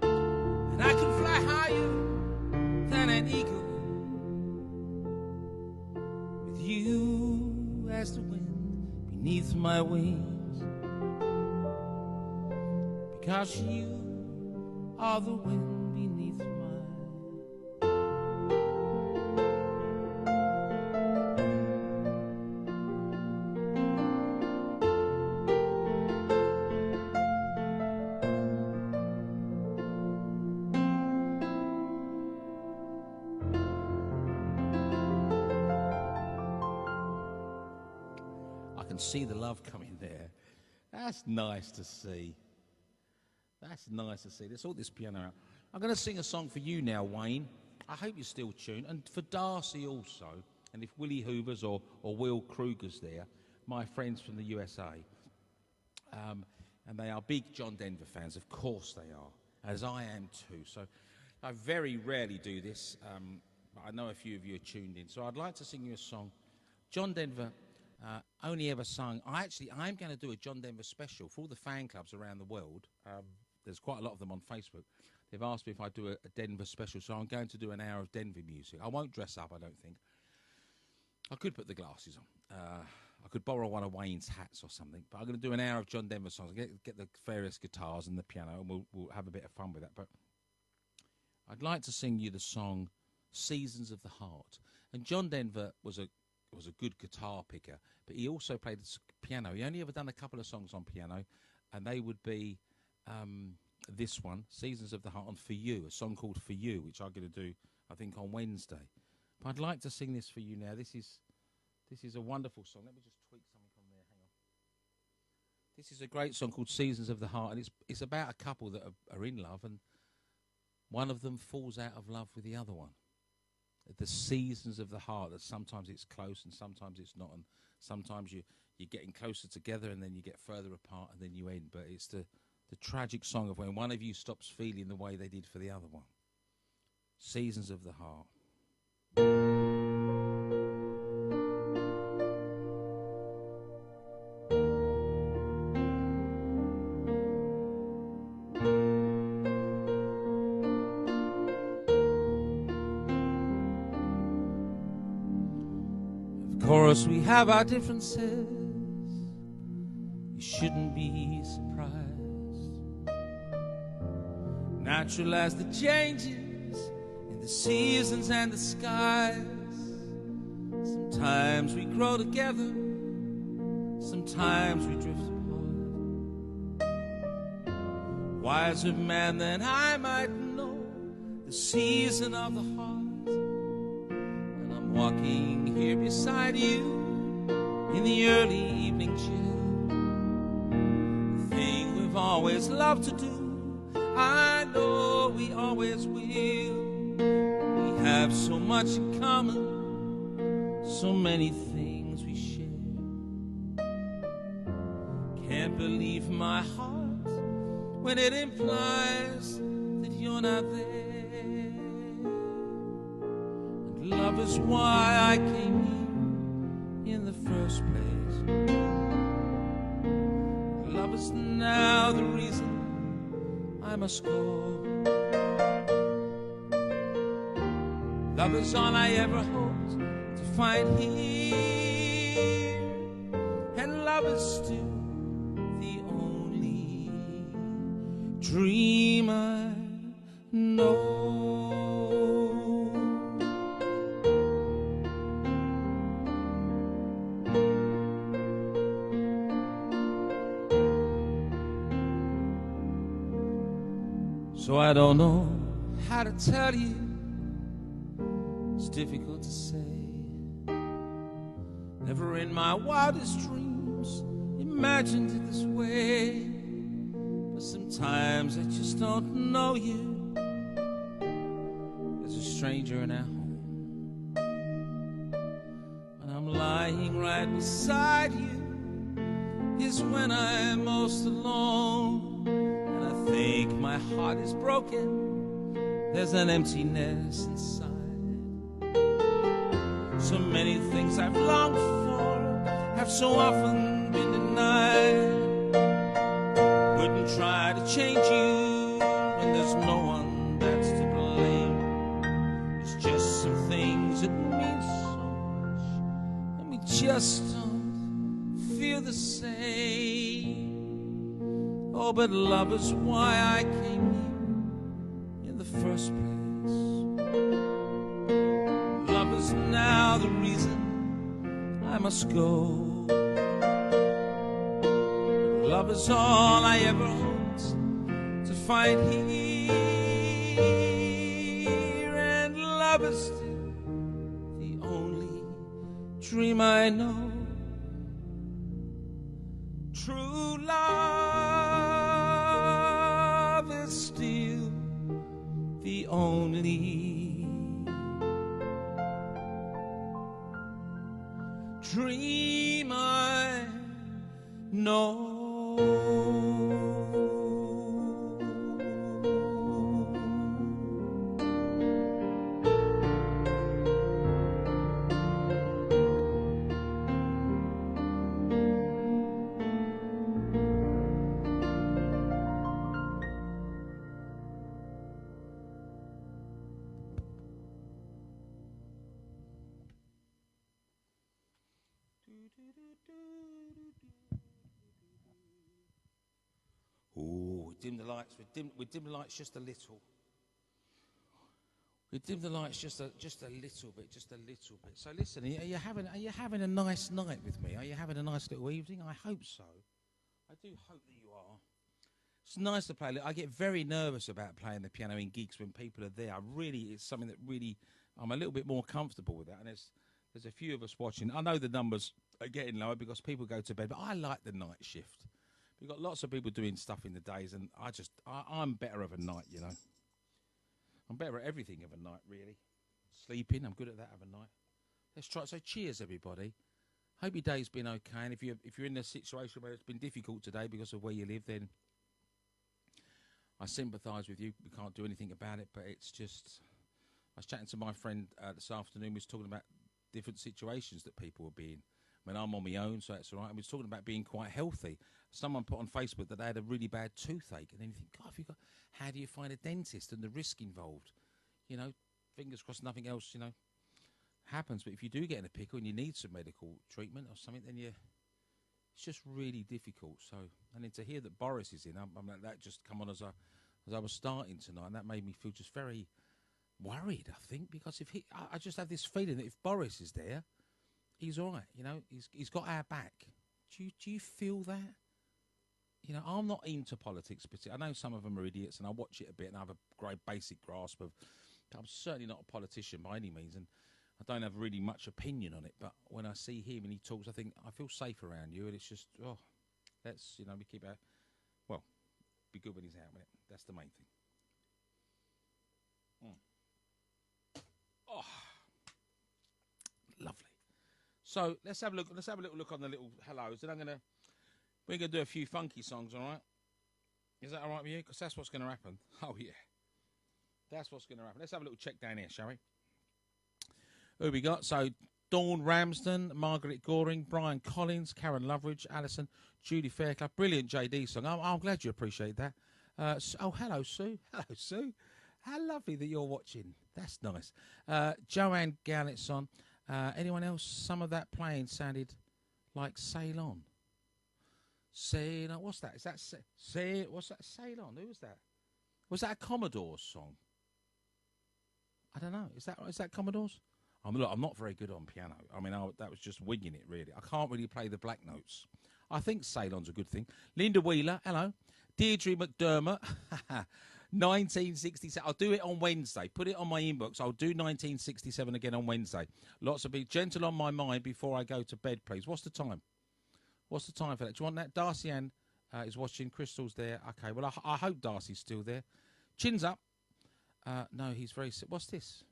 And I can fly higher than an eagle. You as the wind beneath my wings, because you are the wind beneath my see the love coming there. That's nice to see. That's nice to see. Let's sort this piano out. I'm going to sing a song for you now, Wayne. I hope you're still tuned. And for Darcy also. And if Willie Hoover's or Will Kruger's there, my friends from the USA. And they are big John Denver fans. Of course they are. As I am too. So I very rarely do this. But I know a few of you are tuned in. So I'd like to sing you a song. John Denver only ever sung. I'm going to do a John Denver special for all the fan clubs around the world. There's quite a lot of them on Facebook. They've asked me if I do a Denver special, so I'm going to do an hour of Denver music. I won't dress up, I don't think. I could put the glasses on. I could borrow one of Wayne's hats or something. But I'm going to do an hour of John Denver songs. Get the various guitars and the piano, and we'll have a bit of fun with that. But I'd like to sing you the song Seasons of the Heart. And John Denver was a good guitar picker, but he also played the piano. He only ever done a couple of songs on piano, and they would be this one, Seasons of the Heart, and For You, a song called For You, which I'm going to do, I think, on Wednesday. But I'd like to sing this for you now. This is a wonderful song. Let me just tweak something on there. Hang on. This is a great song called Seasons of the Heart, and it's about a couple that are in love, and one of them falls out of love with the other one. The seasons of the heart, that sometimes it's close and sometimes it's not, and sometimes you're getting closer together and then you get further apart and then you end. But it's the tragic song of when one of you stops feeling the way they did for the other one. Seasons of the Heart. Of course we have our differences. You shouldn't be surprised. Natural as the changes in the seasons and the skies. Sometimes we grow together, sometimes we drift apart. Wiser man than I might know the season of the heart. And I'm walking here beside you in the early evening chill. The thing we've always loved to do, I know we always will. We have so much in common, so many things we share. can't believe my heart when it implies that you're not there. And love is why I came here in the first place. Love is now the reason I must go. Love is all I ever hoped to find here, and love is still the only dream I know. So I don't know how to tell you, it's difficult to say. Never in my wildest dreams imagined it this way. But sometimes I just don't know you. There's a stranger in our home, and I'm lying right beside you. Is when I'm most alone. I think my heart is broken. There's an emptiness inside. So many things I've longed for have so often been denied. Wouldn't try to change you when there's no one that's to blame. It's just some things that mean so much, and we just don't feel the same. Oh, but love is why I came here in the first place. Love is now the reason I must go. Love is all I ever hoped to find here, and love is still the only dream I know. True love is still the only dream I know. Oh, we dim the lights. We dim the lights just a little. We dim the lights just a little bit. So listen, are you having a nice night with me? Are you having a nice little evening? I hope so. I do hope that you are. It's nice to play. I get very nervous about playing the piano in gigs when people are there. It's something that really, I'm a little bit more comfortable with that. And there's a few of us watching. I know the numbers are getting lower because people go to bed, but I like the night shift. We've got lots of people doing stuff in the days, and I'm better of a night, you know. I'm better at everything of a night, really. Sleeping, I'm good at that of a night. Let's try. So cheers, everybody. Hope your day's been okay. And if you're in a situation where it's been difficult today because of where you live, then I sympathise with you. We can't do anything about it, but it's just... I was chatting to my friend this afternoon. We was talking about different situations that people will be in. I mean, I'm on my own, so that's all right. And we was talking about being quite healthy. Someone put on Facebook that they had a really bad toothache. And then you think, God, how do you find a dentist and the risk involved? You know, fingers crossed nothing else, you know, happens. But if you do get in a pickle and you need some medical treatment or something, then it's just really difficult. So, and then to hear that Boris is in, that just come on as I was starting tonight, and that made me feel just very worried, I think, because I just have this feeling that if Boris is there, he's all right, you know, he's got our back. Do you feel that? You know, I'm not into politics, but I know some of them are idiots, and I watch it a bit, and I have a great basic grasp of. I'm certainly not a politician by any means, and I don't have really much opinion on it. But when I see him and he talks, I think I feel safe around you, and it's just, let's, you know, we keep our, well, be good when he's out with it. That's the main thing. Oh, lovely. So let's have a look. Let's have a little look on the little hellos, and I'm gonna We're going to do a few funky songs, all right? Is that all right with you? Because that's what's going to happen. Oh, yeah. That's what's going to happen. Let's have a little check down here, shall we? Who we got? So, Dawn Ramsden, Margaret Goring, Brian Collins, Karen Loveridge, Alison, Judy Fairclough. Brilliant JD song. I'm glad you appreciate that. Hello, Sue. Hello, Sue. How lovely that you're watching. That's nice. Joanne Galletson. Anyone else? Some of that playing sounded like Sail On. Sail On. What's that? Is that what's that? Sail On. Who was that? Was that a Commodore's song? I don't know. Is that Commodore's? I'm not very good on piano. I mean, that was just winging it, really. I can't really play the black notes. I think Sail On's a good thing. Linda Wheeler, hello. Deirdre McDermott, 1967. I'll do it on Wednesday. Put it on my inbox. I'll do 1967 again on Wednesday. Lots of be gentle on my mind before I go to bed, please. What's the time? What's the time for that? Do you want that? Darcy Ann is watching. Crystal's there. Okay, well, I hope Darcy's still there. Chin's up. No, he's very sick. What's this?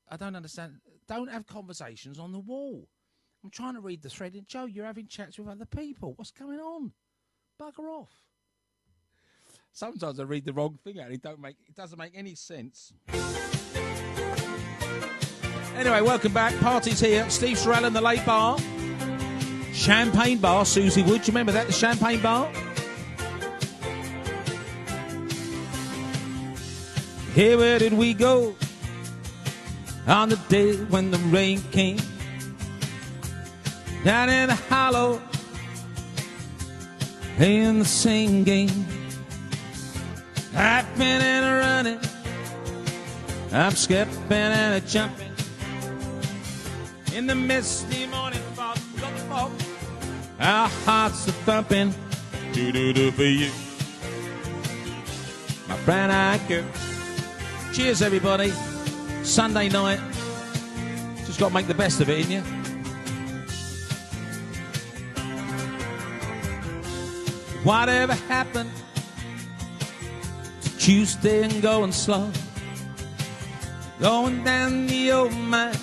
I don't understand. Don't have conversations on the wall. I'm trying to read the thread. And Joe, you're having chats with other people. What's going on? Bugger off. Sometimes I read the wrong thing out. It doesn't make any sense. Anyway, welcome back. Party's here. Steve Cherelle and the Late Bar. Champagne Bar, Susie Wood. Do you remember that? The Champagne Bar? Here, where did we go? On the day when the rain came down in the hollow, playing the same game, hopping and a running, I'm skipping and a jumping in the misty morning fog. Our hearts are thumping, do-do-do for you, my brown-eyed girl. Cheers, everybody. Sunday night. Just got to make the best of it, ain't you? Whatever happened to Tuesday and going slow, going down the old mine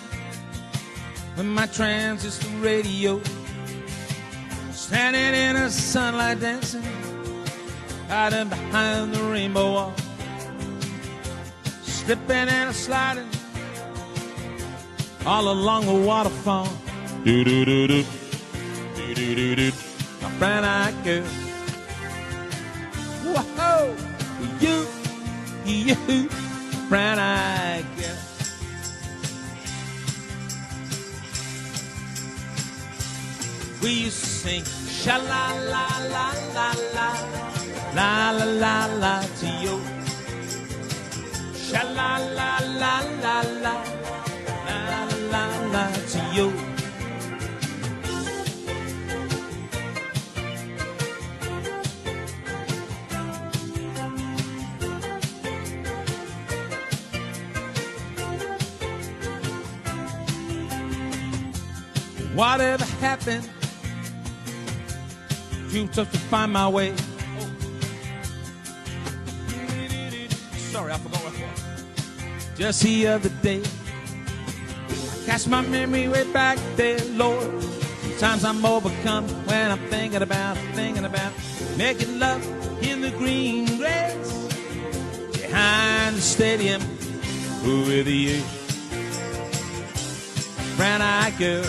with my transistor radio, standing in the sunlight dancing, hiding behind the rainbow wall, slipping and a sliding all along the waterfall. Do-do-do-do, do-do-do-do, my brown-eyed girl. Whoa, you, brown-eyed girl. We used to sing sha-la-la-la-la-la, la-la-la-la to you. Sha-la-la-la-la-la, la-la-la-la to you. Whatever happened, too tough to find my way. Sorry, I forgot what I was. Just the other day, I cast my memory way back there, Lord. Sometimes I'm overcome when I'm thinking about making love in the green grass behind the stadium with you, brown-eyed girl.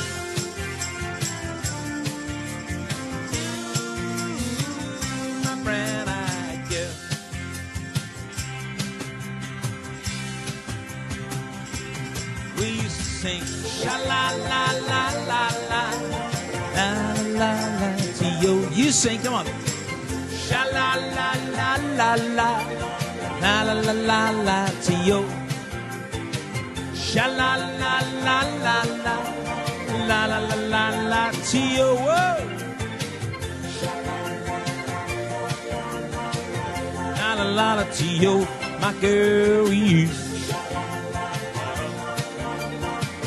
Sing sha-la-la-la-la-la, la-la-la-la to you. You sing, come on. Sha-la-la-la-la-la, la-la-la-la-la to you. Sha-la-la-la-la-la, la-la-la-la-la to you. Whoa. La-la-la-la to you, my girl, you.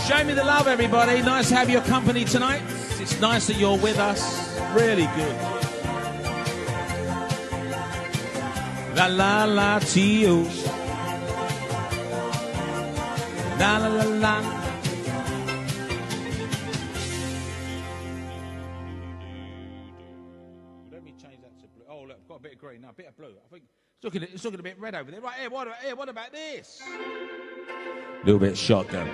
Show me the love, everybody. Nice to have your company tonight. It's nice that you're with us. Really good. La la la to you. La la la la. change that to blue. Oh, look, I've got a bit of green. No, a bit of blue. I think it's looking a bit red over there. Right here, what about this? A little bit of shotgun.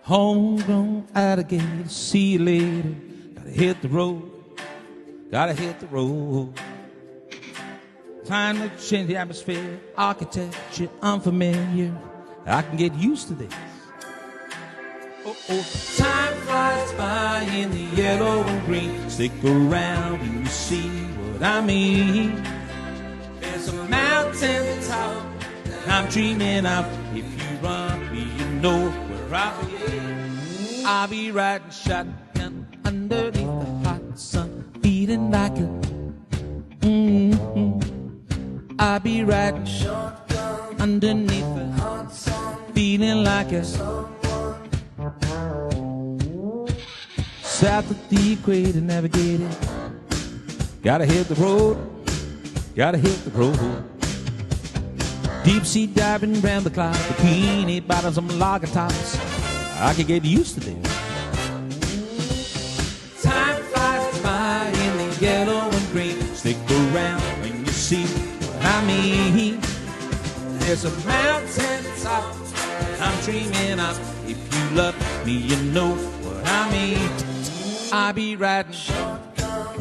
Homegrown alligator, see you later. Gotta hit the road. Gotta hit the road. Time to change the atmosphere. Architecture unfamiliar. I can get used to this. Time flies by in the yellow and green. Stick around and you see what I mean. There's a mountain top that I'm dreaming of. If you run me, you know where I'll be. I'll be riding shotgun underneath the hot sun, feeling like a. I'll be riding shotgun underneath the hot sun, feeling like a. South of the equator, navigating. Gotta hit the road. Gotta hit the road. Deep sea diving round the cloud, bikini bottoms on lager tops. I could get used to this. Time flies by in the yellow and green. Stick around when you see what I mean. There's a mountain top I'm dreaming of. If you love me, you know what I mean. I'll be riding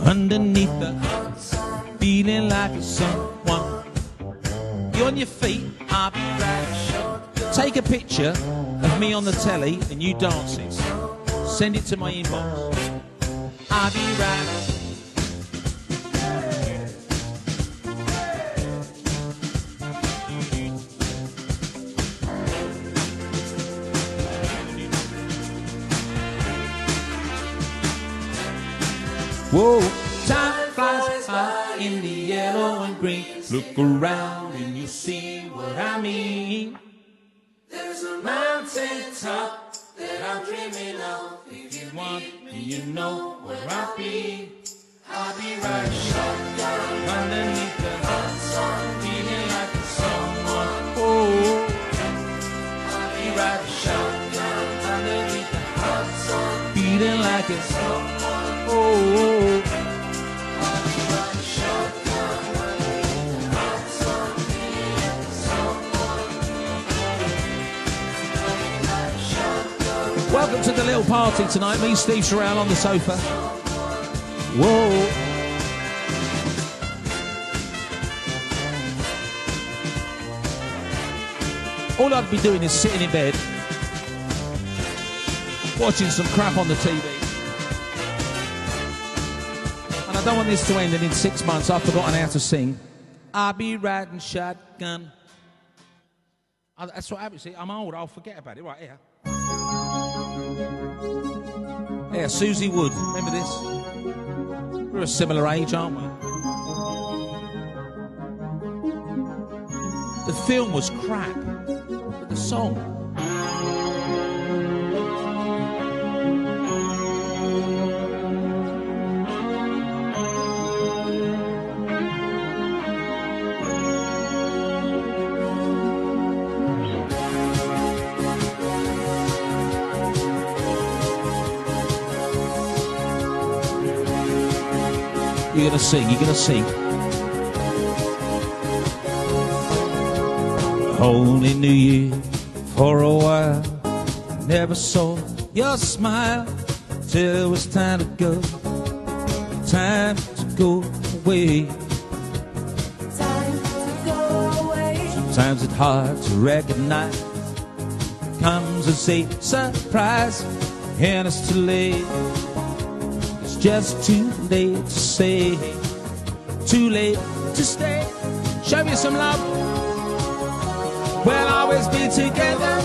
underneath the hot sun, feeling like a someone. You're on your feet, I'll be riding. Take a picture of me on the telly and you dancing. Send it to my inbox. I'll be riding. Whoa, time flies by in the yellow and green. Look around and you see what I mean. There's a mountain top that I'm dreaming of. If you want me, you know where I'll be. I'll be riding shotgun underneath the hot sun, feeling like a someone. Oh, I'll be riding shotgun underneath the hot sun, feeling like a someone. Oh, I'll be riding shotgun underneath the hot sun, feeling like a someone. Welcome to the little party tonight. Me, Steve Cherelle, on the sofa. Whoa. All I'd be doing is sitting in bed, watching some crap on the TV. And I don't want this to end, and in 6 months I've forgotten how to sing. I'll be riding shotgun. That's what happens. See, I'm old, I'll forget about it. Right here. Yeah, Susie Wood. Remember this? We're a similar age, aren't we? The film was crap, but the song. You're gonna sing, you're gonna sing. Only knew you for a while. Never saw your smile till it was time to go. Time to go away. Time to go away. Sometimes it's hard to recognize. Comes as a surprise, and it's too late. It's just too late to say, too late to stay. Show me some love. We'll always be together,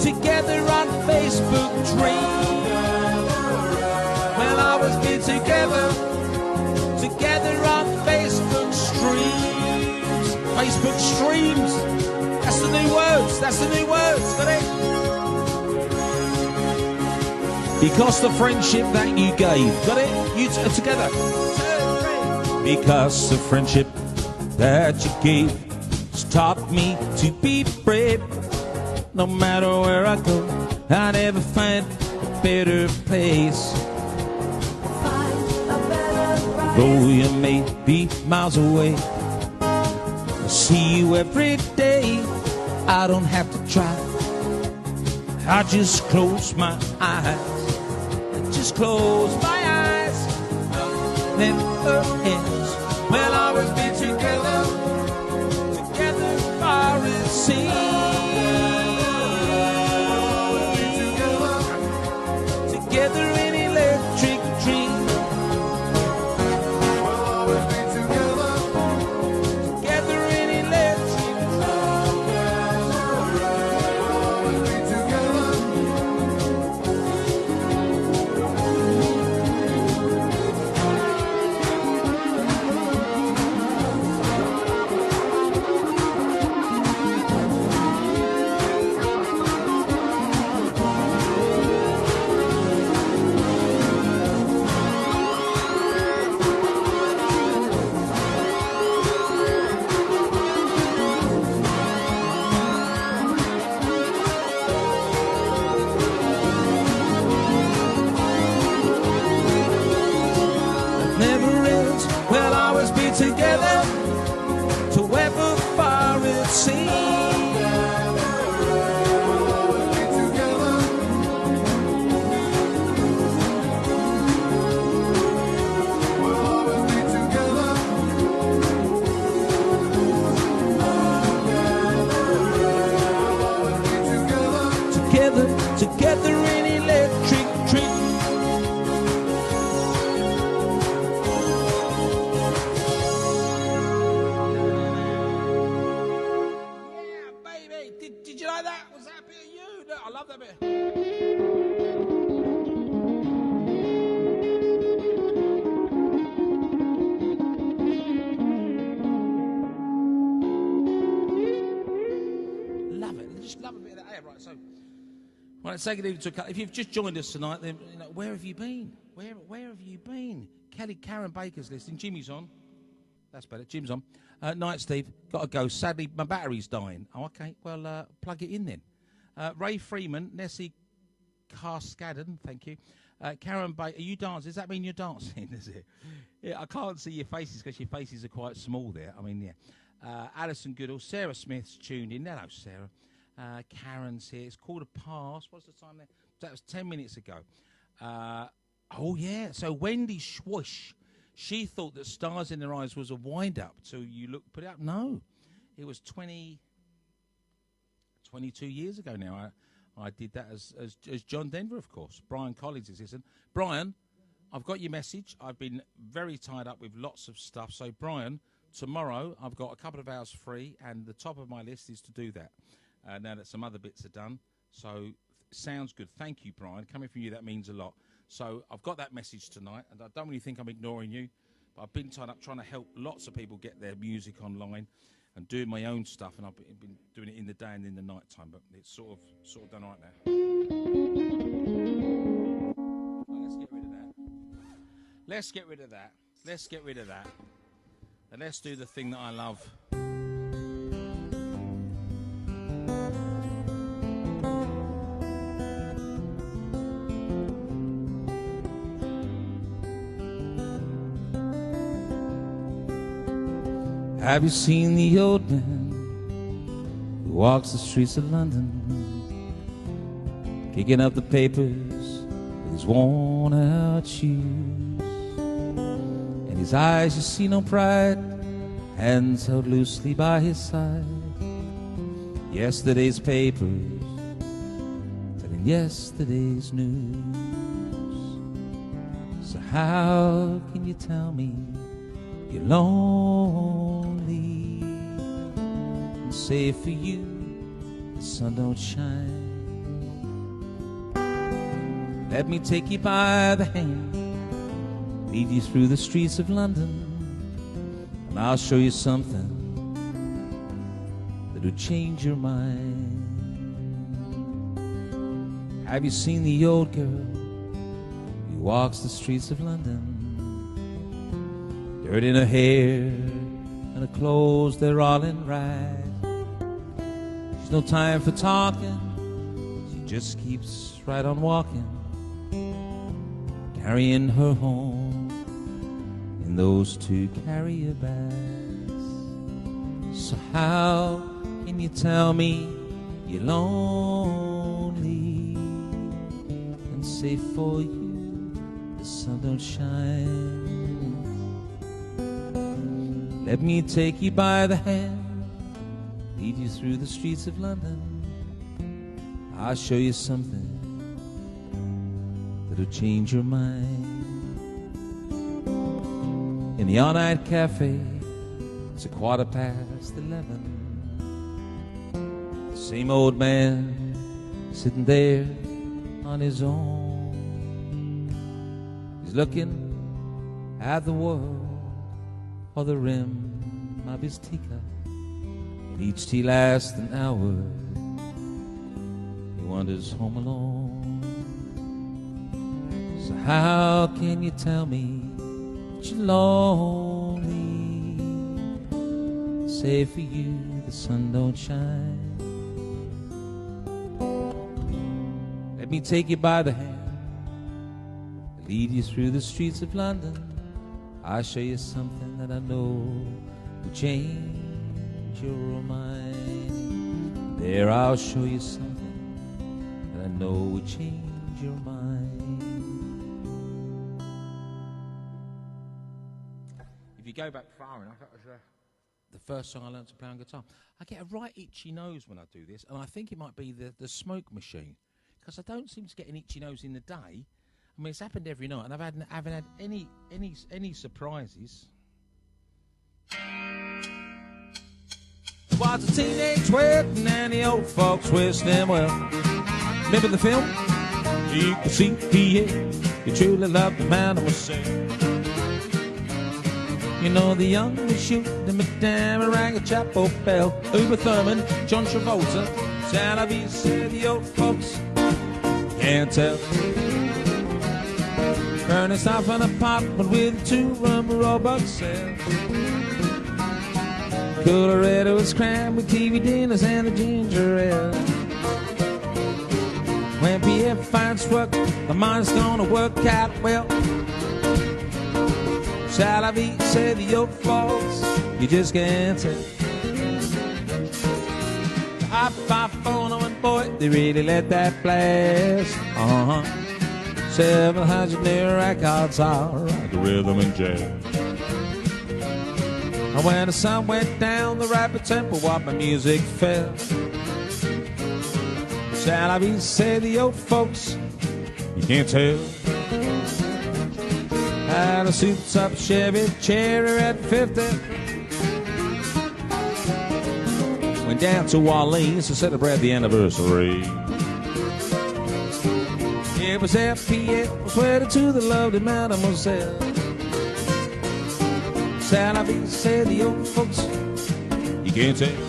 together on Facebook Dream. We'll always be together, together on Facebook Streams. Facebook Streams. That's the new words. That's the new words. Got it? Because the friendship that you gave. Got it? You together. Because the friendship that you gave taught me to be brave. No matter where I go, I never find better place. Find a better price. Though you may be miles away, I see you every day. I don't have to try. I just close my eyes. I just close my eyes. Then her hands will always be together, together far at sea. Together in electric dream. Together in electric never ends. We'll always be together to ever far at sea. Together, together in electric dream. Yeah, baby. Did you like that? Was that a bit of you? No, I love that bit. Love it. Just love a bit of that. Yeah, right, so. Right, let's take it even to a cut. If you've just joined us tonight, then where have you been? Where have you been? Karen Baker's listening. Jimmy's on. That's better. Jim's on. Night, Steve. Got to go. Sadly, my battery's dying. Oh, okay. Well, plug it in then. Ray Freeman, Nessie Cascaden, thank you. Karen Baker, are you dancing? Does that mean you're dancing? Is it? Yeah, I can't see your faces because your faces are quite small there. I mean, yeah. Alison Goodall, Sarah Smith's tuned in. Hello, Sarah. Karen's here. It's 1:15. What's the time there? That was 10 minutes ago. Oh, yeah. So Wendy Schwush, she thought that Stars in Their Eyes was a wind-up till you put it up. No. It was 22 years ago now. I did that as John Denver, of course. Brian Collins is listening. Brian, I've got your message. I've been very tied up with lots of stuff. So, Brian, tomorrow I've got a couple of hours free, and the top of my list is to do that. Now that some other bits are done. So, sounds good. Thank you, Brian. Coming from you, that means a lot. So, I've got that message tonight, and I don't really think I'm ignoring you. But I've been tied up trying to help lots of people get their music online and doing my own stuff. And I've been doing it in the day and in the night time. But it's sort of done right now. Right, let's get rid of that. Let's get rid of that. Let's get rid of that. And let's do the thing that I love. Have you seen the old man who walks the streets of London, kicking up the papers with his worn out shoes? In his eyes you see no pride, hands held loosely by his side. Yesterday's papers telling yesterday's news. So how can you tell me you're lonely and say for you the sun don't shine? Let me take you by the hand, lead you through the streets of London, and I'll show you something that'll change your mind. Have you seen the old girl who walks the streets of London? Dirt in her hair and her clothes, they're all in rags. She's no time for talking, she just keeps right on walking. carrying her home in those 2 carrier bags. So how can you tell me you're lonely and say for you the sun don't shine? Let me take you by the hand, lead you through the streets of London. I'll show you something that'll change your mind. In the all-night cafe, it's 11:15. The same old man sitting there on his own. He's looking at the world for the rim of his teacup. And each tea lasts an hour. He wanders home alone. So how can you tell me that you're lonely? Say for you the sun don't shine. Let me take you by the hand, lead you through the streets of London. I'll show you something that I know will change your mind. There, I'll show you something that I know will change your mind. If you go back far enough, that was the first song I learned to play on guitar. I get a right itchy nose when I do this, and I think it might be the smoke machine, because I don't seem to get an itchy nose in the day. I mean, it's happened every night, and I haven't had any surprises. Was a teenage wedding, and the old folks wished them well. Remember the film? You can see he truly loved the man I was saying. You know, the young were shooting, Madame rang a chapel bell. Uma Thurman, John Travolta, Tel Aviv, said the old folks can't tell. Burning off an apartment with a 2-room robot cell. Colorado was crammed with TV dinners and a ginger ale. When PF finds work, the mind's gonna work out well. Shall I be, say the old folks, you just can't tell. The iPhone and boy, they really let that blast. 700 new records are like rhythm and jazz. And when the sun went down, the rapid tempo of my music fell. Shall I be, say the old folks, you can't tell. Had a souped-up Chevy Cherry at 50. Went down to Orleans to celebrate the anniversary. It was FPL, was wedded to the lovely mademoiselle. Shall I be, say the old folks, you can't tell.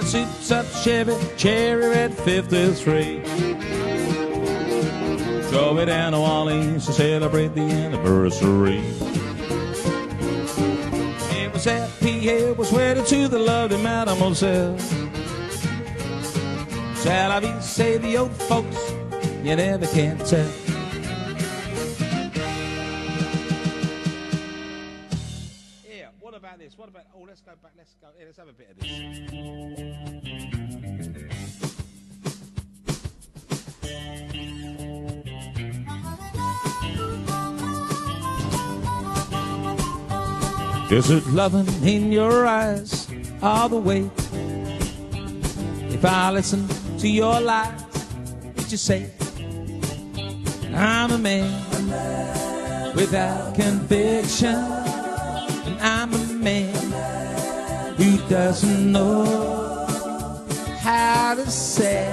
Souped-up Chevy Cherry at 53. Drove it down to Orleans to celebrate the anniversary. It was FPL, was wedded to the lovely mademoiselle. Shall I be, say the old folks, you never can tell. Yeah, what about this? What about, oh, let's go back, let's have a bit of this. Is it loving in your eyes all the way? If I listen to your lies, you say? I'm a man without conviction, and I'm a man who doesn't know how to say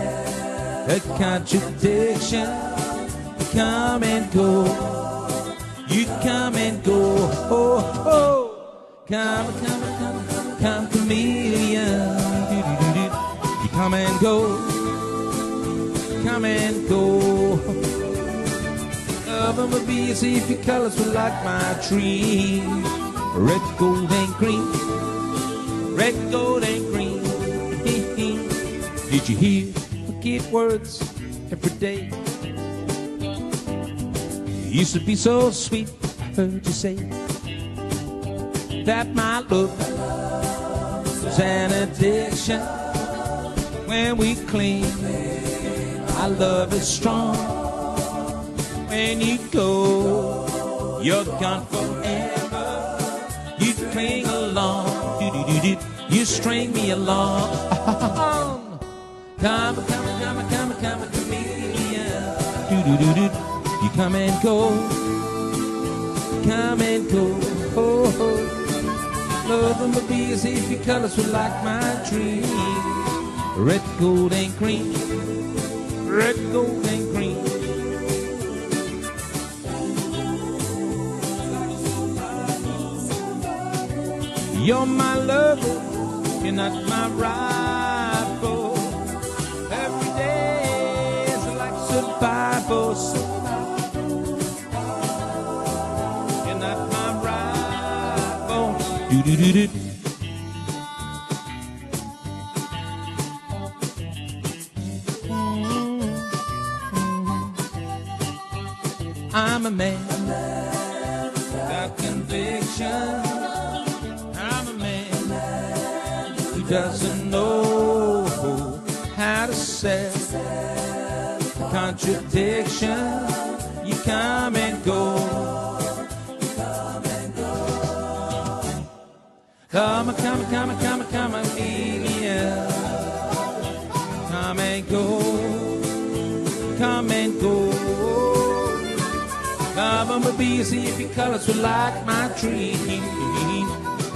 a contradiction. You come and go, you come and go, oh, oh. Come, chameleon. You come and go, come and go. Love them would be as if your colors were like my tree. Red, gold, and green. Red, gold, and green. Did you hear? Forget words every day. You used to be so sweet. I heard you say that my love was an addiction. When we cling, our love is strong. When you go, you're gone forever. You cling along, you string me along. Come, chameleon. You come and go, come and go. Oh, oh. Love them would be as if your colors were like my tree. Red, gold, and green. Red, gold, and green. You're my lover, you're not my rival. Every day is like survival. You're not my rival. Do-do-do-do. I'm a man without conviction. I'm a man who doesn't know how to sell contradiction. You come and go. Come, chameleon. Come and go. Come and go. Love would be as if your colors were like my tree.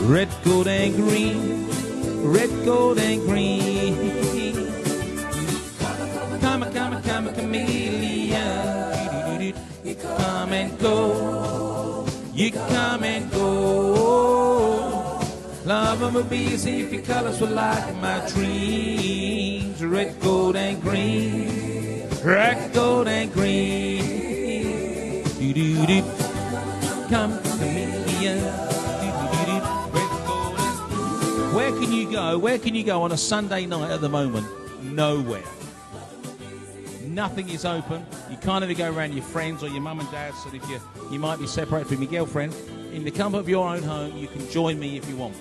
Red, gold, and green. Red, gold, and green. Come, chameleon. You come and go. You come and go. Love would be as if your colors were like my trees. Red, gold, and green. Red, gold, and green. Do-do-do. Come, chameleon. Do-do-do-do. Red, gold, and green. Where can you go? Where can you go on a Sunday night at the moment? Nowhere. Nothing is open. You can't even go around your friends or your mum and dad. So if you might be separated from your girlfriend, in the comfort of your own home, you can join me if you want.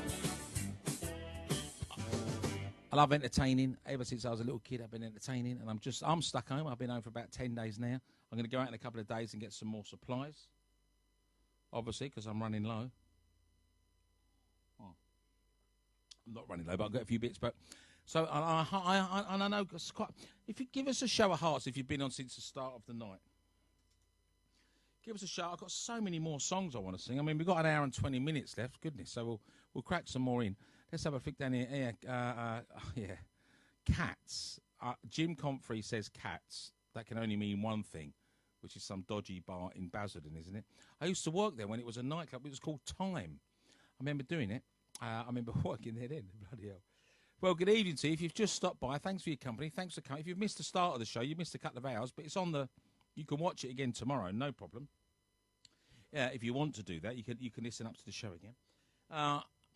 I love entertaining. Ever since I was a little kid, I've been entertaining, and I'm stuck home. I've been home for about 10 days now. I'm going to go out in a couple of days and get some more supplies, obviously, because I'm running low. Oh. I'm not running low, but I've got a few bits. But so I know it's quite. If you give us a show of hearts, if you've been on since the start of the night, give us a shout. I've got so many more songs I want to sing. I mean, we've got an hour and 20 minutes left. Goodness, so we'll crack some more in. Let's have a flick down here. Yeah, cats. Jim Comfrey says cats. That can only mean one thing, which is some dodgy bar in Basildon, isn't it? I used to work there when it was a nightclub. It was called Time. I remember doing it. I remember working there then. Bloody hell. Well, good evening to you. If you've just stopped by, thanks for your company. Thanks for coming. If you've missed the start of the show, you missed a couple of hours, but it's on the. You can watch it again tomorrow, no problem. Yeah, if you want to do that, you can listen up to the show again.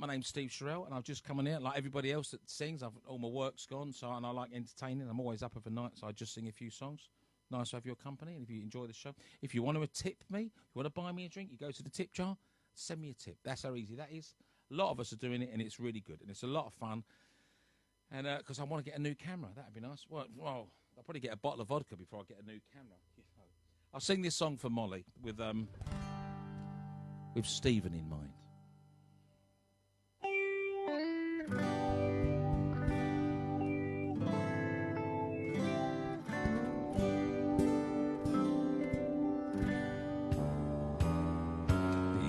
My name's Steve Cherelle, and I've just come on here like everybody else that sings. All my work's gone, and I like entertaining. I'm always up overnight, so I just sing a few songs. Nice to have your company, and if you enjoy the show, if you want to tip me, you want to buy me a drink, you go to the tip jar, send me a tip. That's how easy that is. A lot of us are doing it, and it's really good, and it's a lot of fun. And because I want to get a new camera, that'd be nice. Well, I'll probably get a bottle of vodka before I get a new camera. I'll sing this song for Molly with Stephen in mind.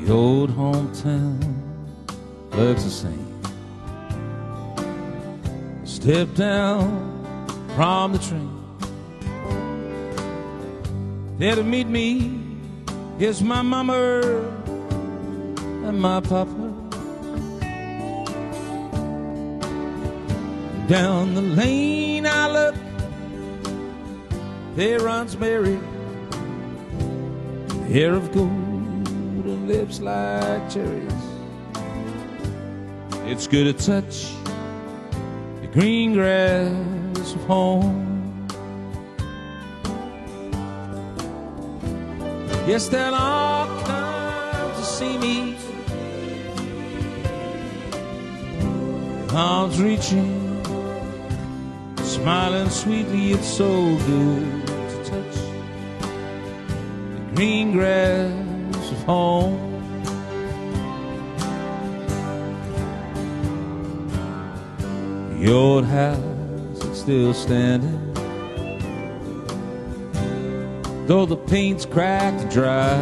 The old hometown looks the same. Step down from the train. There to meet me is my mama and my papa. Down the lane I look, there runs Mary, hair of gold and lips like cherries. It's good to touch the green grass of home. Yes, they'll all come to see me, arms reaching, smiling sweetly. It's so good to touch the green grass of home. The old house is still standing, though the paint's cracked and dry.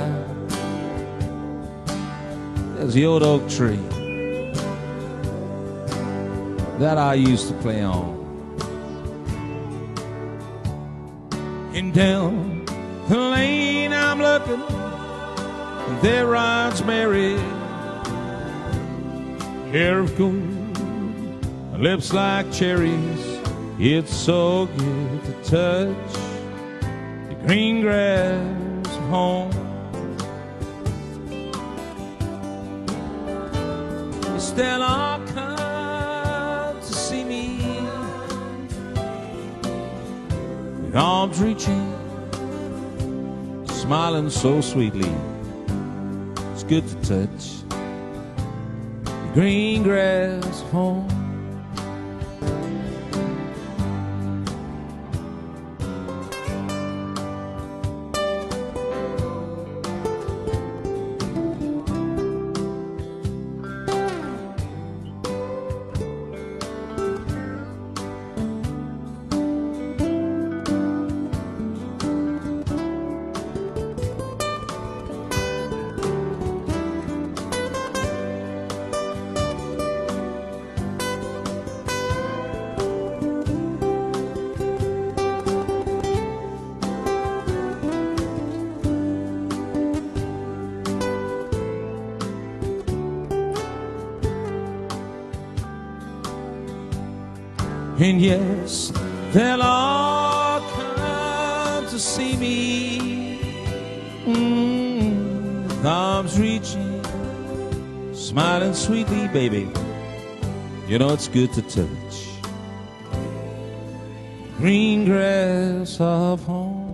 There's the old oak tree that I used to play on. And down the lane I'm looking, and there rides Mary, hair of gold, lips like cherries. It's so good to touch the green grass of home. Yes, they'll all come to see me, with arms reaching, smiling so sweetly. It's good to touch the green grass of home. And yes, they'll all come to see me, with arms reaching, smiling sweetly, baby. You know it's good to touch green grass of home.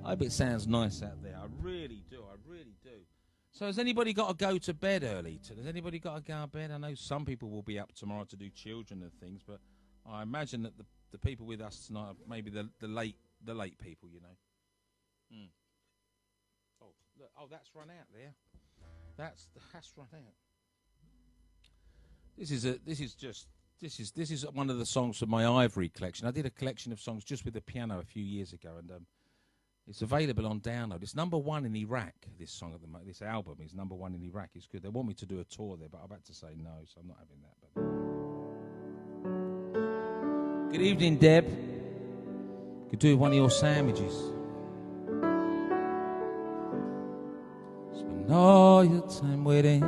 I hope it sounds nice out there. I really do. I really do. So has anybody got to go to bed early? Has anybody got to go to bed? I know some people will be up tomorrow to do children and things, but I imagine that the people with us tonight are maybe the late people, you know. Oh, look, that's run out there. That's run out. This is one of the songs from my Ivory collection. I did a collection of songs just with the piano a few years ago, and it's available on download. It's number one in Iraq. This song at the moment, this album is number one in Iraq. It's good. They want me to do a tour there, but I've had to say no, so I'm not having that. But good evening, Deb. Could do one of your sandwiches. Spend all your time waiting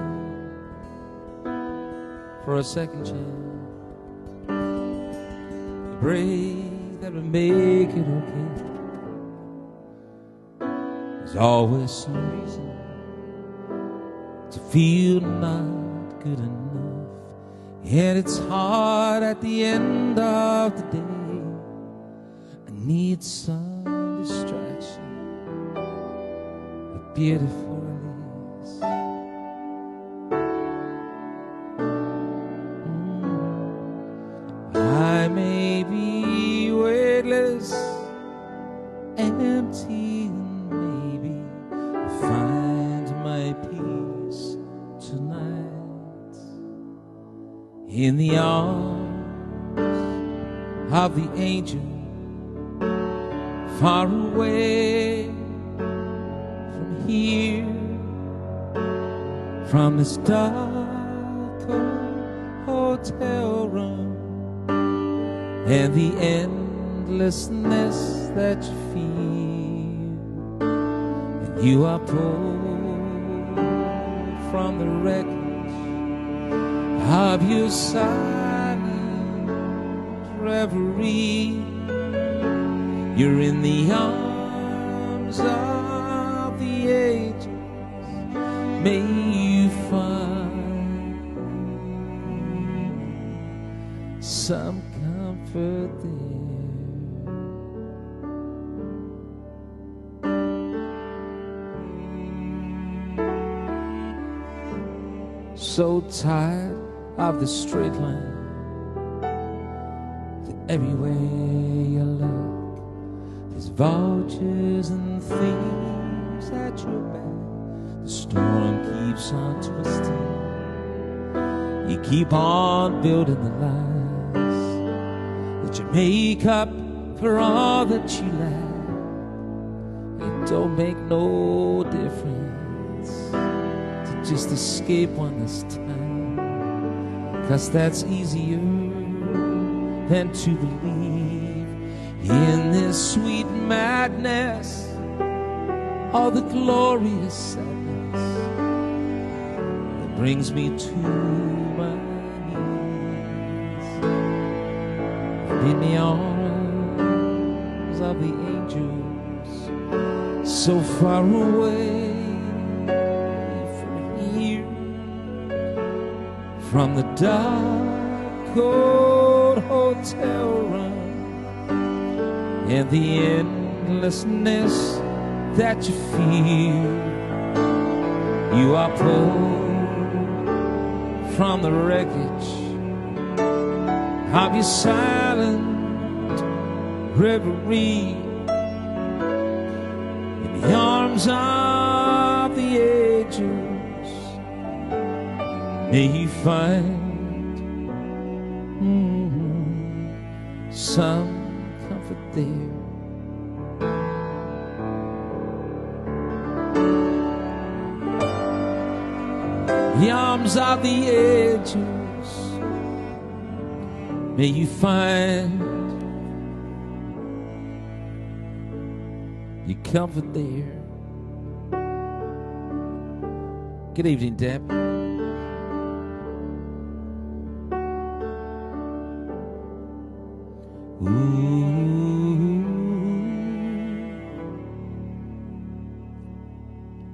for a second chance, the break that will make it okay. There's always some reason to feel not good enough, and it's hard at the end of the day. I need some distraction, a beautiful release. I may be weightless, empty, find my peace tonight in the arms of the angel, far away from here, from this dark old hotel room, and the endlessness that you feel. And you are pulled from the wreckage of your silent reverie. You're in the arms of the ages. May you find some comfort there. So tired of the straight line, that everywhere you look, there's vultures and thieves at your back. The storm keeps on twisting. You keep on building the lies that you make up for all that you lack. It don't make no difference to just escape one this time, 'cause that's easier than to believe in this sweet madness, all the glorious sadness that brings me to my knees. And in the arms of the angels, so far away from here, from the dark old hotel room, and the endlessness that you feel. You are pulled from the wreckage of your silent reverie, in the arms of the ages. May you find some comfort there. The arms of the ages, may you find your comfort there. Good evening, Deb.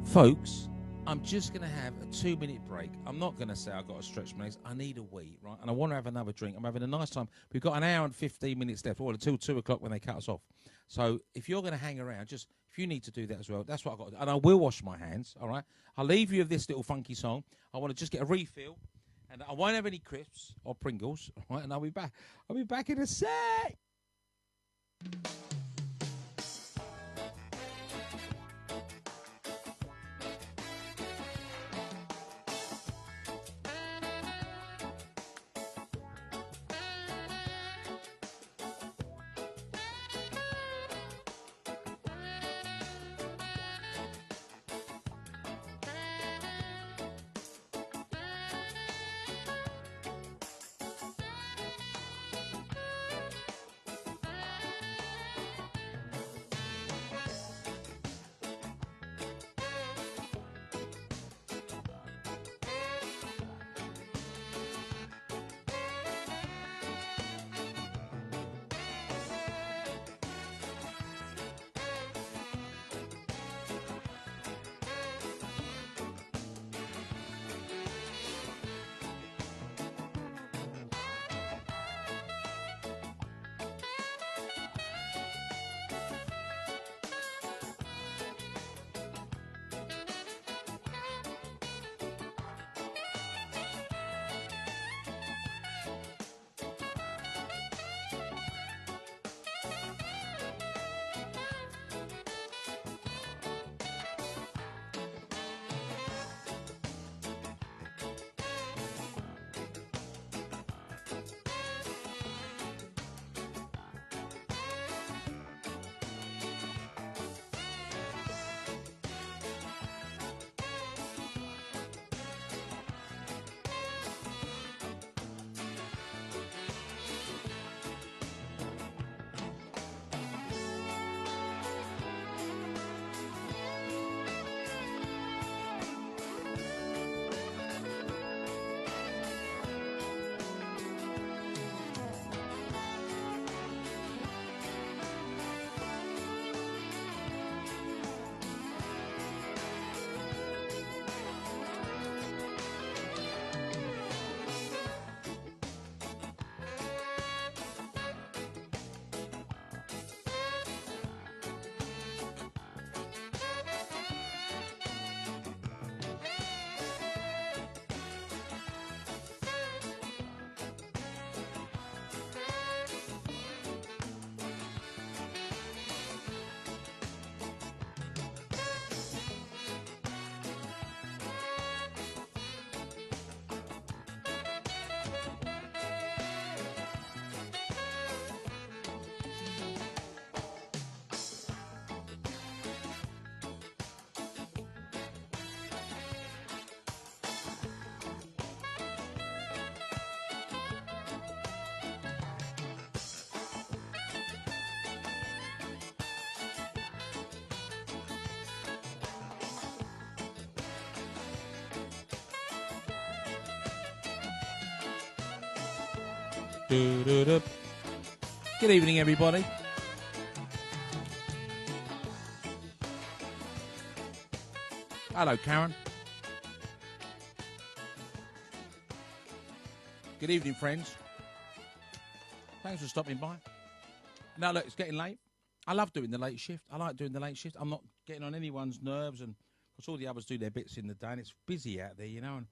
Folks, I'm just going to have a 2-minute break. I'm not going to say I've got to stretch my legs. I need a wee, right? And I want to have another drink. I'm having a nice time. We've got an hour and 15 minutes left, or until 2 o'clock when they cut us off. So if you're going to hang around, just if you need to do that as well, that's what I've got to do. And I will wash my hands, all right? I'll leave you with this little funky song. I want to just get a refill. And I won't have any crisps or Pringles, all right? And I'll be back. I'll be back in a sec. Good evening, everybody. Hello, Karen. Good evening, friends. Thanks for stopping by. Now, look, it's getting late. I love doing the late shift. I like doing the late shift. I'm not getting on anyone's nerves, and because all the others do their bits in the day, and it's busy out there, you know. And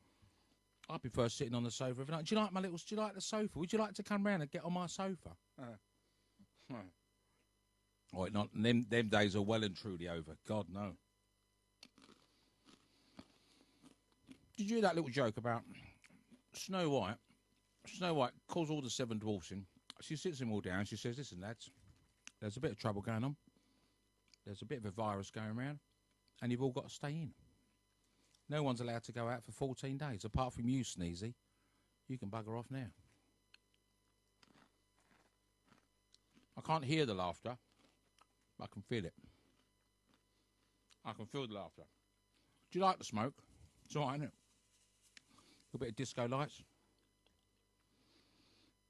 I prefer sitting on the sofa every night. Do you like do you like the sofa? Would you like to come round and get on my sofa? Oh, not them days are well and truly over. God, no. Did you hear that little joke about Snow White? Snow White calls all the 7 dwarfs in. She sits them all down. She says, listen, lads, there's a bit of trouble going on. There's a bit of a virus going around, and you've all got to stay in. No one's allowed to go out for 14 days, apart from you, Sneezy. You can bugger off now. I can't hear the laughter, but I can feel it. I can feel the laughter. Do you like the smoke? It's all right, isn't it? A bit of disco lights.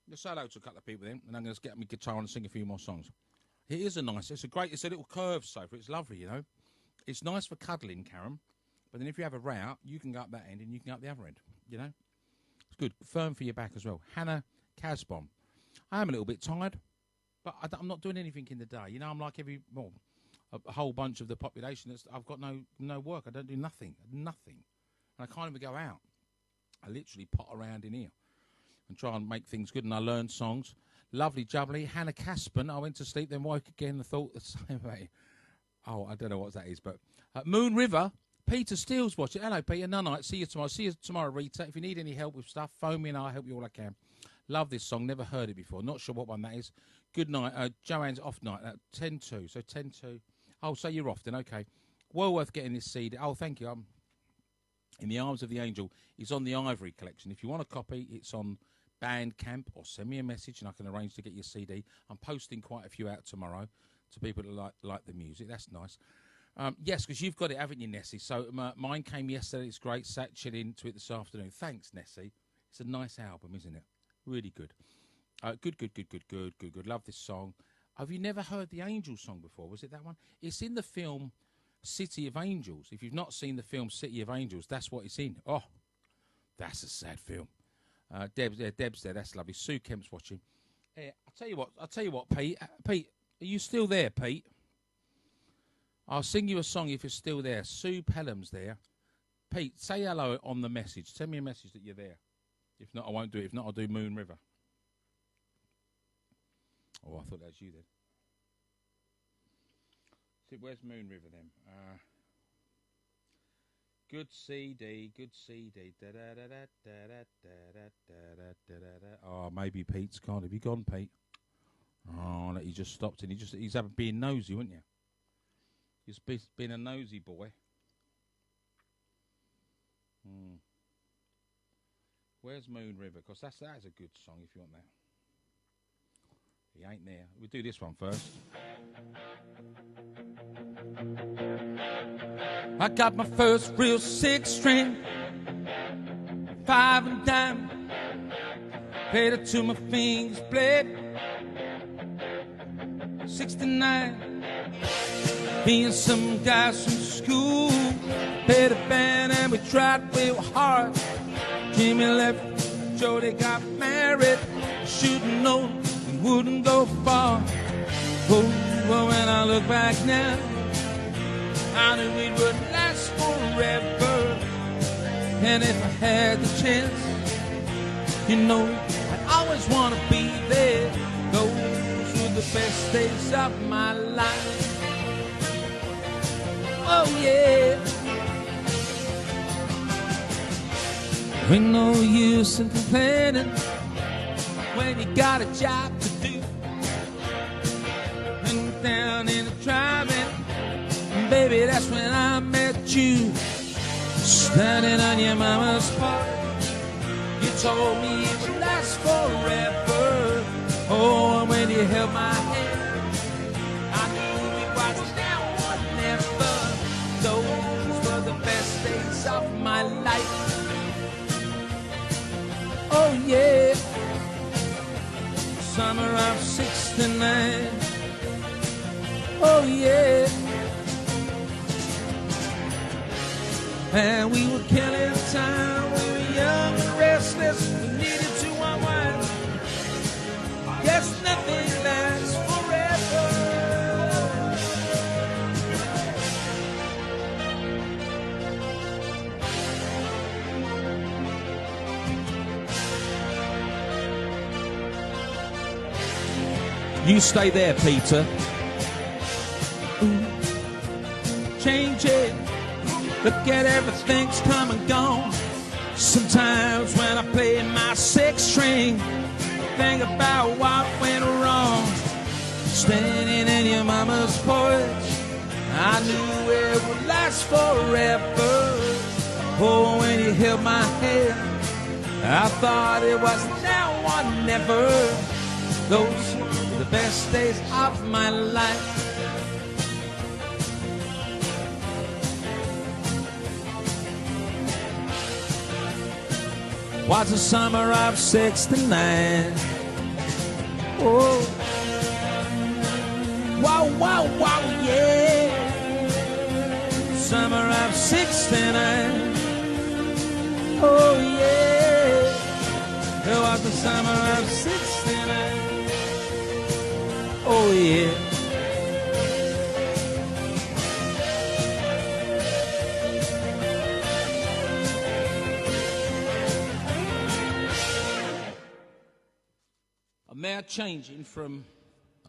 Just say hello to a couple of people then, and I'm going to get my guitar and sing a few more songs. It is it's a little curved sofa. It's lovely, you know. It's nice for cuddling, Karen. But then if you have a row, you can go up that end and you can go up the other end, you know. It's good. Firm for your back as well. Hannah Casbon. I am a little bit tired, but I'm not doing anything in the day. You know, I'm like a whole bunch of the population. I've got no work. I don't do nothing. Nothing. And I can't even go out. I literally pot around in here and try and make things good. And I learn songs. Lovely, jubbly. Hannah Casbon. I went to sleep, then woke again and thought the same way. Oh, I don't know what that is, but Moon River. Peter Steele's watching. Hello, Peter. No night. See you tomorrow. See you tomorrow, Rita. If you need any help with stuff, phone me and I'll help you all I can. Love this song. Never heard it before. Not sure what one that is. Good night. Joanne's off night. 10-2. So 10-2. Oh, so you're off then. Okay. Well worth getting this CD. Oh, thank you. In the Arms of the Angel. It's on the Ivory collection. If you want a copy, it's on Bandcamp, or send me a message and I can arrange to get your CD. I'm posting quite a few out tomorrow to people that like the music. That's nice. Yes, because you've got it, haven't you, Nessie? So mine came yesterday. It's great. Sat chilling to it this afternoon. Thanks, Nessie. It's a nice album, isn't it? Really good. Good. Love this song. Have you never heard the Angel song before? Was it that one? It's in the film City of Angels. If you've not seen the film City of Angels, that's what it's in. Oh, that's a sad film. Deb's there. That's lovely. Sue Kemp's watching. I'll tell you what, Pete. Pete, are you still there, Pete? I'll sing you a song if you're still there. Sue Pelham's there. Pete, say hello on the message. Send me a message that you're there. If not, I won't do it. If not, I'll do Moon River. Oh, I thought that was you then. See, where's Moon River then? Good CD. Oh, maybe Pete's gone. Have you gone, Pete? Oh, no, he just stopped and he's being nosy, wouldn't you? He's been a nosy boy. Where's Moon River? Because that is a good song if you want that. He ain't there. We'll do this one first. I got my first real 6-string, 5 and dime, played it to my fingers bled. 69, being some guys from school, played a band and we tried real hard. Jimmy left, Jody got married, should've known we wouldn't go far. Oh, well, when I look back now, I knew it would last forever. And if I had the chance, you know, I'd always want to be there. Those were the best days of my life. Oh yeah. Ain't no use in complaining when you got a job to do. And down in the driving, baby, that's when I met you. Standing on your mama's porch, you told me it would last forever. Oh, and when you held my hand, I knew it was now or never. Those were the best days of my life. Oh yeah. summer of '69. Oh yeah. And we were killing time. We were young and restless. We needed to unwind. Guess nothing lasts forever. You stay there, Peter. Change it. Look at everything's come and gone. Sometimes when I play my six string, think about what went wrong. Standing in your mama's porch, I knew it would last forever. Oh, when you held my hand, I thought it was now or never. Those were the best days of my life. Was the summer of '69. Oh, wow, wow, wow, yeah. Summer of '69. Oh, yeah. It was the summer of '69. Oh, yeah. I'm now changing from,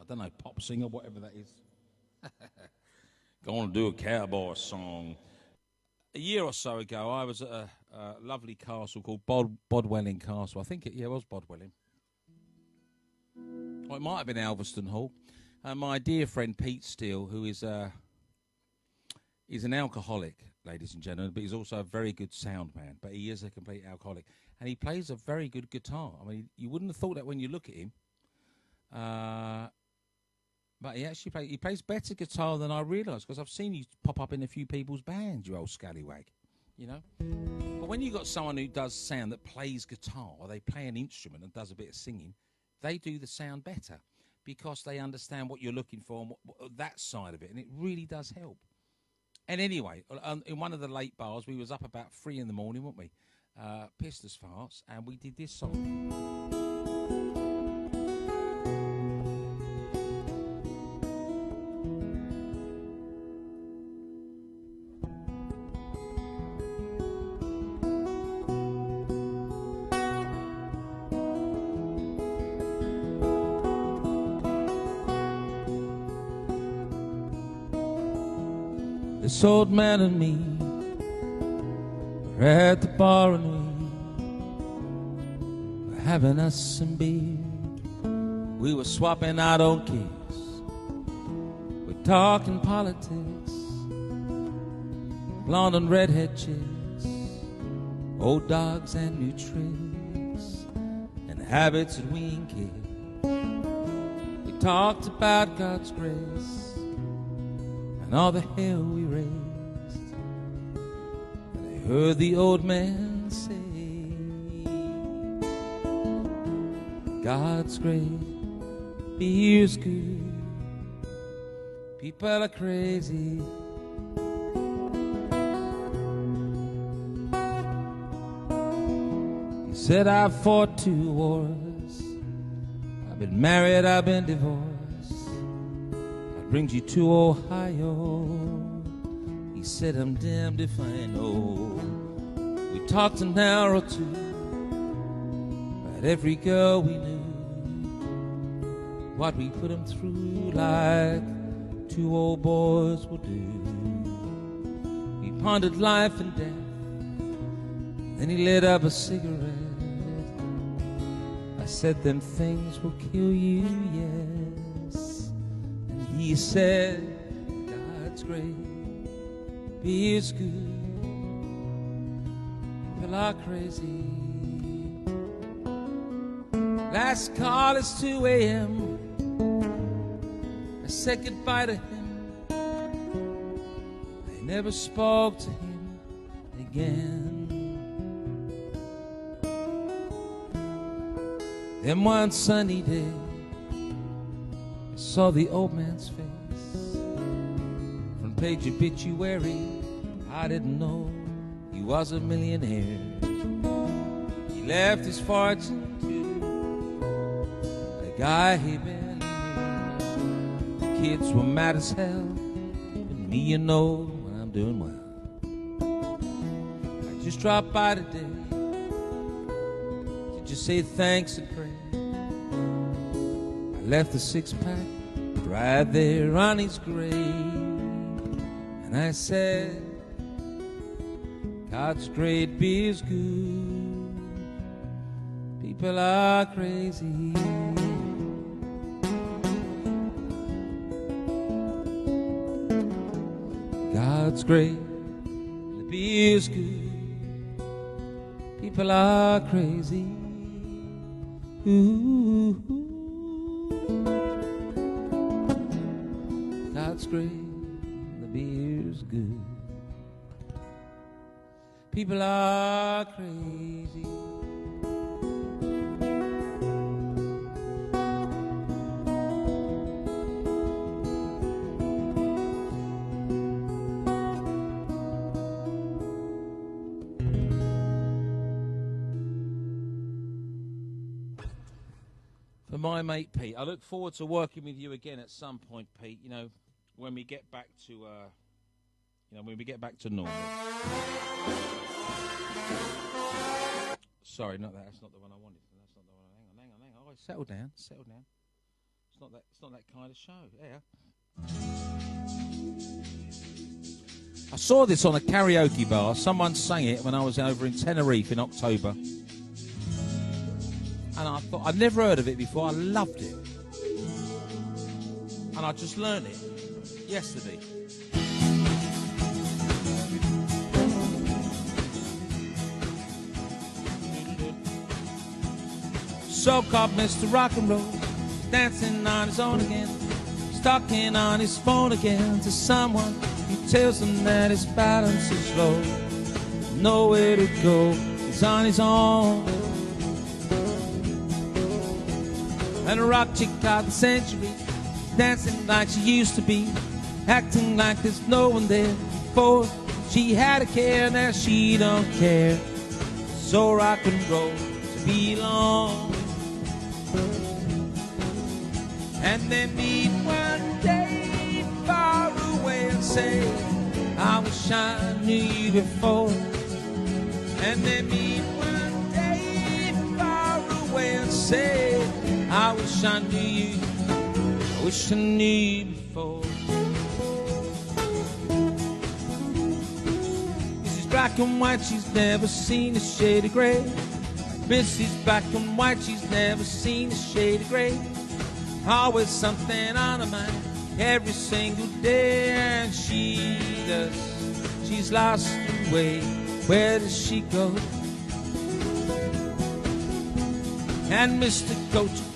I don't know, pop singer, whatever that is. Going to do a cowboy song. A year or so ago, I was at a lovely castle called Bodwelling Castle. I think it was Bodwelling. Or it might have been Alveston Hall. And my dear friend Pete Steele, who is he's an alcoholic, ladies and gentlemen, but he's also a very good sound man. But he is a complete alcoholic. And he plays a very good guitar. I mean, you wouldn't have thought that when you look at him. But he plays better guitar than I realised, because I've seen you pop up in a few people's bands, you old scallywag, you know. But when you got someone who does sound that plays guitar, or they play an instrument and does a bit of singing, they do the sound better because they understand what you're looking for and that side of it, and it really does help. And anyway, in one of the late bars, we was up about 3 a.m, weren't we? Pissed as farts, and we did this song. This old man and me were at the bar and we were having us some beer. We were swapping out old kids, we're talking politics, blonde and redhead chicks, old dogs and new tricks, and habits that we ain't kid. We talked about God's grace and all the hell we raised. And I heard the old man say, God's great, He is good, people are crazy. He said, I've fought 2 wars, I've been married, I've been divorced, brings you to Ohio. He said, I'm damned if I know. We talked an hour or 2 about every girl we knew, what we put them through like 2 old boys will do. We pondered life and death, then he lit up a cigarette. I said, them things will kill you, yes. He said, God's great, He is good, people are crazy. Last call is 2 a.m. I said goodbye to him. I never spoke to him again. Then one sunny day, saw the old man's face. Front page obituary, I didn't know he was a millionaire. He left his fortune to a guy he barely knew. The kids were mad as hell, but me, you know, I'm doing well. I just dropped by today to just say thanks and pray. I left the six-pack right there on his grave, and I said, God's great beer's good, people are crazy. God's great, the beer's good, people are crazy. Ooh. God's great, the beer's good, people are crazy. For my mate Pete, I look forward to working with you again at some point, Pete. You know, when we get back to, when we get back to normal. Sorry, not that. That's not the one I wanted. That's not the one. Hang on. Oh, settle down. It's not that kind of show. Yeah. I saw this on a karaoke bar. Someone sang it when I was over in Tenerife in October. And I thought, I'd never heard of it before. I loved it. And I just learned it yesterday. So-called Mr. Rock and Roll, dancing on his own again, stalking on his phone again to someone who tells him that his balance is low. Nowhere to go, he's on his own. And a rock chick of the century, dancing like she used to be, acting like there's no one there. Before she had a care, now she don't care. So rock and roll to belong. And they meet one day far away and say, I wish I knew you before. And they meet one day far away and say, I wish I knew you, I wish I knew you before. Mrs. Black and White, she's never seen a shade of grey. Mrs. Black and White, she's never seen a shade of grey. Always something on her mind every single day, and she's lost her way. Where does she go? And Mr.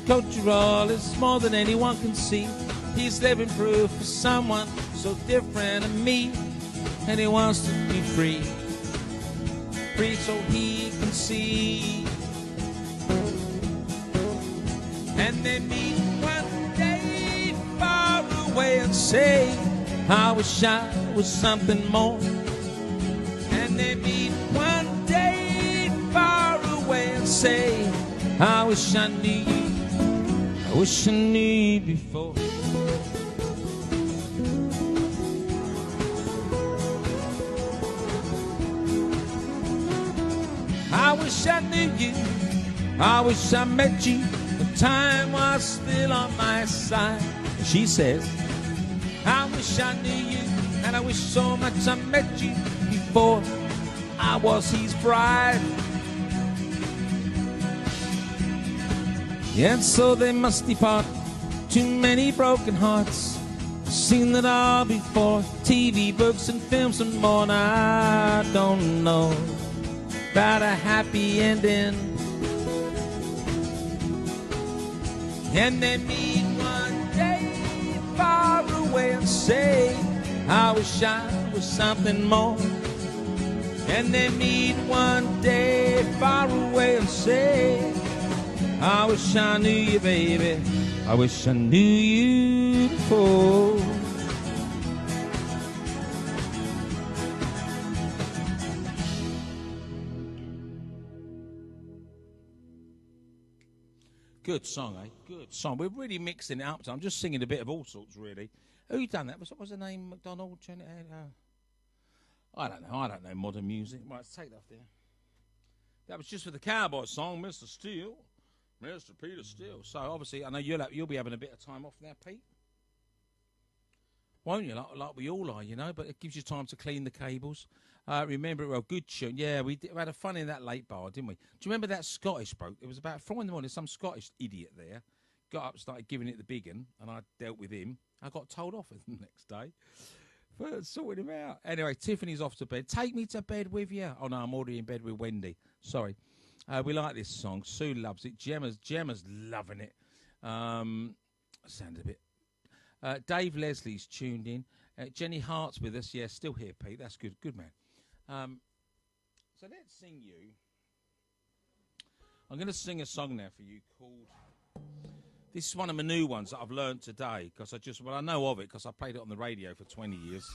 Cherelle is more than anyone can see. He's living proof for someone so different than me, and he wants to be free, free so he can see. And they meet one day far away and say, I wish I was something more. And they meet one day far away and say, I wish I knew you, I wish I knew you before. I wish I knew you, I wish I met you, the time was still on my side. She says, I wish I knew you, and I wish so much I met you before I was his bride. And so they must depart, too many broken hearts. I've seen it all before, TV, books and films and more. And I don't know about a happy ending. And they meet one day far away and say, I wish I was something more. And they meet one day far away and say, I wish I knew you, baby. I wish I knew you before. Good song, eh? Good song. We're really mixing it up. So I'm just singing a bit of all sorts, really. Who done that? What was her name? McDonald? I don't know. I don't know modern music. Right, let's take that off there. That was just for the cowboy song, Mr. Steele. Mr. Peter Steele. So, obviously, I know you'll be having a bit of time off now, Pete. Won't you? Like we all are, you know, but it gives you time to clean the cables. Remember it well. Good tune. Yeah, we had a fun in that late bar, didn't we? Do you remember that Scottish bloke? It was about 4 in the morning. Some Scottish idiot there got up, started giving it the big un, and I dealt with him. I got told off the next day for sorting him out. Anyway, Tiffany's off to bed. Take me to bed with you. Oh, no, I'm already in bed with Wendy. Sorry. We like this song. Sue loves it. Gemma's loving it. Sound a bit. Dave Leslie's tuned in. Jenny Hart's with us. Yeah, still here, Pete. That's good. Good man. So let's sing you. I'm going to sing a song now for you called. This is one of my new ones that I've learned today because I know of it because I played it on the radio for 20 years.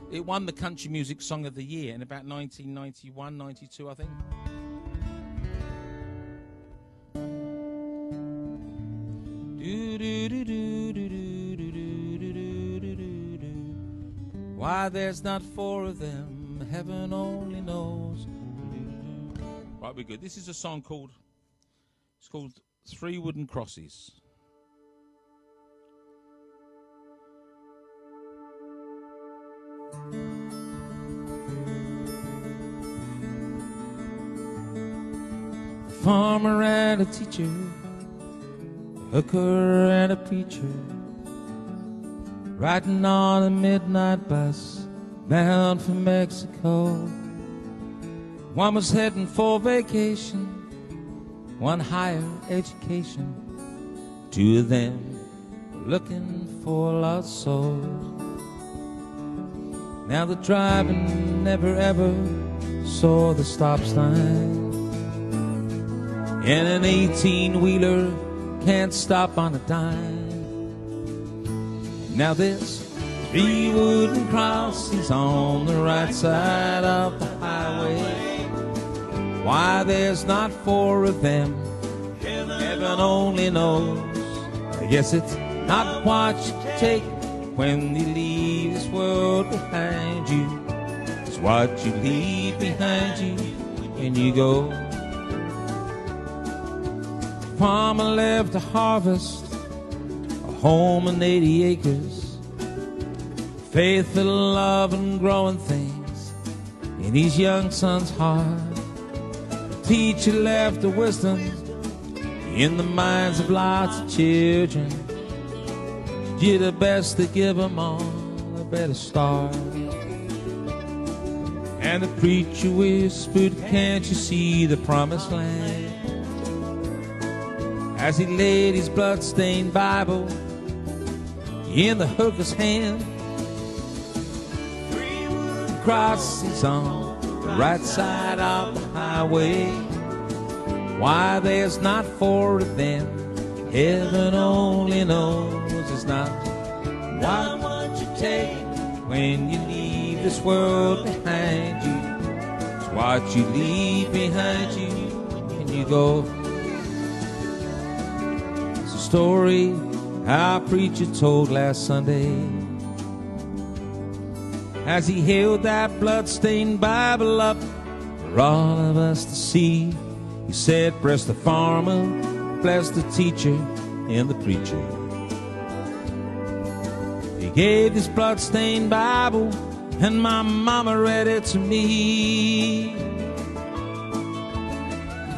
It won the Country Music Song of the Year in about 1991, 92, I think. Why there's not 4 of them, heaven only knows. Right, we're good. This is a song called 3 Wooden Crosses. A farmer and a teacher, a hooker and a preacher, riding on a midnight bus bound for Mexico. One was heading for vacation, one higher education. 2 of them were looking for lost souls. Now the driving never ever saw the stop sign, and an 18-wheeler can't stop on a dime. Now there's 3 wooden crosses on the right side of the highway. Why there's not 4 of them, heaven only knows. I guess it's not what you take when you leave this world behind you. It's what you leave behind you when you go. Farmer left to harvest a home and 80 acres, faithful, loving, growing things in his young son's heart. The teacher left the wisdom in the minds of lots of children. Did the best to give them all a better start. And the preacher whispered, can't you see the promised land? As he laid his blood-stained Bible in the hooker's hand. 3 wooden crosses on the right side of the highway. Why there's not 4 of them, heaven only knows. It's not what you take when you leave this world behind you. It's what you leave behind you when you go. It's a story our preacher told last Sunday as he held that blood-stained Bible up for all of us to see. He said, bless the farmer, bless the teacher and the preacher. He gave this blood-stained Bible and my mama read it to me.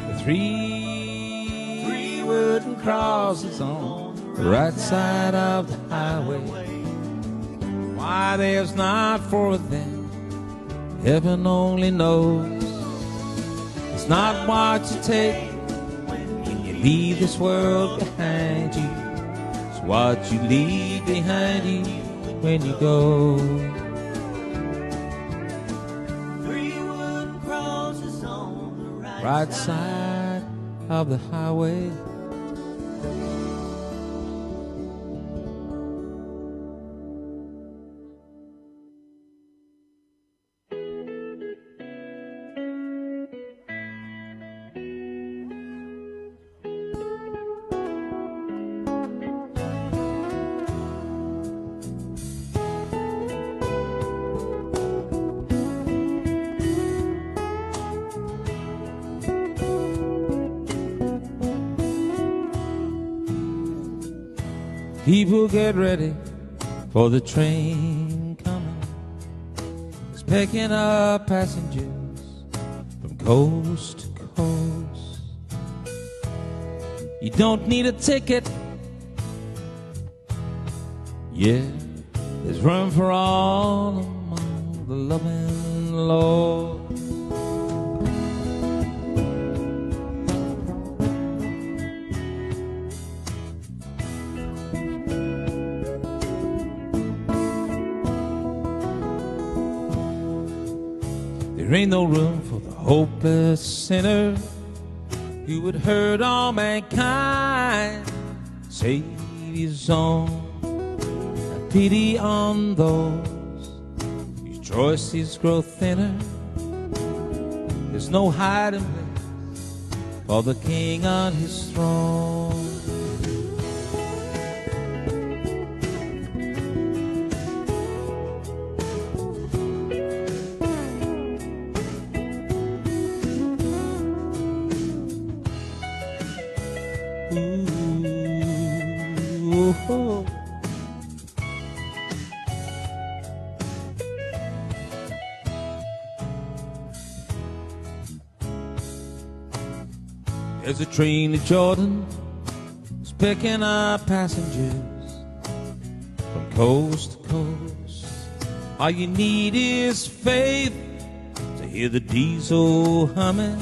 The 3 wooden crosses on the right side of the highway. Why there's not 4 of them, heaven only knows. It's not what you take when you leave this world behind you. It's what you leave behind you when you go. 3 wooden crosses on the Right side of the highway. People get ready for the train coming. It's picking up passengers from coast to coast. You don't need a ticket. Yeah, there's room for all among the loving Lord. There ain't no room for the hopeless sinner who would hurt all mankind. Save his own. Have pity on those whose choices grow thinner. There's no hiding place for the king on his throne. Ooh. There's a train to Jordan, it's picking up passengers from coast to coast. All you need is faith to hear the diesel humming.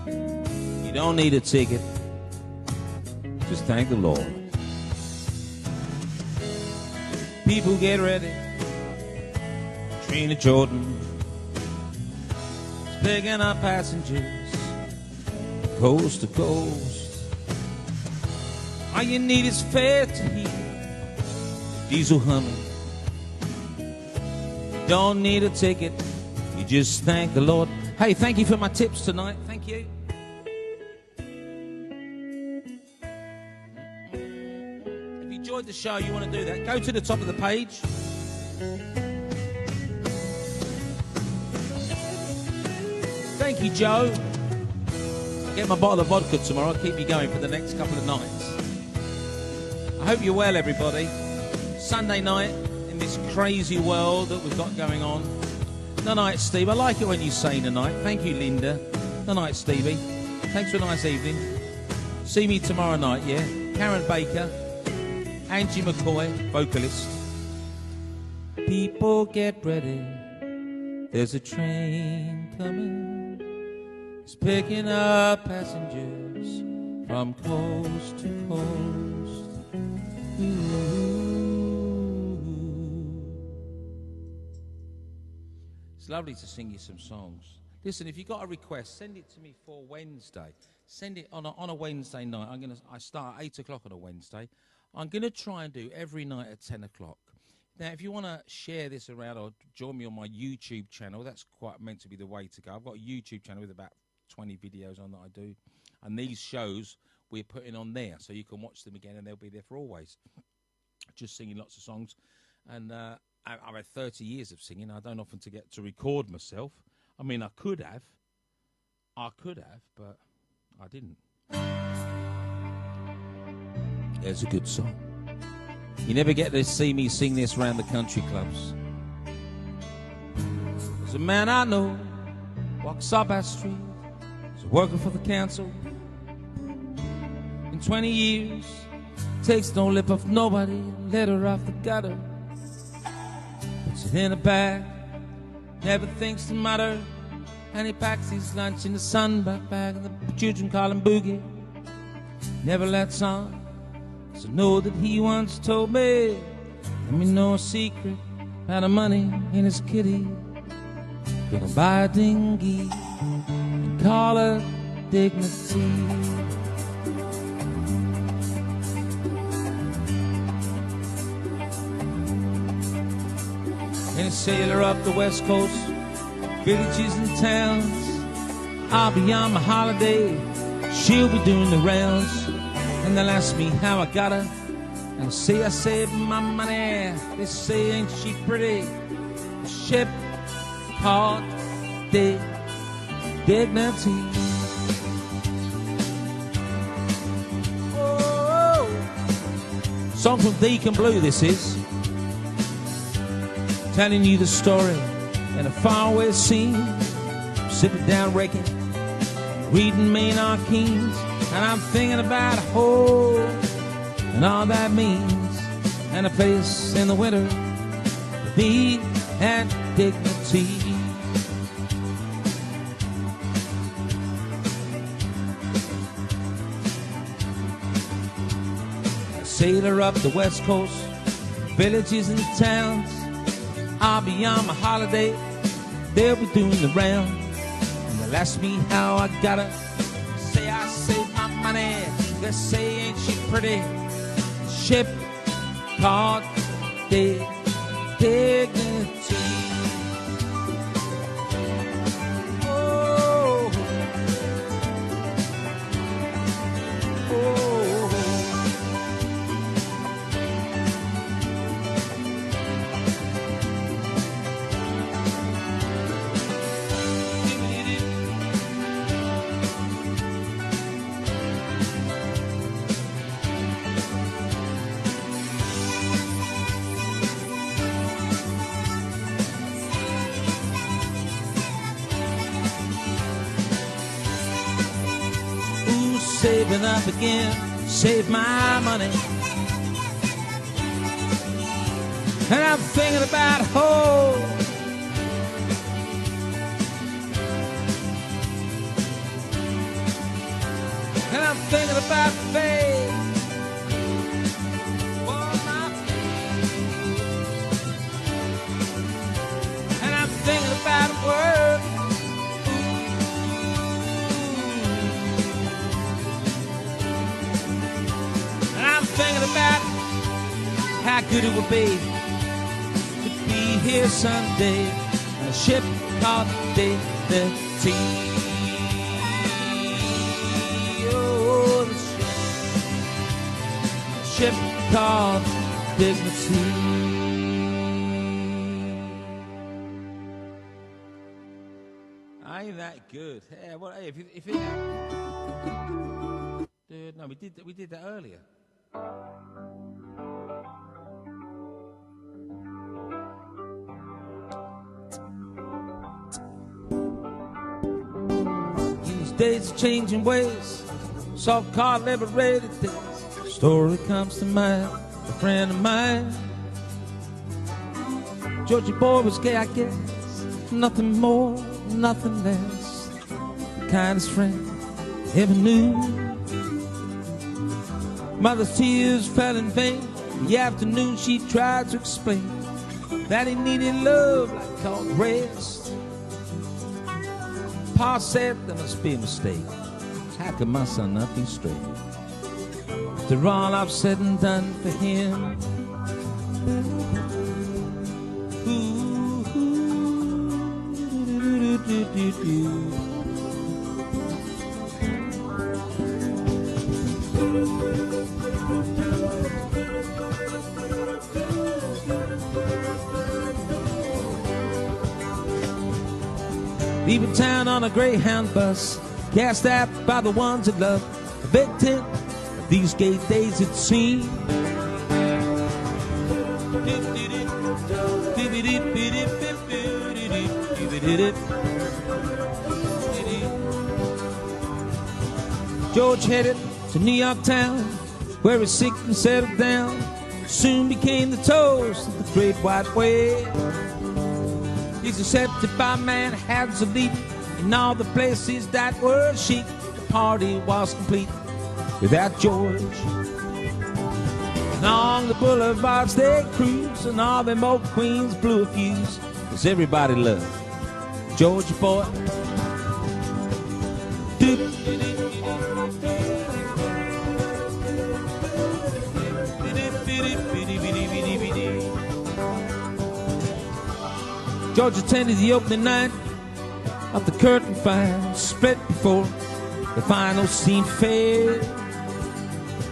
You don't need a ticket, just thank the Lord. People get ready, train to Jordan, it's picking up passengers coast to coast. All you need is faith to hear the diesel humming. You don't need a ticket, you just thank the Lord. Hey, thank you for my tips tonight. Thank you. If you enjoyed the show, you want to do that, go to the top of the page. Thank you, Joe. Get my bottle of vodka tomorrow. I'll keep you going for the next couple of nights. I hope you're well, everybody. Sunday night in this crazy world that we've got going on. No night, Steve. I like it when you say the night. Thank you, Linda. No night, Stevie. Thanks for a nice evening. See me tomorrow night, yeah? Karen Baker, Angie McCoy, vocalist. People get ready. There's a train coming. It's picking up passengers from coast to coast. Ooh. It's lovely to sing you some songs. Listen, if you've got a request, send it to me for Wednesday. Send it on a Wednesday night. I start at 8 o'clock on a Wednesday. I'm going to try and do every night at 10 o'clock. Now, if you want to share this around or join me on my YouTube channel, that's quite meant to be the way to go. I've got a YouTube channel with about 20 videos on that I do, and these shows we're putting on there, so you can watch them again and they'll be there for always. Just singing lots of songs, and I've had 30 years of singing. I don't often get to record myself. I mean, I could have, but I didn't. There's a good song. You never get to see me sing this around the country clubs. There's a man I know walks up our street. He's working for the council. In 20 years, takes no lip of nobody, let her off the gutter. Puts it in a bag, never thinks to matter. And he packs his lunch in the sunbag bag, and the children call him Boogie. Never lets on. So know that he once told me, let me know a secret about the money in his kitty. Gonna buy a dinghy and call her Dignity. And a sailor up the west coast, villages and towns. I'll be on my holiday, she'll be doing the rounds. And they'll ask me how I got her, and I'll say I saved my money. They say, ain't she pretty? A ship called Dignity. Oh, Song from Deacon Blue, this is. Telling you the story in a faraway scene. Sitting down raking, reading Maynard Keynes, and I'm thinking about home and all that means, and a place in the winter to be and dignity. A sailor up the west coast, villages and towns. I'll be on my holiday, they'll be doing the round. And they'll ask me how I got it. Say I saved my money. They say, ain't she pretty? Ship called dignity. Oh, oh. Saving up again, save my money. And I'm thinking about home. And I'm thinking about faith. And I'm thinking about work. Thinking about how good it would be to be here someday on a ship called Dignity. Oh, the ship called Dignity. Ain't that good? Yeah, well, hey, if it no, we did that earlier. These days are changing ways, soft car liberated days. Story comes to mind, a friend of mine. Georgie boy was gay, I guess. Nothing more, nothing less. The kindest friend ever knew. Mother's tears fell in vain. In the afternoon she tried to explain that he needed love like called rest. Pa said there must be a mistake. How could my son not be straight? After all I've said and done for him, leaving town on a Greyhound bus, cast out by the ones that love, a victim of these gay days it seems. George headed to New York town, where he sick and settled down. Soon became the toast of the great white way. He's accepted by Manhattan's elite in all the places that were chic. The party was complete without George. And on the boulevards they cruise, and all them old queens blew a fuse, 'cause everybody loved Georgia boy. George attended the opening night of the curtain fire, split before the final scene faded.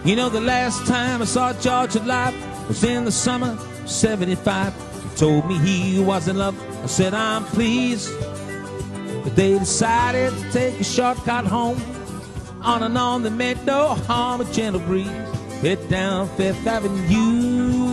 You know, the last time I saw George alive was in the summer of '75. He told me he was in love. I said, I'm pleased. But they decided to take a shortcut home. On and on, they made no harm, a gentle breeze head down Fifth Avenue.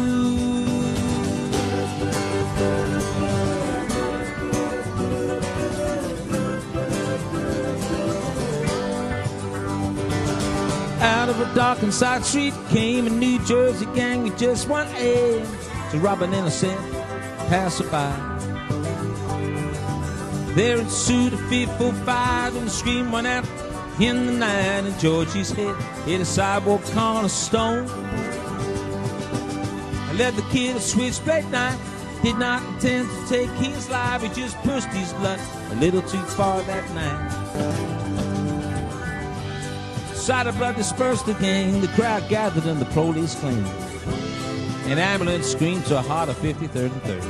Out of a dark and side street came a New Jersey gang with just one aim to rob an innocent passerby. There ensued a fearful fight and the scream went out in the night, and Georgie's head hit a sidewalk cornerstone. I led the kid a switchblade knife, did not intend to take his life, he just pushed his luck a little too far that night. Sight of blood dispersed the gang, the crowd gathered and the police claimed. An ambulance screamed to a heart of 53rd and 3rd.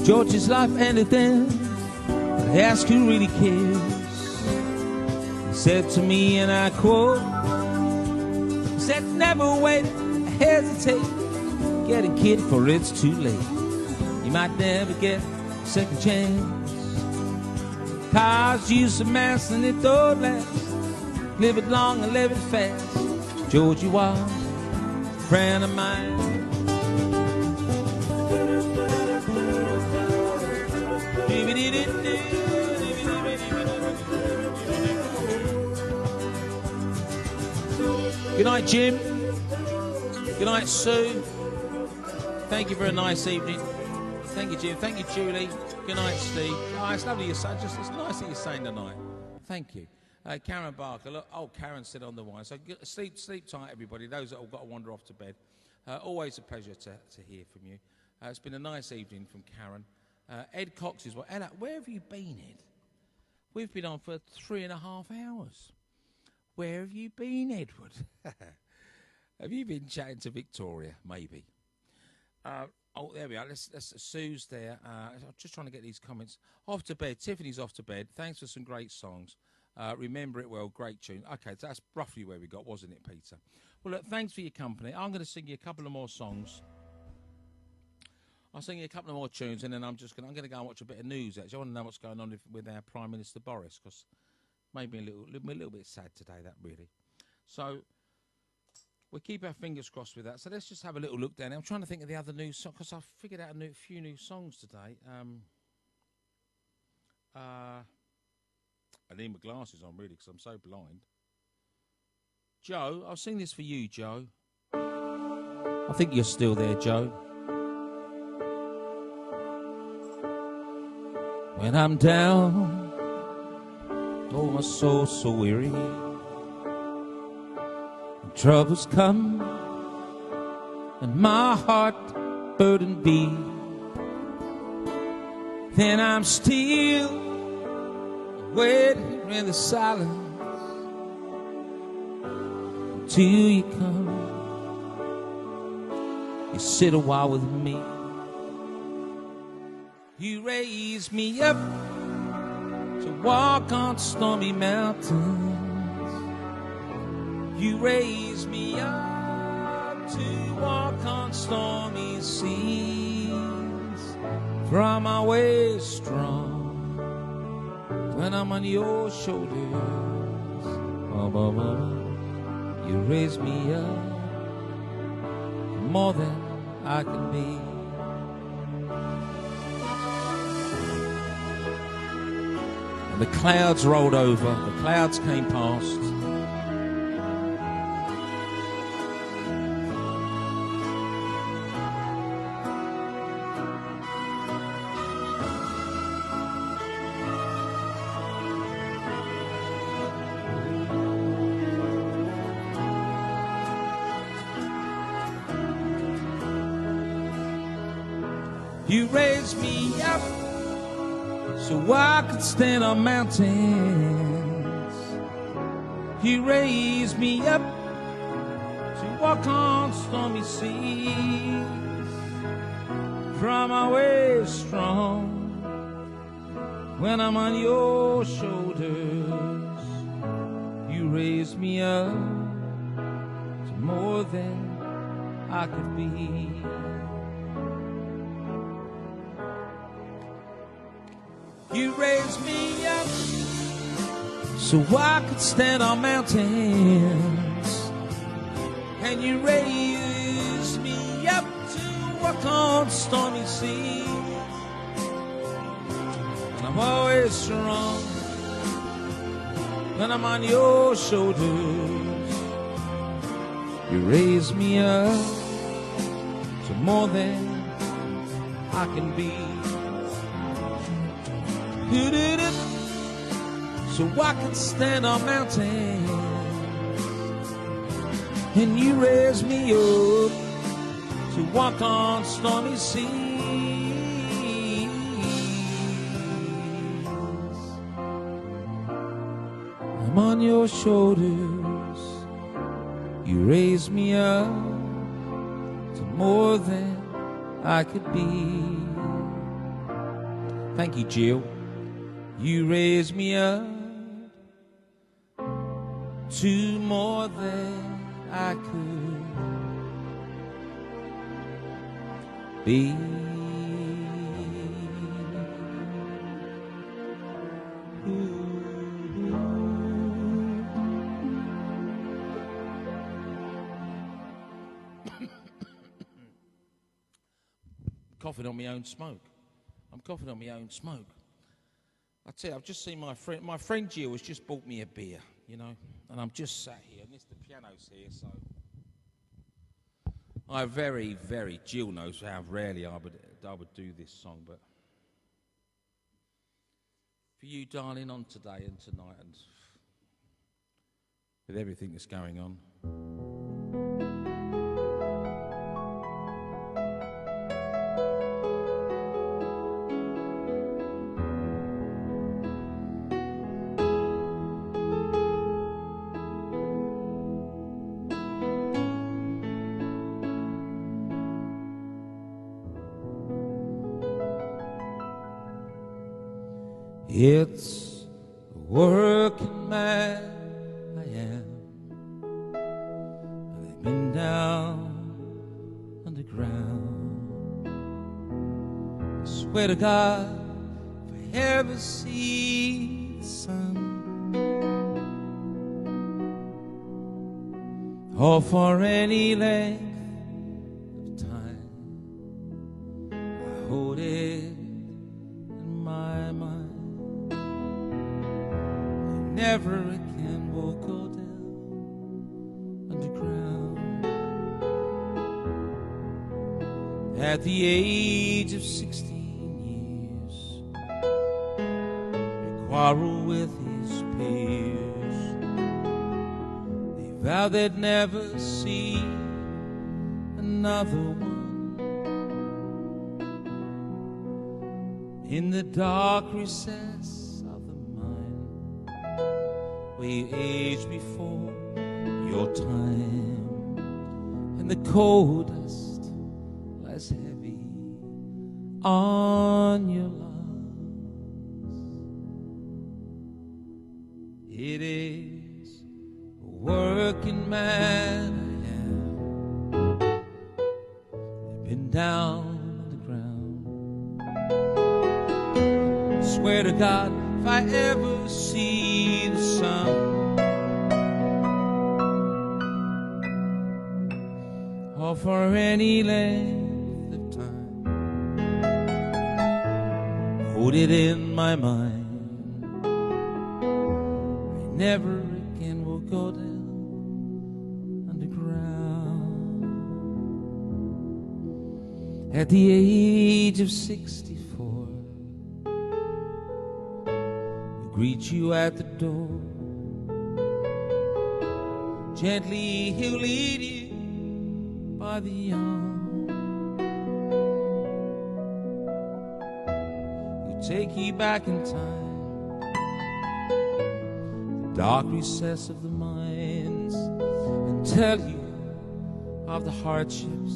George's life ended then, but I ask who really cares. He said to me, and I quote, he said, never wait, hesitate, get a kid for it's too late. You might never get a second chance. Cars use a mass and it don't last. Live it long and live it fast. Georgie was a friend of mine. Good night, Jim. Good night, Sue. Thank you for a nice evening. Thank you, Jim. Thank you, Julie. Good night, Steve. Oh, it's lovely you're saying. It's nice that you're saying tonight. Thank you. Karen Barker. Look, Karen said on the wine. So sleep tight, everybody. Those that have got to wander off to bed. Always a pleasure to hear from you. It's been a nice evening from Karen. Ed Cox is what. Ella, where have you been, Ed? We've been on for 3.5 hours. Where have you been, Edward? Have you been chatting to Victoria? Maybe. There we are. Sue's there. I'm just trying to get these comments. Off to bed. Tiffany's off to bed. Thanks for some great songs. Remember It Well. Great tune. Okay, so that's roughly where we got, wasn't it, Peter? Well, look, thanks for your company. I'm going to sing you a couple of more songs. I'll sing you a couple of more tunes, and then I'm going to go and watch a bit of news, actually. I want to know what's going on with our Prime Minister Boris, because made me a little bit sad today, that really. So we'll keep our fingers crossed with that. So let's just have a little look down. I'm trying to think of the other new songs, because I've figured out a few new songs today. I need my glasses on, really, because I'm so blind. Joe, I'll sing this for you, Joe. I think you're still there, Joe. When I'm down, oh, my soul's so weary, and troubles come, and my heart burdened be. Then I'm still waiting in the silence until you come. You sit a while with me. You raise me up to walk on stormy mountains. You raise me up to walk on stormy seas. From my way strong when I'm on your shoulders. You raise me up more than I can be. And the clouds rolled over, the clouds came past. You raised me up so I could stand on mountains. You raised me up to walk on stormy seas. From my way strong when I'm on your shoulders. You raised me up to more than I could be. You raised me up so I could stand on mountains, and you raised me up to walk on stormy seas. And I'm always strong when I'm on your shoulders. You raise me up to more than I can be. So I can stand on mountains, and you raise me up to walk on stormy seas. I'm on your shoulders. You raise me up to more than I could be. Thank you, Jill. You raise me up to more than I could be. Coughing on my own smoke. I'm coughing on my own smoke. I tell you, I've just seen my friend Jill has just bought me a beer, you know, and I'm just sat here, and the piano's here, so I Jill knows how rarely I would do this song, but for you, darling, on today and tonight, and with everything that's going on. It's a working man I am. I've been down underground. I swear to God, if I ever see the sun, or for any length of time, I hold it in my mind. Never again will go down underground. At the age of 16 years, he quarreled with his peers. They vowed they'd never see another one. In the dark recess, we aged before your time, and the coal dust lies heavy on your lungs. It is a working man I am. They've been down on the ground. I swear to God, if I ever see the sun, or for any length of time, hold it in my mind, I never again will go down underground. At the age of 64, greet you at the door. Gently he'll lead you by the arm. He'll take you back in time, the dark recess of the mines, and tell you of the hardships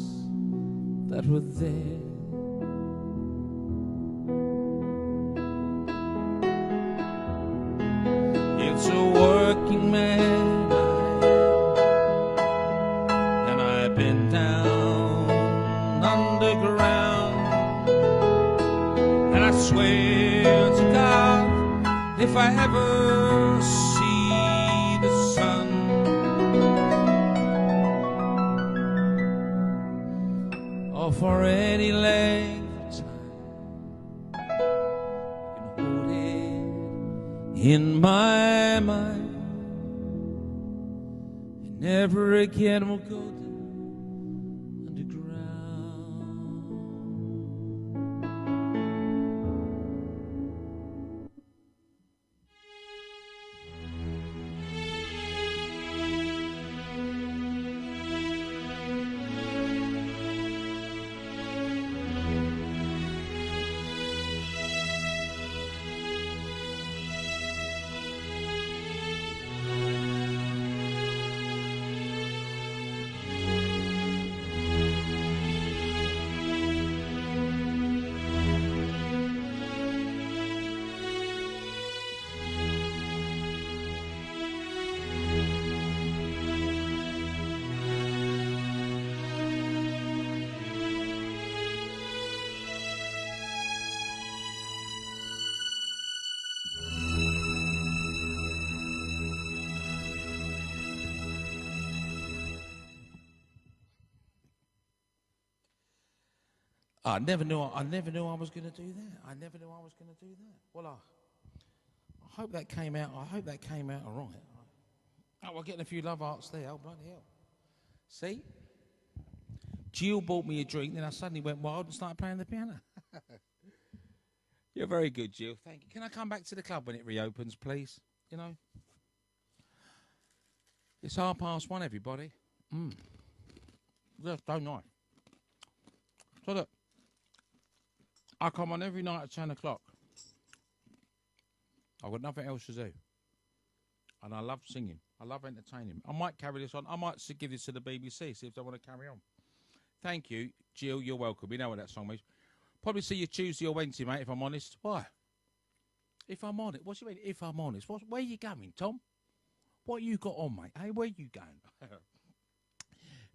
that were there. It's a working man I am, and I've been down underground, and I swear to God if I ever see the sun. Or for any length of time, can hold it in my mind. And never again will go underground. I never knew I was going to do that. I never knew I was going to do that. Well, I hope that came out. I hope that came out all right. Oh, we're getting a few love hearts there. Oh, bloody hell. See? Jill bought me a drink, then I suddenly went wild and started playing the piano. You're very good, Jill. Thank you. Can I come back to the club when it reopens, please? You know? It's 1:30, everybody. That's so nice. So look, I come on every night at 10 o'clock. I've got nothing else to do. And I love singing. I love entertaining. I might carry this on. I might give this to the BBC, see if they want to carry on. Thank you, Jill. You're welcome. We know what that song means. Probably see you Tuesday or Wednesday, mate, if I'm honest. Why? If I'm honest. What do you mean, if I'm honest? Where are you going, Tom? What you got on, mate? Hey, where you going?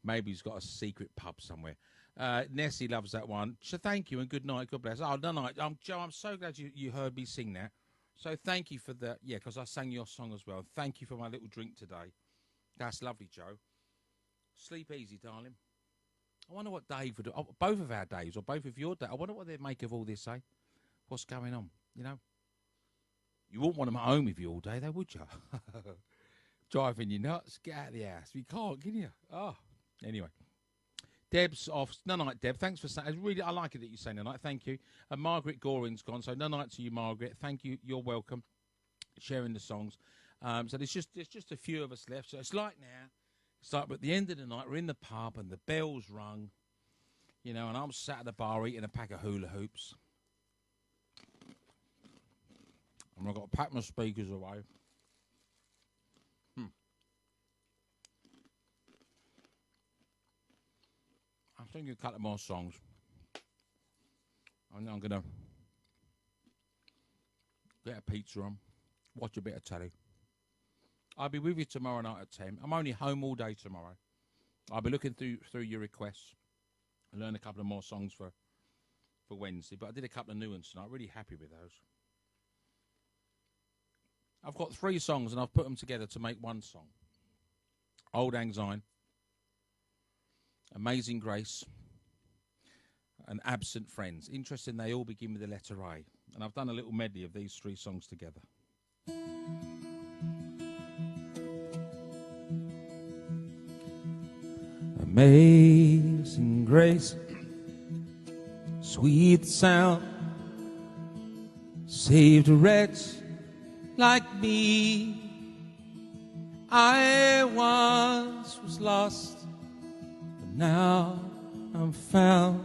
Maybe he's got a secret pub somewhere. Nessie loves that one. So thank you and good night. God bless. Oh, no, Joe, I'm so glad you heard me sing that. So thank you for that. Yeah, because I sang your song as well. Thank you for my little drink today. That's lovely, Joe. Sleep easy, darling. I wonder what Dave would do. Oh, both of our Daves or both of your Daves. I wonder what they'd make of all this, eh? What's going on, you know? You wouldn't want them at home with you all day, though, would you? Driving you nuts. Get out of the house. You can't, can you? Oh, anyway. Deb's off. No night, Deb. Thanks for saying. I like it that you say no night. Thank you. And Margaret Goring's gone. So no night to you, Margaret. Thank you. You're welcome. Sharing the songs. So there's just a few of us left. So it's like now. It's like at the end of the night, we're in the pub and the bell's rung, you know, and I'm sat at the bar eating a pack of hula hoops. And I've got to pack my speakers away. I'm thinking a couple more songs. And then I'm going to get a pizza on, watch a bit of telly. I'll be with you tomorrow night at 10. I'm only home all day tomorrow. I'll be looking through your requests and learn a couple of more songs for Wednesday. But I did a couple of new ones tonight. Really happy with those. I've got 3 songs and I've put them together to make one song. Old Lang Syne, Amazing Grace, and Absent Friends. Interesting, they all begin with the letter A. And I've done a little medley of these 3 songs together. Amazing grace, sweet sound, saved a wretch like me. I once was lost, but now I'm found.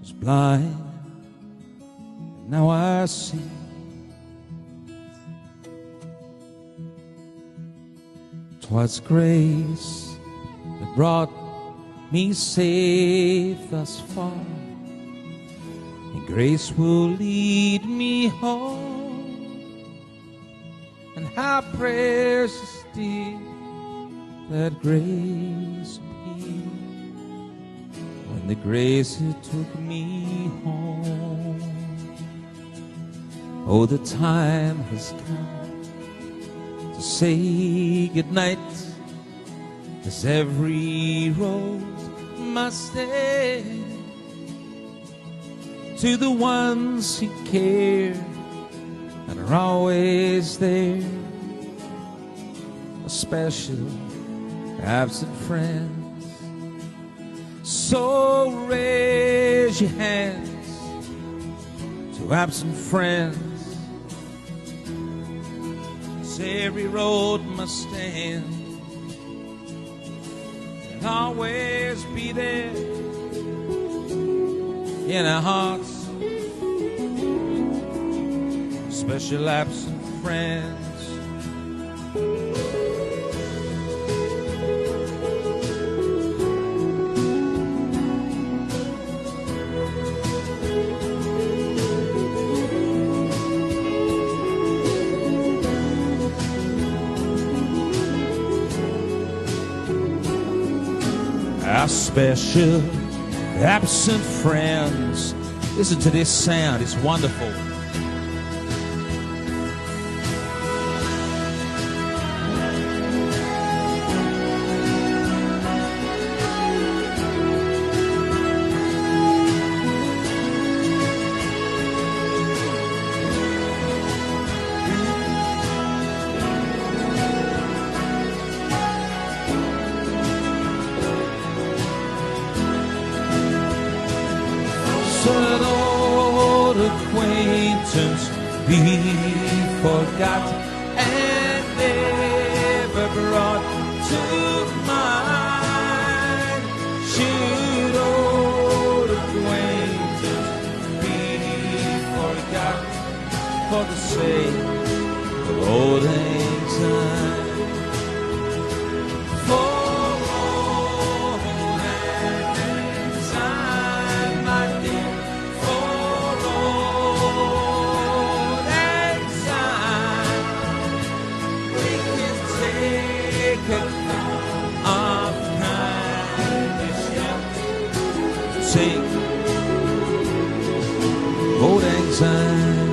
Was blind, and now I see. Twas grace that brought me safe thus far, and grace will lead me home. And how precious did that grace appear, when the grace it took me home. Oh, the time has come to say goodnight, as every rose must end, to the ones who care and are always there, a special absent friends. So raise your hands to absent friends. Every road must end and always be there in our hearts. Special absent friends. Our special absent friends. Listen to this sound, it's wonderful. Be forgot and never brought to mind. Should old acquaintance be forgot for the sake of old lang syne? Old lang syne.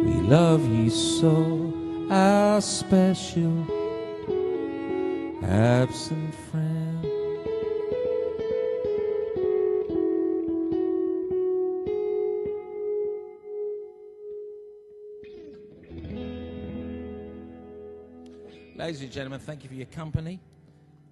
We love you so, our special absent friend. Ladies and gentlemen, thank you for your company.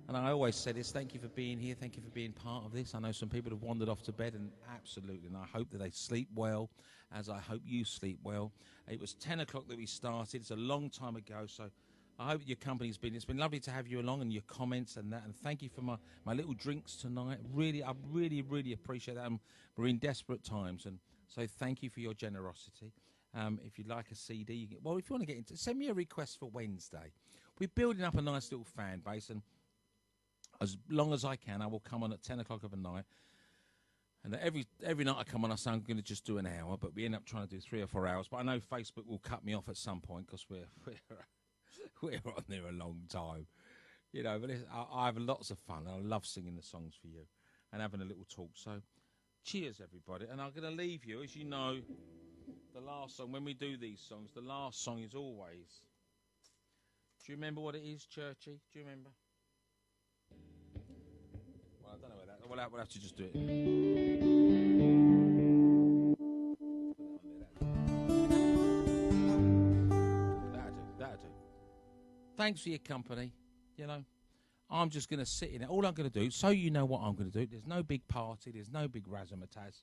And I always say this, thank you for being here, thank you for being part of this. I know some people have wandered off to bed, and absolutely, and I hope that they sleep well, as I hope you sleep well. It was 10 o'clock that we started. It's a long time ago, so I hope your company's been, it's been lovely to have you along, and your comments and that, and thank you for my little drinks tonight. Really, I really appreciate that. We're in desperate times, and so thank you for your generosity. If you'd like a CD, you can, well, if you want to get into, send me a request for Wednesday. We're building up a nice little fan base, and as long as I can, I will come on at 10 o'clock of the night. And every night I come on, I say I'm going to just do an hour, but we end up trying to do 3 or 4 hours. But I know Facebook will cut me off at some point because we're on there a long time. You know, but I have lots of fun. I love singing the songs for you and having a little talk. So cheers, everybody. And I'm going to leave you, as you know, the last song, when we do these songs, the last song is always... Do you remember what it is, Churchy? Do you remember? Well, I don't know where that... We'll have to just do it. That'll do. Thanks for your company. You know, I'm just going to sit in it. All I'm going to do, so you know what I'm going to do, there's no big party, there's no big razzmatazz.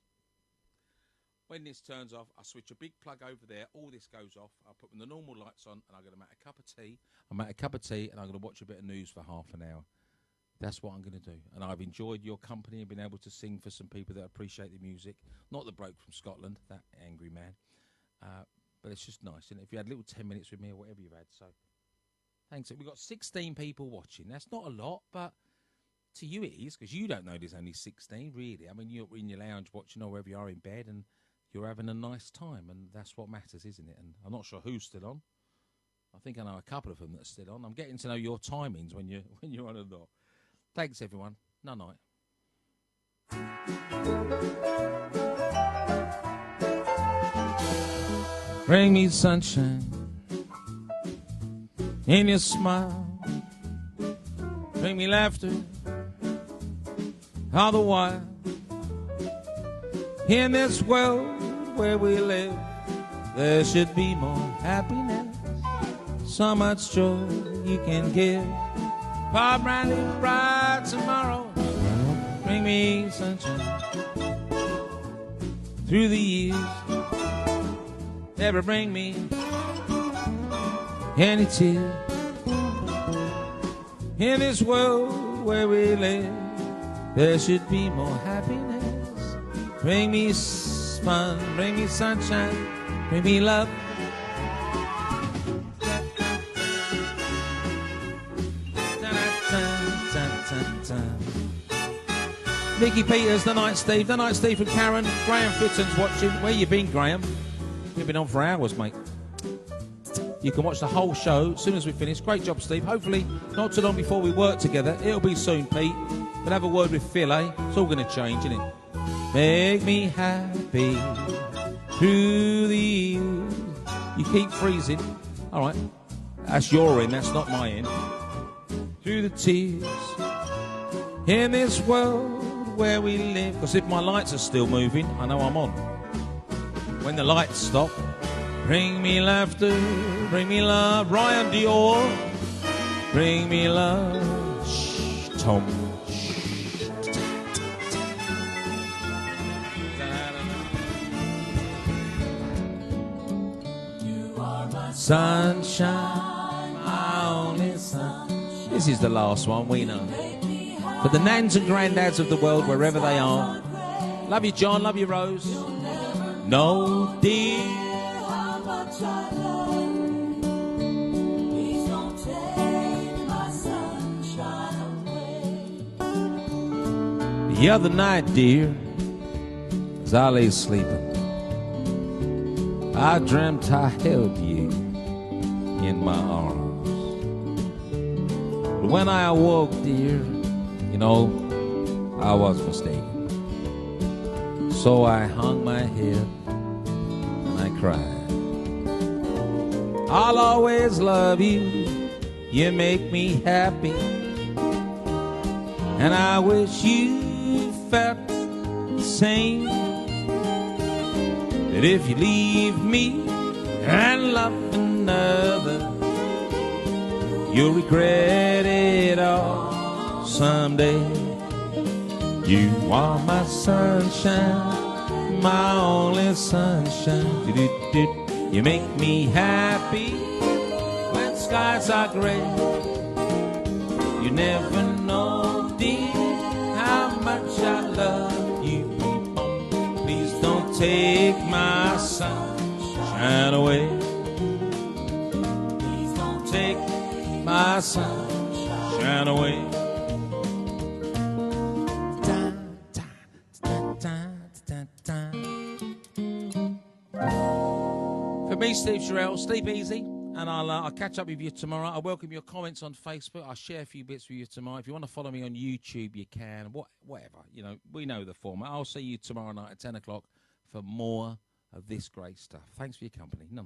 When this turns off, I switch a big plug over there. All this goes off. I put the normal lights on, and I'm going to make a cup of tea. I make a cup of tea, and I'm going to watch a bit of news for half an hour. That's what I'm going to do. And I've enjoyed your company and been able to sing for some people that appreciate the music. Not the bloke from Scotland, that angry man. But it's just nice. And if you had little 10 minutes with me or whatever you've had. So thanks. We've got 16 people watching. That's not a lot, but to you it is, because you don't know there's only 16, really. I mean, you're in your lounge watching or wherever you are in bed, and you're having a nice time, and that's what matters, isn't it? And I'm not sure who's still on. I think I know a couple of them that are still on. I'm getting to know your timings when you're on or not. Thanks, everyone. Night-night. Bring me sunshine in your smile. Bring me laughter all the while. In this world where we live, there should be more happiness. So much joy you can give. Far bright tomorrow. Bring me sunshine through the years. Never bring me any tears. In this world where we live, there should be more happiness. Bring me fun, bring me sunshine, bring me love. Nicky Peters, the Night Steve from Karen. Graham Fitton's watching. Where you been, Graham? We've been on for hours, mate. You can watch the whole show as soon as we finish. Great job, Steve. Hopefully, not too long before we work together. It'll be soon, Pete. We'll have a word with Phil, eh? It's all going to change, isn't it? Make me happy through the years. You keep freezing. All right. That's your end. That's not my end. Through the tears. In this world where we live. Because if my lights are still moving, I know I'm on. When the lights stop, bring me laughter, bring me love. Ryan Dior, bring me love. Shh, Tom. Shh. You are my sunshine, my only sun. This is the last one, we know. For the nans and granddads of the world, wherever they are. Love you, John. Love you, Rose. No, dear. How much I love you. Please don't take my sunshine away. The other night, dear, as I lay sleeping, I dreamt I held you in my arms. But when I awoke, dear, you know, I was mistaken. So I hung my head and I cried. I'll always love you. You make me happy. And I wish you felt the same. That if you leave me and love another, you'll regret it all someday. You are my sunshine, my only sunshine. You make me happy when skies are gray. You never know, dear, how much I love you. Please don't take my sunshine away. Please don't take my sunshine away. For me, Steve Cherelle, sleep easy, and I'll catch up with you tomorrow. I welcome your comments on Facebook. I'll share a few bits with you tomorrow. If you want to follow me on YouTube, you can. Whatever, you know, we know the format. I'll see you tomorrow night at 10 o'clock for more of this great stuff. Thanks for your company. Night.